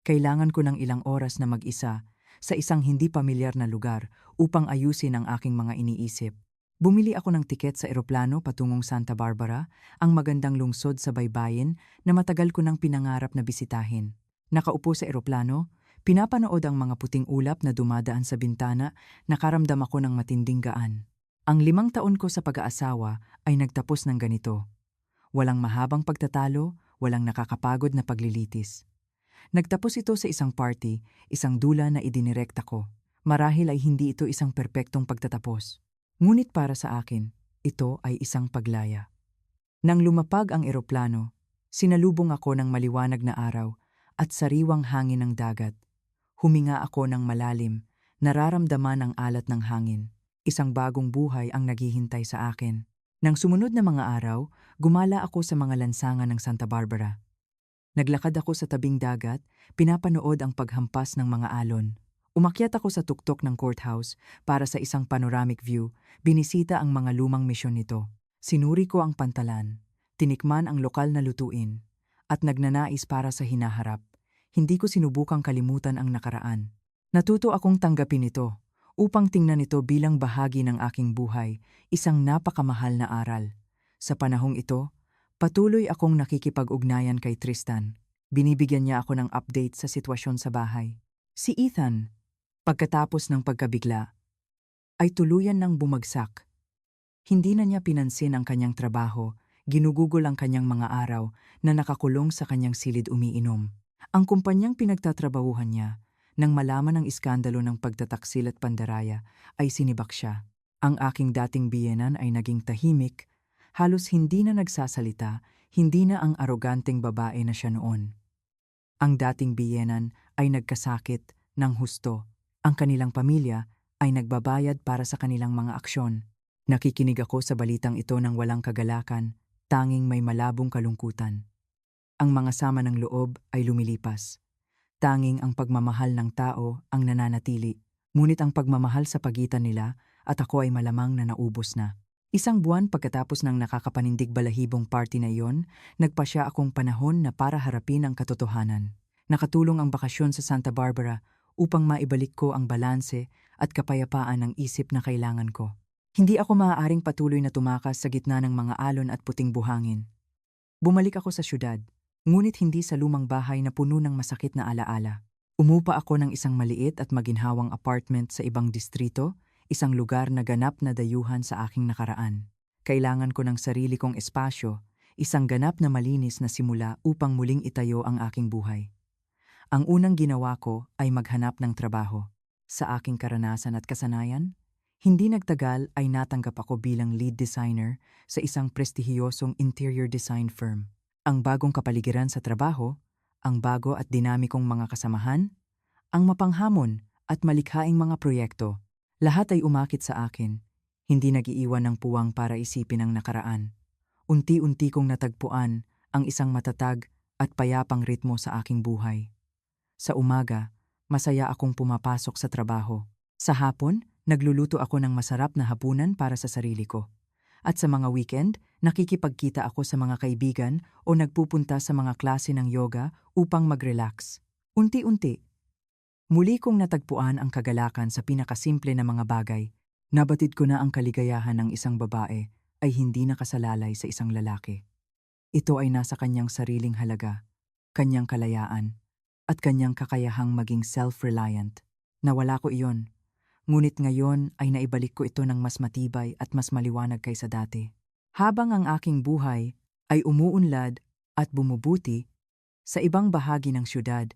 Kailangan ko ng ilang oras na mag-isa sa isang hindi pamilyar na lugar upang ayusin ang aking mga iniisip. Bumili ako ng tiket sa eroplano patungong Santa Barbara, ang magandang lungsod sa baybayin na matagal ko nang pinangarap na bisitahin. Nakaupo sa eroplano, pinapanood ang mga puting ulap na dumadaan sa bintana, nakaramdam ako ng matinding gaan. Ang 5 taon ko sa pag-aasawa ay nagtapos ng ganito. Walang mahabang pagtatalo, walang nakakapagod na paglilitis. Nagtapos ito sa isang party, isang dula na idinirekta ko. Marahil ay hindi ito isang perpektong pagtatapos. Ngunit para sa akin, ito ay isang paglaya. Nang lumapag ang eroplano, Sinalubong ako ng maliwanag na araw at sariwang hangin ng dagat. Huminga ako ng malalim, nararamdaman ang alat ng hangin. Isang bagong buhay ang naghihintay sa akin. Nang sumunod na mga araw, gumala ako sa mga lansangan ng Santa Barbara. Naglakad ako sa tabing dagat, pinapanood ang paghampas ng mga alon. Umakyat ako sa tuktok ng courthouse para sa isang panoramic view, binisita ang mga lumang misyon nito. Sinuri ko ang pantalan, tinikman ang lokal na lutuin, at nagnanais para sa hinaharap. Hindi ko sinubukang kalimutan ang nakaraan. Natuto akong tanggapin ito, upang tingnan ito bilang bahagi ng aking buhay, isang napakamahal na aral. Sa panahong ito, patuloy akong nakikipag-ugnayan kay Tristan. Binibigyan niya ako ng update sa sitwasyon sa bahay. Si Ethan, pagkatapos ng pagkabigla, ay tuluyan ng bumagsak. Hindi na niya pinansin ang kanyang trabaho, ginugugol ang kanyang mga araw na nakakulong sa kanyang silid umiinom. Ang kumpanyang pinagtatrabahuhan niya, nang malaman ang iskandalo ng pagtataksil at pandaraya, ay sinibak siya. Ang aking dating biyenan ay naging tahimik, halos hindi na nagsasalita, hindi na ang aroganteng babae na siya noon. Ang dating biyenan ay nagkasakit ng husto. Ang kanilang pamilya ay nagbabayad para sa kanilang mga aksyon. Nakikinig ako sa balitang ito ng walang kagalakan, tanging may malabong kalungkutan. Ang mga sama ng loob ay lumilipas. Tanging ang pagmamahal ng tao ang nananatili. Ngunit ang pagmamahal sa pagitan nila at ako ay malamang na naubos na. Isang buwan pagkatapos ng nakakapanindig balahibong party na iyon, nagpasya akong panahon na para harapin ang katotohanan. Nakatulong ang bakasyon sa Santa Barbara upang maibalik ko ang balanse at kapayapaan ng isip na kailangan ko. Hindi ako maaaring patuloy na tumakas sa gitna ng mga alon at puting buhangin. Bumalik ako sa syudad, ngunit hindi sa lumang bahay na puno ng masakit na alaala. Umupa ako ng isang maliit at maginhawang apartment sa ibang distrito, isang lugar na ganap na dayuhan sa aking nakaraan. Kailangan ko ng sarili kong espasyo, isang ganap na malinis na simula upang muling itayo ang aking buhay. Ang unang ginawa ko ay maghanap ng trabaho. Sa aking karanasan at kasanayan, hindi nagtagal ay natanggap ako bilang lead designer sa isang prestihiyosong interior design firm. Ang bagong kapaligiran sa trabaho, ang bago at dinamikong mga kasamahan, ang mapanghamon at malikhaing mga proyekto, lahat ay umakit sa akin, hindi nag-iiwan ng puwang para isipin ang nakaraan. Unti-unti kong natagpuan ang isang matatag at payapang ritmo sa aking buhay. Sa umaga, masaya akong pumapasok sa trabaho. Sa hapon, nagluluto ako ng masarap na hapunan para sa sarili ko. At sa mga weekend, nakikipagkita ako sa mga kaibigan o nagpupunta sa mga klase ng yoga upang mag-relax. Unti-unti, muli kong natagpuan ang kagalakan sa pinakasimple na mga bagay. Nabatid ko na ang kaligayahan ng isang babae ay hindi nakasalalay sa isang lalaki. Ito ay nasa kanyang sariling halaga, kanyang kalayaan, at kanyang kakayahang maging self-reliant. Nawala ko iyon, ngunit ngayon ay naibalik ko ito ng mas matibay at mas maliwanag kaysa dati. Habang ang aking buhay ay umuunlad at bumubuti sa ibang bahagi ng syudad,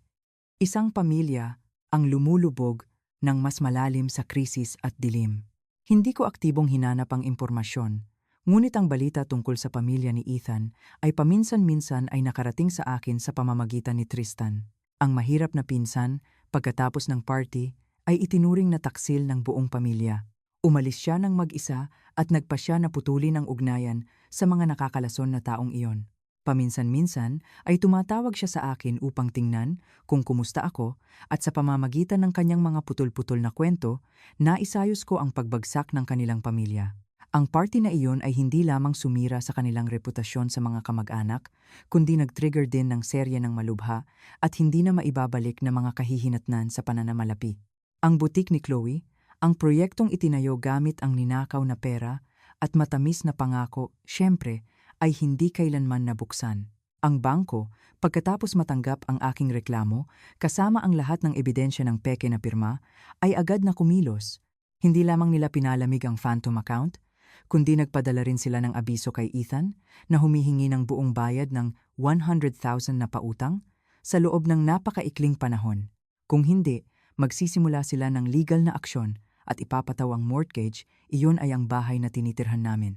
isang pamilya ang lumulubog ng mas malalim sa krisis at dilim. Hindi ko aktibong hinanap ang impormasyon, ngunit ang balita tungkol sa pamilya ni Ethan ay paminsan-minsan ay nakarating sa akin sa pamamagitan ni Tristan. Ang mahirap na pinsan, pagkatapos ng party, ay itinuring na taksil ng buong pamilya. Umalis siya ng mag-isa at nagpasya na putulin ang ugnayan sa mga nakakalason na taong iyon. Paminsan-minsan ay tumatawag siya sa akin upang tingnan kung kumusta ako at sa pamamagitan ng kanyang mga putol-putol na kwento, naisayos ko ang pagbagsak ng kanilang pamilya. Ang party na iyon ay hindi lamang sumira sa kanilang reputasyon sa mga kamag-anak, kundi nag-trigger din ng serye ng malubha at hindi na maibabalik na mga kahihinatnan sa pananamalapi. Ang butik ni Chloe, ang proyektong itinayo gamit ang ninakaw na pera at matamis na pangako, syempre, ay hindi kailanman nabuksan. Ang bangko, pagkatapos matanggap ang aking reklamo, kasama ang lahat ng ebidensya ng peke na pirma, ay agad na kumilos. Hindi lamang nila pinalamig ang phantom account, kundi nagpadala rin sila ng abiso kay Ethan na humihingi ng buong bayad ng 100,000 na pautang sa loob ng napakaikling panahon. Kung hindi, magsisimula sila ng legal na aksyon at ipapataw ang mortgage, iyon ay ang bahay na tinitirhan namin.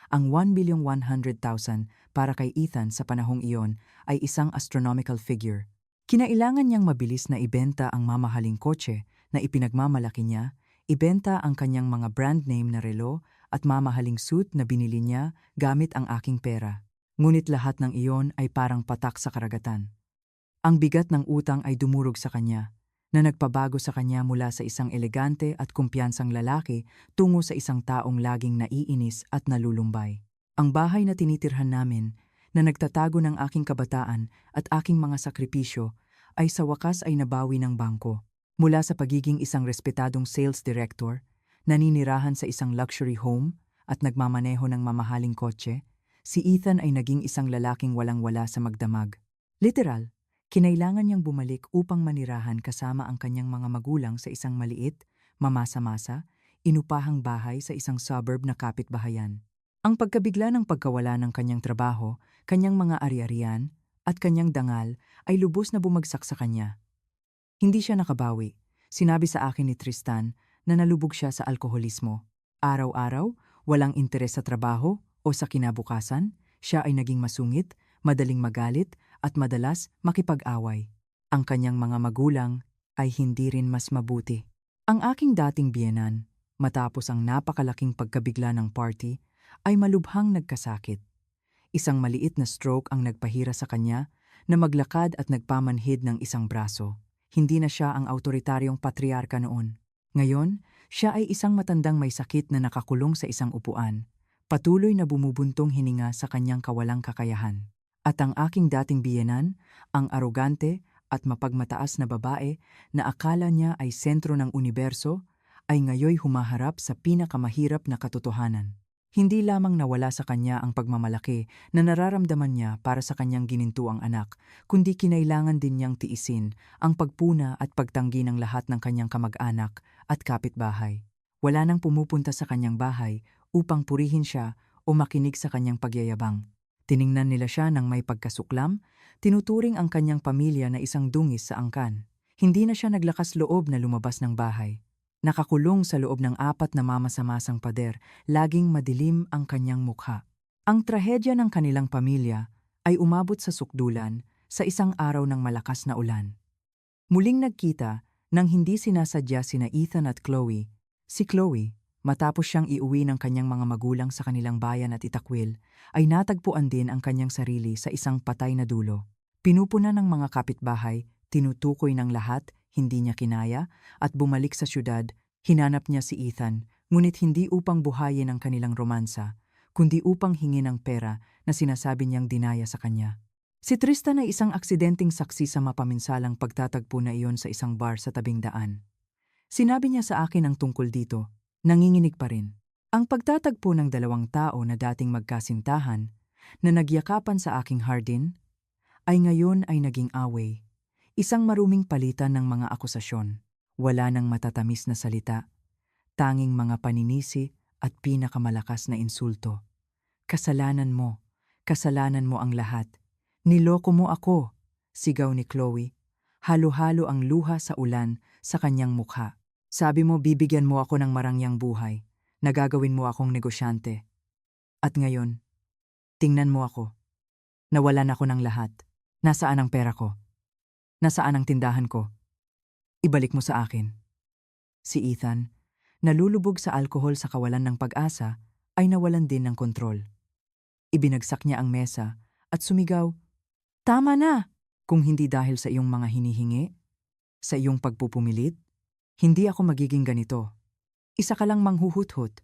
Ang 1,100,000 para kay Ethan sa panahong iyon ay isang astronomical figure. Kinailangan niyang mabilis na ibenta ang mamahaling kotse na ipinagmamalaki niya, ibenta ang kanyang mga brand name na relo at mamahaling suit na binili niya gamit ang aking pera. Ngunit lahat ng iyon ay parang patak sa karagatan. Ang bigat ng utang ay dumurog sa kanya, na nagpabago sa kanya mula sa isang elegante at kumpiyansang lalaki tungo sa isang taong laging naiinis at nalulumbay. Ang bahay na tinitirhan namin, na nagtatago ng aking kabataan at aking mga sakripisyo, ay sa wakas ay nabawi ng bangko. Mula sa pagiging isang respetadong sales director, naninirahan sa isang luxury home at nagmamaneho ng mamahaling kotse, si Ethan ay naging isang lalaking walang-wala sa magdamag. Literal, kinailangan niyang bumalik upang manirahan kasama ang kanyang mga magulang sa isang maliit, mamasa-masa, inupahang bahay sa isang suburb na kapitbahayan. Ang pagkabigla ng pagkawala ng kanyang trabaho, kanyang mga ari-arian, at kanyang dangal ay lubos na bumagsak sa kanya. Hindi siya nakabawi. Sinabi sa akin ni Tristan na nalubog siya sa alkoholismo. Araw-araw, walang interes sa trabaho o sa kinabukasan, siya ay naging masungit, madaling magalit, at madalas makipag-away. Ang kanyang mga magulang ay hindi rin mas mabuti. Ang aking dating biyenan, matapos ang napakalaking pagkabigla ng party, ay malubhang nagkasakit. Isang maliit na stroke ang nagpahira sa kanya na maglakad at nagpamanhid ng isang braso. Hindi na siya ang autoritaryong patriarka noon. Ngayon, siya ay isang matandang may sakit na nakakulong sa isang upuan, patuloy na bumubuntong hininga sa kanyang kawalang kakayahan. At ang aking dating biyenan, ang arogante at mapagmataas na babae na akala niya ay sentro ng universo, ay ngayoy humaharap sa pinakamahirap na katotohanan. Hindi lamang nawala sa kanya ang pagmamalaki na nararamdaman niya para sa kanyang ginintuang anak, kundi kinailangan din niyang tiisin ang pagpuna at pagtanggi ng lahat ng kanyang kamag-anak at kapitbahay. Wala nang pumupunta sa kanyang bahay upang purihin siya o makinig sa kanyang pagyayabang. Tiningnan nila siya ng may pagkasuklam, tinuturing ang kanyang pamilya na isang dungis sa angkan. Hindi na siya naglakas loob na lumabas ng bahay. Nakakulong sa loob ng 4 na mamasa-masang pader, laging madilim ang kanyang mukha. Ang trahedya ng kanilang pamilya ay umabot sa sukdulan sa isang araw ng malakas na ulan. Muling nagkita nang hindi sinasadya sina Ethan at Chloe. Si Chloe, matapos siyang iuwi ng kanyang mga magulang sa kanilang bayan at Itakwil, ay natagpuan din ang kanyang sarili sa isang patay na dulo. Pinupuna ng mga kapitbahay, tinutukoy ng lahat, hindi niya kinaya, at bumalik sa syudad. Hinanap niya si Ethan, ngunit hindi upang buhayin ang kanilang romansa, kundi upang hingin ng pera na sinasabi niyang dinaya sa kanya. Si Tristan ay isang aksidenteng saksi sa mapaminsalang pagtatagpo na iyon sa isang bar sa tabing daan. Sinabi niya sa akin ang tungkol dito. Nanginginig pa rin. Ang pagtatagpo ng 2 tao na dating magkasintahan, na nagyakapan sa aking hardin, ay ngayon ay naging away. Isang maruming palitan ng mga akusasyon. Wala nang matatamis na salita, tanging mga paninisi at pinakamalakas na insulto. Kasalanan mo ang lahat. Niloko mo ako, sigaw ni Chloe. Halo-halo ang luha sa ulan sa kanyang mukha. Sabi mo bibigyan mo ako ng marangyang buhay, nagagawin mo akong negosyante. At ngayon, tingnan mo ako. Nawalan ako ng lahat. Nasaan ang pera ko? Nasaan ang tindahan ko? Ibalik mo sa akin. Si Ethan, nalulubog sa alkohol sa kawalan ng pag-asa, ay nawalan din ng kontrol. Ibinagsak niya ang mesa at sumigaw, "Tama na! Kung hindi dahil sa iyong mga hinihingi, sa iyong pagpupumilit, hindi ako magiging ganito. Isa ka lang manghuhuthot.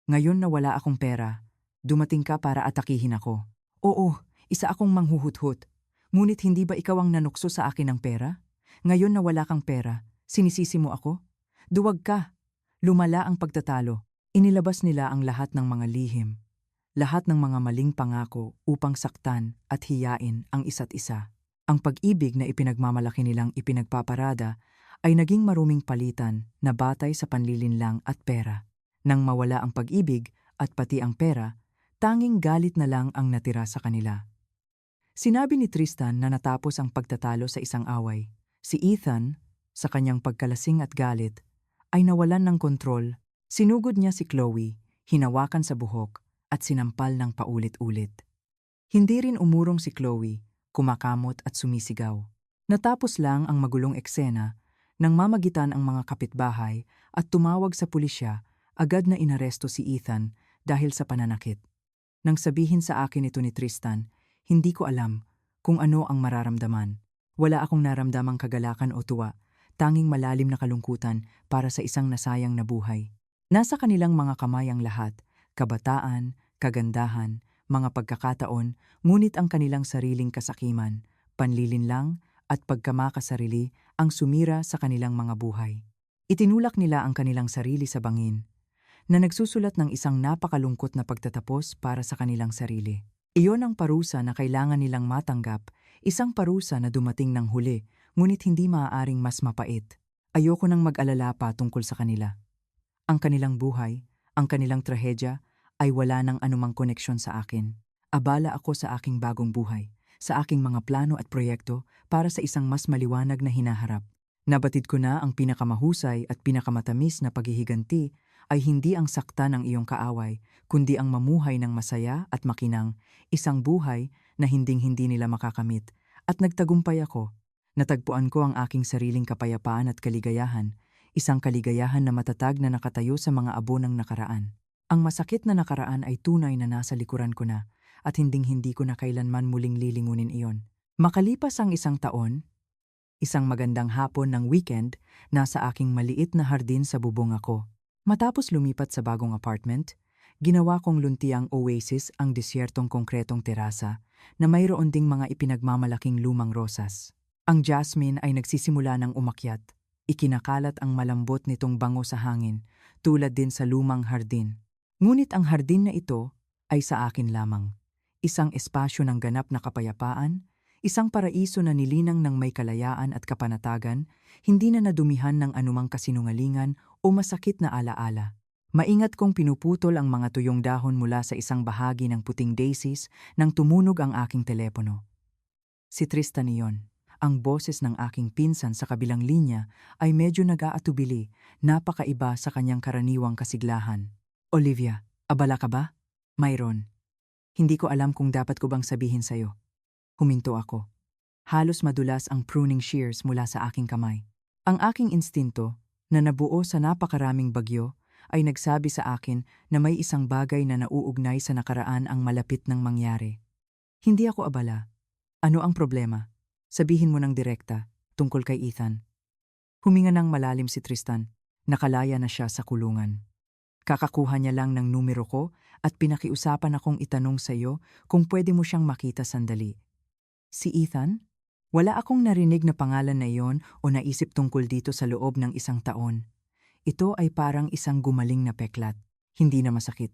Ngayon na wala akong pera, dumating ka para atakihin ako. Oo, isa akong manghuhuthot. Ngunit hindi ba ikaw ang nanukso sa akin ng pera? Ngayon na wala kang pera, sinisisi mo ako? Duwag ka. Lumala ang pagtatalo. Inilabas nila ang lahat ng mga lihim, lahat ng mga maling pangako upang saktan at hiyain ang isa't isa. Ang pag-ibig na ipinagmamalaki nilang ipinagpaparada ay naging maruming palitan na batay sa panlilinlang at pera. Nang mawala ang pag-ibig at pati ang pera, tanging galit na lang ang natira sa kanila. Sinabi ni Tristan na natapos ang pagtatalo sa isang away. Si Ethan, sa kanyang pagkalasing at galit, ay nawalan ng kontrol. Sinugod niya si Chloe, hinawakan sa buhok, at sinampal ng paulit-ulit. Hindi rin umurong si Chloe, kumakamot at sumisigaw. Natapos lang ang magulong eksena nang mamagitan ang mga kapitbahay at tumawag sa pulisya, agad na inaresto si Ethan dahil sa pananakit. Nang sabihin sa akin ito ni Tristan, hindi ko alam kung ano ang mararamdaman. Wala akong naramdamang kagalakan o tuwa, tanging malalim na kalungkutan para sa isang nasayang na buhay. Nasa kanilang mga kamay ang lahat, kabataan, kagandahan, mga pagkakataon, ngunit ang kanilang sariling kasakiman, panlilinlang at pagkamakasarili ang sumira sa kanilang mga buhay. Itinulak nila ang kanilang sarili sa bangin, na nagsusulat ng isang napakalungkot na pagtatapos para sa kanilang sarili. Iyon ang parusa na kailangan nilang matanggap, isang parusa na dumating ng huli, ngunit hindi maaaring mas mapait. Ayoko nang mag-alala pa tungkol sa kanila. Ang kanilang buhay, ang kanilang trahedya, ay wala nang anumang koneksyon sa akin. Abala ako sa aking bagong buhay, sa aking mga plano at proyekto para sa isang mas maliwanag na hinaharap. Nabatid ko na ang pinakamahusay at pinakamatamis na paghihiganti ay hindi ang sakta ng iyong kaaway, kundi ang mamuhay ng masaya at makinang, isang buhay na hinding-hindi nila makakamit. At nagtagumpay ako. Natagpuan ko ang aking sariling kapayapaan at kaligayahan, isang kaligayahan na matatag na nakatayo sa mga abo ng nakaraan. Ang masakit na nakaraan ay tunay na nasa likuran ko na, at hinding-hindi ko na kailanman muling lilingunin iyon. Makalipas ang isang taon, isang magandang hapon ng weekend, nasa aking maliit na hardin sa bubong ako. Matapos lumipat sa bagong apartment, ginawa kong luntiang oasis ang disyertong konkretong terasa na mayroon ding mga ipinagmamalaking lumang rosas. Ang jasmine ay nagsisimula ng umakyat. Ikinakalat ang malambot nitong bango sa hangin, tulad din sa lumang hardin. Ngunit ang hardin na ito ay sa akin lamang. Isang espasyo ng ganap na kapayapaan, isang paraiso na nilinang ng may kalayaan at kapanatagan, hindi na nadumihan ng anumang kasinungalingan o masakit na alaala. Maingat kong pinuputol ang mga tuyong dahon mula sa isang bahagi ng puting daisies nang tumunog ang aking telepono. Si Tristan iyon. Ang boses ng aking pinsan sa kabilang linya ay medyo nag-aatubili, napakaiba sa kanyang karaniwang kasiglahan. Olivia, abala ka ba? Mayroon. Hindi ko alam kung dapat ko bang sabihin sa'yo. Huminto ako. Halos madulas ang pruning shears mula sa aking kamay. Ang aking instinto, na nabuo sa napakaraming bagyo, ay nagsabi sa akin na may isang bagay na nauugnay sa nakaraan ang malapit ng mangyari. Hindi ako abala. Ano ang problema? Sabihin mo ng direkta, tungkol kay Ethan. Huminga ng malalim si Tristan. Nakalaya na siya sa kulungan. Kakakuha niya lang ng numero ko at pinakiusapan akong itanong sa iyo kung pwede mo siyang makita sandali. Si Ethan? Wala akong narinig na pangalan na iyon o naisip tungkol dito sa loob ng isang taon. Ito ay parang isang gumaling na peklat, hindi na masakit.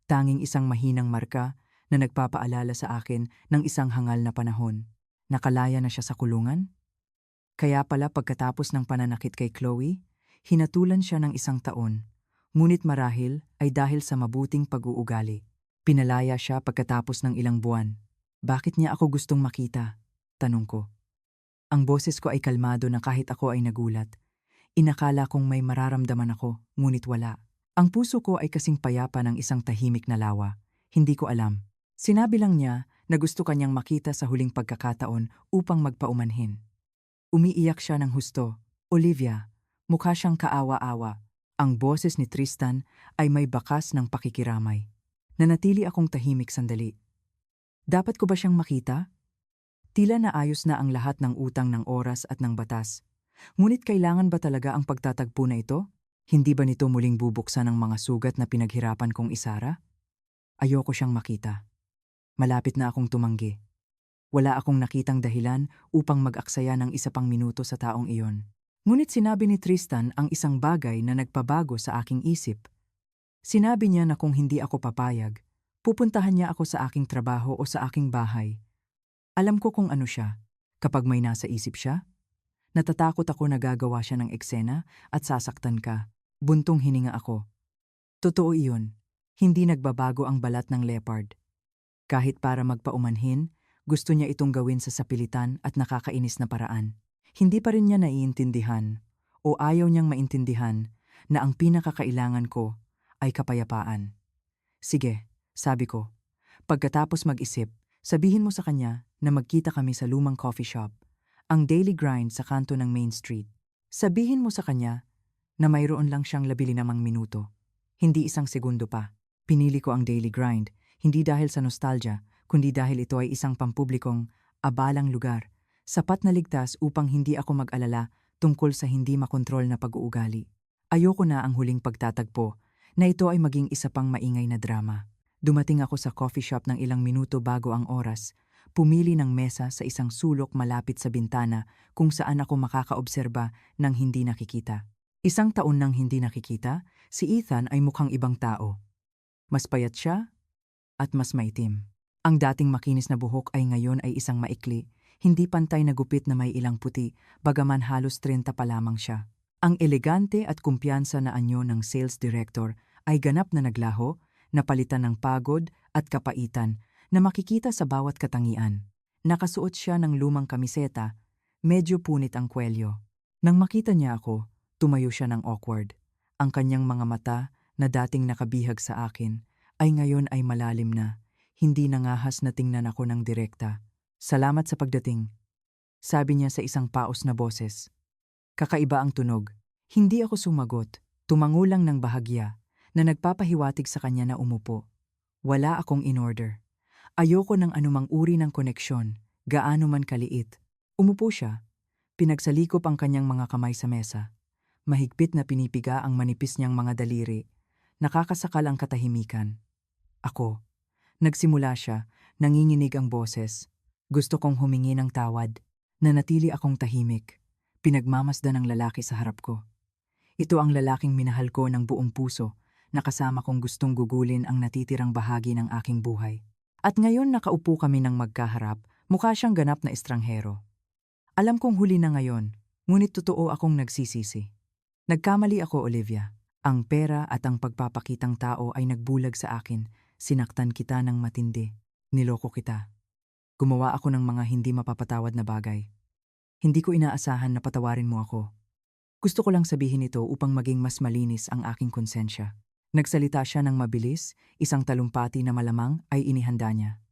Tanging isang mahinang marka na nagpapaalala sa akin ng isang hangal na panahon. Nakalaya na siya sa kulungan? Kaya pala pagkatapos ng pananakit kay Chloe, hinatulan siya ng isang taon. Ngunit marahil ay dahil sa mabuting pag-uugali. Pinalaya siya pagkatapos ng ilang buwan. Bakit niya ako gustong makita? Tanong ko. Ang boses ko ay kalmado na kahit ako ay nagulat. Inakala kong may mararamdaman ako, ngunit wala. Ang puso ko ay kasing payapa ng isang tahimik na lawa. Hindi ko alam. Sinabi lang niya na gusto kanyang makita sa huling pagkakataon upang magpaumanhin. Umiiyak siya ng husto. Olivia, mukha siyang kaawa-awa. Ang boses ni Tristan ay may bakas ng pakikiramay. Nanatili akong tahimik sandali. Dapat ko ba siyang makita? Tila naayos na ang lahat ng utang ng oras at ng batas. Ngunit kailangan ba talaga ang pagtatagpo na ito? Hindi ba nito muling bubuksan ang mga sugat na pinaghirapan kong isara? Ayoko siyang makita. Malapit na akong tumanggi. Wala akong nakitang dahilan upang mag-aksaya ng isa pang minuto sa taong iyon. Ngunit sinabi ni Tristan ang isang bagay na nagpabago sa aking isip. Sinabi niya na kung hindi ako papayag, pupuntahan niya ako sa aking trabaho o sa aking bahay. Alam ko kung ano siya. Kapag may nasa isip siya, natatakot ako na gagawa siya ng eksena at sasaktan ka. Buntong hininga ako. Totoo iyon. Hindi nagbabago ang balat ng leopard. Kahit para magpaumanhin, gusto niya itong gawin sa sapilitan at nakakainis na paraan. Hindi pa rin niya naiintindihan o ayaw niyang maintindihan na ang pinakakailangan ko ay kapayapaan. Sige, sabi ko. Pagkatapos mag-isip, sabihin mo sa kanya na magkita kami sa lumang coffee shop, ang Daily Grind sa kanto ng Main Street. Sabihin mo sa kanya na mayroon lang siyang 15 minuto. Hindi isang segundo pa. Pinili ko ang Daily Grind, hindi dahil sa nostalgia, kundi dahil ito ay isang pampublikong, abalang lugar, sapat na ligtas upang hindi ako mag-alala tungkol sa hindi makontrol na pag-uugali. Ayoko na ang huling pagtatagpo na ito ay maging isa pang maingay na drama. Dumating ako sa coffee shop ng ilang minuto bago ang oras, pumili ng mesa sa isang sulok malapit sa bintana kung saan ako makakaobserba ng hindi nakikita. Isang taon nang hindi nakikita, si Ethan ay mukhang ibang tao. Mas payat siya at mas maitim. Ang dating makinis na buhok ay ngayon ay isang maikli, hindi pantay na gupit na may ilang puti, bagaman halos 30 pa lamang siya. Ang elegante at kumpiyansa na anyo ng sales director ay ganap na naglaho, napalitan ng pagod at kapaitan na makikita sa bawat katangian. Nakasuot siya ng lumang kamiseta, medyo punit ang kwelyo. Nang makita niya ako, tumayo siya ng awkward. Ang kanyang mga mata na dating nakabihag sa akin ay ngayon ay malalim na, hindi nangahas na tingnan ako ng direkta. Salamat sa pagdating, sabi niya sa isang paos na boses. Kakaiba ang tunog. Hindi ako sumagot, tumango lang ng bahagya na nagpapahiwatig sa kanya na umupo. Wala akong in-order. Ayoko ng anumang uri ng koneksyon, gaano man kaliit. Umupo siya. Pinagsalikop ang kanyang mga kamay sa mesa. Mahigpit na pinipiga ang manipis niyang mga daliri. Nakakasakal ang katahimikan. Ako. Nagsimula siya, nanginginig ang boses. Gusto kong humingi ng tawad. Nanatili akong tahimik. Pinagmamasdan ng lalaki sa harap ko. Ito ang lalaking minahal ko ng buong puso, na kasama kong gustong gugulin ang natitirang bahagi ng aking buhay. At ngayon nakaupo kami ng magkaharap, mukha siyang ganap na estranghero. Alam kong huli na ngayon, ngunit totoo akong nagsisisi. Nagkamali ako, Olivia. Ang pera at ang pagpapakitang tao ay nagbulag sa akin. Sinaktan kita ng matindi. Niloko kita. Gumawa ako ng mga hindi mapapatawad na bagay. Hindi ko inaasahan na patawarin mo ako. Gusto ko lang sabihin ito upang maging mas malinis ang aking konsensya. Nagsalita siya ng mabilis, isang talumpati na malamang ay inihanda niya.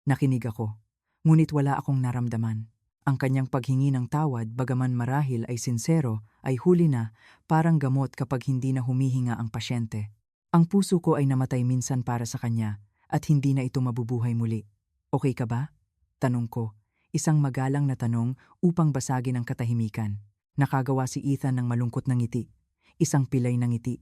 Nakinig ako, ngunit wala akong naramdaman. Ang kanyang paghingi ng tawad, bagaman marahil ay sinsero, ay huli na, parang gamot kapag hindi na humihinga ang pasyente. Ang puso ko ay namatay minsan para sa kanya, at hindi na ito mabubuhay muli. Okay ka ba? Tanong ko, isang magalang na tanong upang basagin ang katahimikan. Nakagawa si Ethan ng malungkot na ngiti. Isang pilay na ngiti.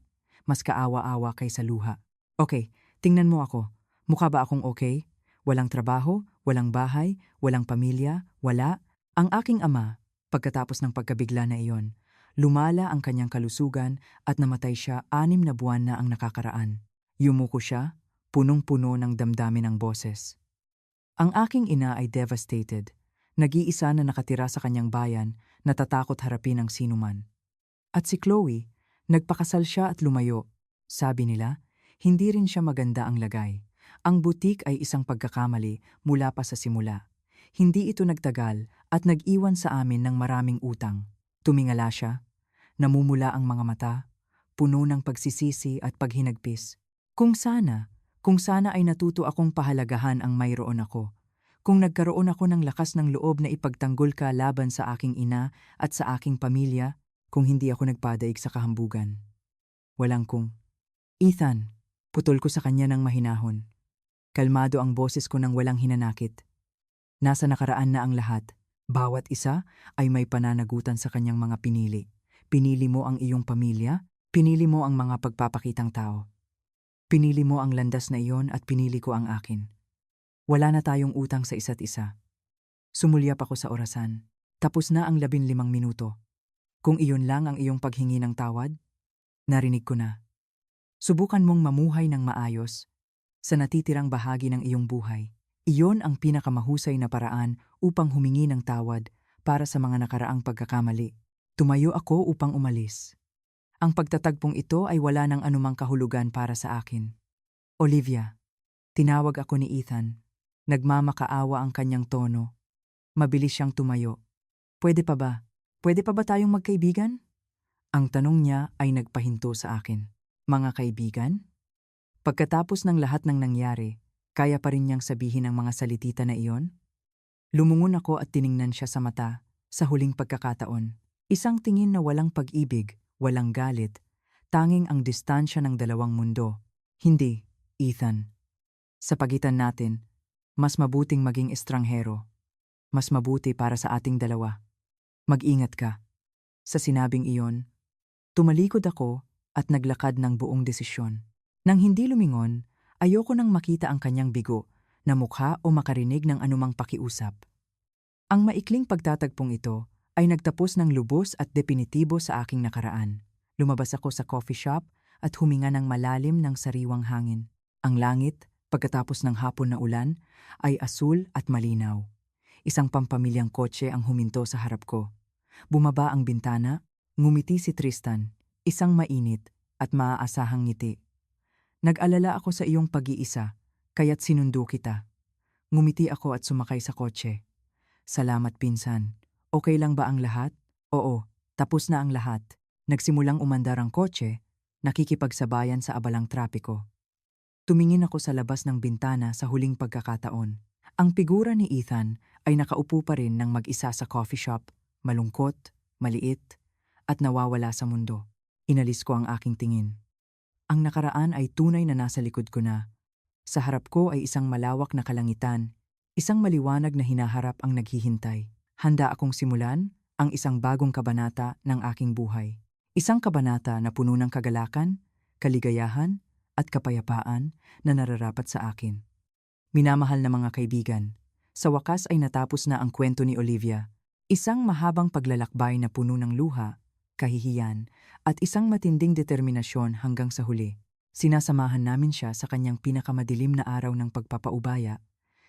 Mas kaawa-awa kaysa luha. Okay, tingnan mo ako. Mukha ba akong okay? Walang trabaho, walang bahay, walang pamilya, wala. Ang aking ama, pagkatapos ng pagkabigla na iyon, lumala ang kanyang kalusugan at namatay siya 6 na buwan na ang nakakaraan. Yumuko siya, punong-puno ng damdamin ng boses. Ang aking ina ay devastated. Nag-iisa na nakatira sa kanyang bayan, natatakot harapin ang sinuman. At si Chloe, nagpakasal siya at lumayo. Sabi nila, hindi rin siya maganda ang lagay. Ang butik ay isang pagkakamali mula pa sa simula. Hindi ito nagtagal at nag-iwan sa amin ng maraming utang. Tumingala siya, namumula ang mga mata, puno ng pagsisisi at paghinagpis. Kung sana ay natuto akong pahalagahan ang mayroon ako. Kung nagkaroon ako ng lakas ng loob na ipagtanggol ka laban sa aking ina at sa aking pamilya, kung hindi ako nagpadaig sa kahambugan. Walang kung. Ethan, putol ko sa kanya ng mahinahon. Kalmado ang boses ko nang walang hinanakit. Nasa nakaraan na ang lahat. Bawat isa ay may pananagutan sa kanyang mga pinili. Pinili mo ang iyong pamilya, pinili mo ang mga pagpapakitang tao. Pinili mo ang landas na iyon at pinili ko ang akin. Wala na tayong utang sa isa't isa. Sumulyap ako sa orasan. Tapos na ang 15 minuto. Kung iyon lang ang iyong paghingi ng tawad, narinig ko na. Subukan mong mamuhay ng maayos sa natitirang bahagi ng iyong buhay. Iyon ang pinakamahusay na paraan upang humingi ng tawad para sa mga nakaraang pagkakamali. Tumayo ako upang umalis. Ang pagtatagpong ito ay wala ng anumang kahulugan para sa akin. Olivia, tinawag ako ni Ethan. Nagmamakaawa ang kanyang tono. Mabilis siyang tumayo. Pwede pa ba? Pwede pa ba tayong magkaibigan? Ang tanong niya ay nagpahinto sa akin. Mga kaibigan? Pagkatapos ng lahat ng nangyari, kaya pa rin niyang sabihin ang mga salitita na iyon? Lumungon ako at tiningnan siya sa mata, sa huling pagkakataon. Isang tingin na walang pag-ibig, walang galit, tanging ang distansya ng dalawang mundo. Hindi, Ethan. Sa pagitan natin, mas mabuting maging estranghero. Mas mabuti para sa ating dalawa. Mag-ingat ka. Sa sinabing iyon, tumalikod ako at naglakad ng buong desisyon. Nang hindi lumingon, ayoko nang makita ang kanyang bigo na mukha o makarinig ng anumang pakiusap. Ang maikling pagtatagpong ito ay nagtapos ng lubos at definitibo sa aking nakaraan. Lumabas ako sa coffee shop at huminga ng malalim ng sariwang hangin. Ang langit, pagkatapos ng hapon na ulan, ay asul at malinaw. Isang pampamilyang kotse ang huminto sa harap ko. Bumaba ang bintana, ngumiti si Tristan, isang mainit at maaasahang ngiti. Nag-alala ako sa iyong pag-iisa, kaya't sinundo kita. Ngumiti ako at sumakay sa kotse. Salamat pinsan. Okay lang ba ang lahat? Oo, tapos na ang lahat. Nagsimulang umandar ang kotse, nakikipagsabayan sa abalang trapiko. Tumingin ako sa labas ng bintana sa huling pagkakataon. Ang figura ni Ethan ay nakaupo pa rin ng mag-isa sa coffee shop, malungkot, maliit, at nawawala sa mundo. Inalis ko ang aking tingin. Ang nakaraan ay tunay na nasa likod ko na. Sa harap ko ay isang malawak na kalangitan, isang maliwanag na hinaharap ang naghihintay. Handa akong simulan ang isang bagong kabanata ng aking buhay. Isang kabanata na puno ng kagalakan, kaligayahan, at kapayapaan na nararapat sa akin. Minamahal na mga kaibigan, sa wakas ay natapos na ang kwento ni Olivia. Isang mahabang paglalakbay na puno ng luha, kahihiyan, at isang matinding determinasyon hanggang sa huli. Sinasamahan namin siya sa kanyang pinakamadilim na araw ng pagpapaubaya.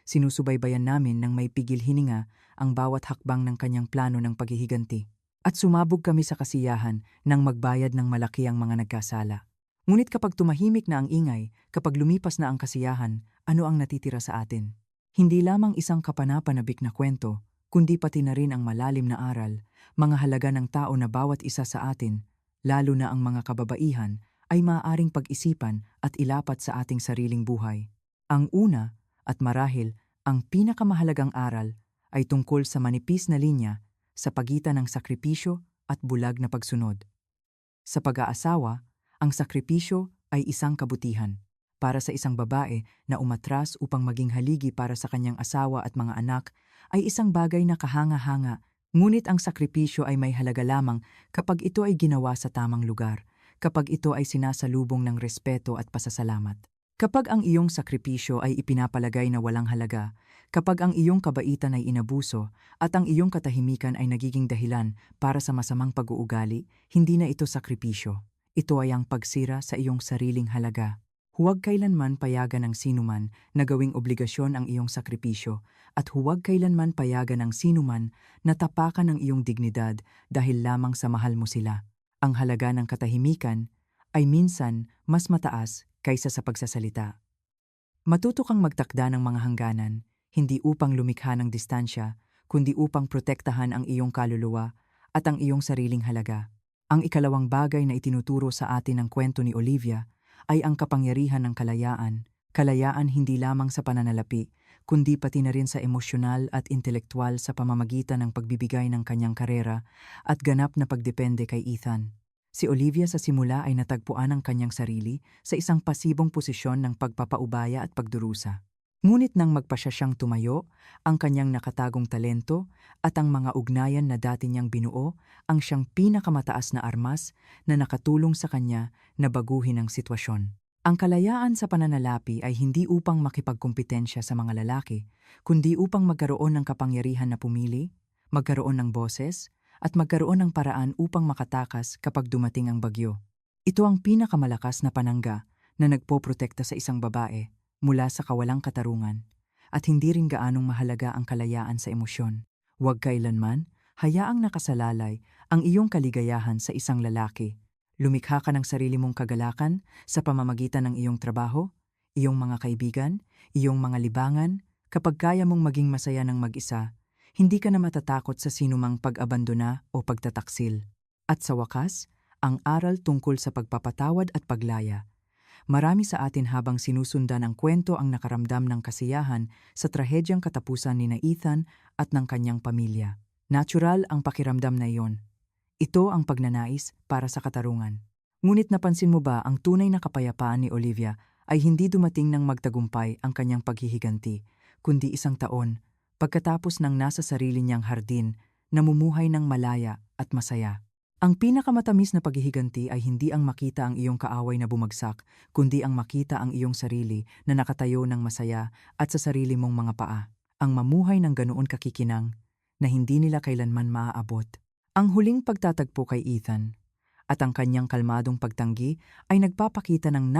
Sinusubaybayan namin ng may pigil hininga ang bawat hakbang ng kanyang plano ng paghihiganti. At sumabog kami sa kasiyahan nang magbayad ng malaki ang mga nagkasala. Ngunit kapag tumahimik na ang ingay, kapag lumipas na ang kasiyahan, ano ang natitira sa atin? Hindi lamang isang kapanapanabik na kwento, kundi pati na rin ang malalim na aral, mga halaga ng tao na bawat isa sa atin, lalo na ang mga kababaihan, ay maaaring pag-isipan at ilapat sa ating sariling buhay. Ang una, at marahil ang pinakamahalagang aral, ay tungkol sa manipis na linya sa pagitan ng sakripisyo at bulag na pagsunod. Sa pag-aasawa, ang sakripisyo ay isang kabutihan para sa isang babae na umatras upang maging haligi para sa kanyang asawa at mga anak ay isang bagay na kahanga-hanga, ngunit ang sakripisyo ay may halaga lamang kapag ito ay ginawa sa tamang lugar, kapag ito ay sinasalubong ng respeto at pasasalamat. Kapag ang iyong sakripisyo ay ipinapalagay na walang halaga, kapag ang iyong kabaitan ay inabuso at ang iyong katahimikan ay nagiging dahilan para sa masamang pag-uugali, hindi na ito sakripisyo. Ito ay ang pagsira sa iyong sariling halaga. Huwag kailanman payagan ng sinuman na gawing obligasyon ang iyong sakripisyo at huwag kailanman payagan ng sinuman na tapakan ang iyong dignidad dahil lamang sa mahal mo sila. Ang halaga ng katahimikan ay minsan mas mataas kaysa sa pagsasalita. Matuto kang magtakda ng mga hangganan, hindi upang lumikha ng distansya, kundi upang protektahan ang iyong kaluluwa at ang iyong sariling halaga. Ang ikalawang bagay na itinuturo sa atin ng kwento ni Olivia ay ang kapangyarihan ng kalayaan. Kalayaan hindi lamang sa pananalapi, kundi pati na rin sa emosyonal at intelektual sa pamamagitan ng pagbibigay ng kanyang karera at ganap na pagdepende kay Ethan. Si Olivia sa simula ay natagpuan ang kanyang sarili sa isang pasibong posisyon ng pagpapaubaya at pagdurusa. Ngunit nang magpasya siyang tumayo, ang kanyang nakatagong talento at ang mga ugnayan na dati niyang binuo ang siyang pinakamataas na armas na nakatulong sa kanya na baguhin ang sitwasyon. Ang kalayaan sa pananalapi ay hindi upang makipagkumpetensya sa mga lalaki, kundi upang magkaroon ng kapangyarihan na pumili, magkaroon ng boses, at magkaroon ng paraan upang makatakas kapag dumating ang bagyo. Ito ang pinakamalakas na panangga na nagpoprotekta sa isang babae mula sa kawalang katarungan, at hindi rin gaanong mahalaga ang kalayaan sa emosyon. Huwag kailanman hayaang nakasalalay ang iyong kaligayahan sa isang lalaki. Lumikha ka ng sarili mong kagalakan sa pamamagitan ng iyong trabaho, iyong mga kaibigan, iyong mga libangan. Kapag kaya mong maging masaya ng mag-isa, hindi ka na matatakot sa sinumang pag-abandona o pagtataksil. At sa wakas, ang aral tungkol sa pagpapatawad at paglaya. Marami sa atin habang sinusundan ang kwento ang nakaramdam ng kasiyahan sa trahedyang katapusan ni na Ethan at ng kanyang pamilya. Natural ang pakiramdam na iyon. Ito ang pagnanais para sa katarungan. Ngunit napansin mo ba ang tunay na kapayapaan ni Olivia ay hindi dumating ng magtagumpay ang kanyang paghihiganti, kundi 1 taon pagkatapos ng nasa sarili niyang hardin, namumuhay ng malaya at masaya. Ang pinakamatamis na paghihiganti ay hindi ang makita ang iyong kaaway na bumagsak, kundi ang makita ang iyong sarili na nakatayo ng masaya at sa sarili mong mga paa. Ang mamuhay ng ganoon kakikinang na hindi nila kailanman maaabot. Ang huling pagtatagpo kay Ethan at ang kanyang kalmadong pagtanggi ay nagpapakita ng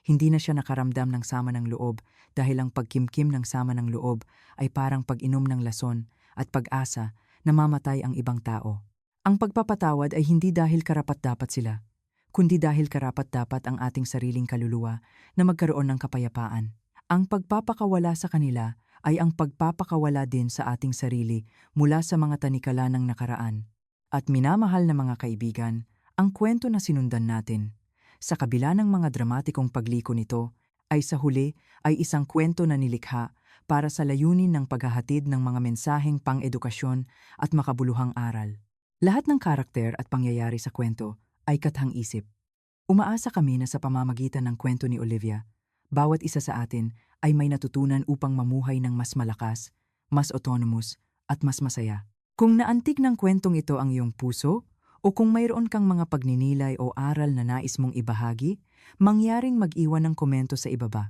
hindi na siya nakaramdam ng sama ng loob dahil ang pagkimkim ng sama ng loob ay parang pag-inom ng lason at pag-asa na mamatay ang ibang tao. Ang pagpapatawad ay hindi dahil karapat-dapat sila, kundi dahil karapat-dapat ang ating sariling kaluluwa na magkaroon ng kapayapaan. Ang pagpapakawala sa kanila ay ang pagpapakawala din sa ating sarili mula sa mga tanikala ng nakaraan. At minamahal na mga kaibigan, ang kwento na sinundan natin, sa kabila ng mga dramatikong pagliko nito, ay sa huli ay isang kwento na nilikha para sa layunin ng paghahatid ng mga mensaheng pang-edukasyon at makabuluhang aral. Lahat ng karakter at pangyayari sa kwento ay kathang-isip. Umaasa kami na sa pamamagitan ng kwento ni Olivia, bawat isa sa atin ay may natutunan upang mamuhay ng mas malakas, mas autonomous, at mas masaya. Kung naantig ng kwentong ito ang iyong puso, o kung mayroon kang mga pagninilay o aral na nais mong ibahagi, mangyaring mag-iwan ng komento sa ibaba.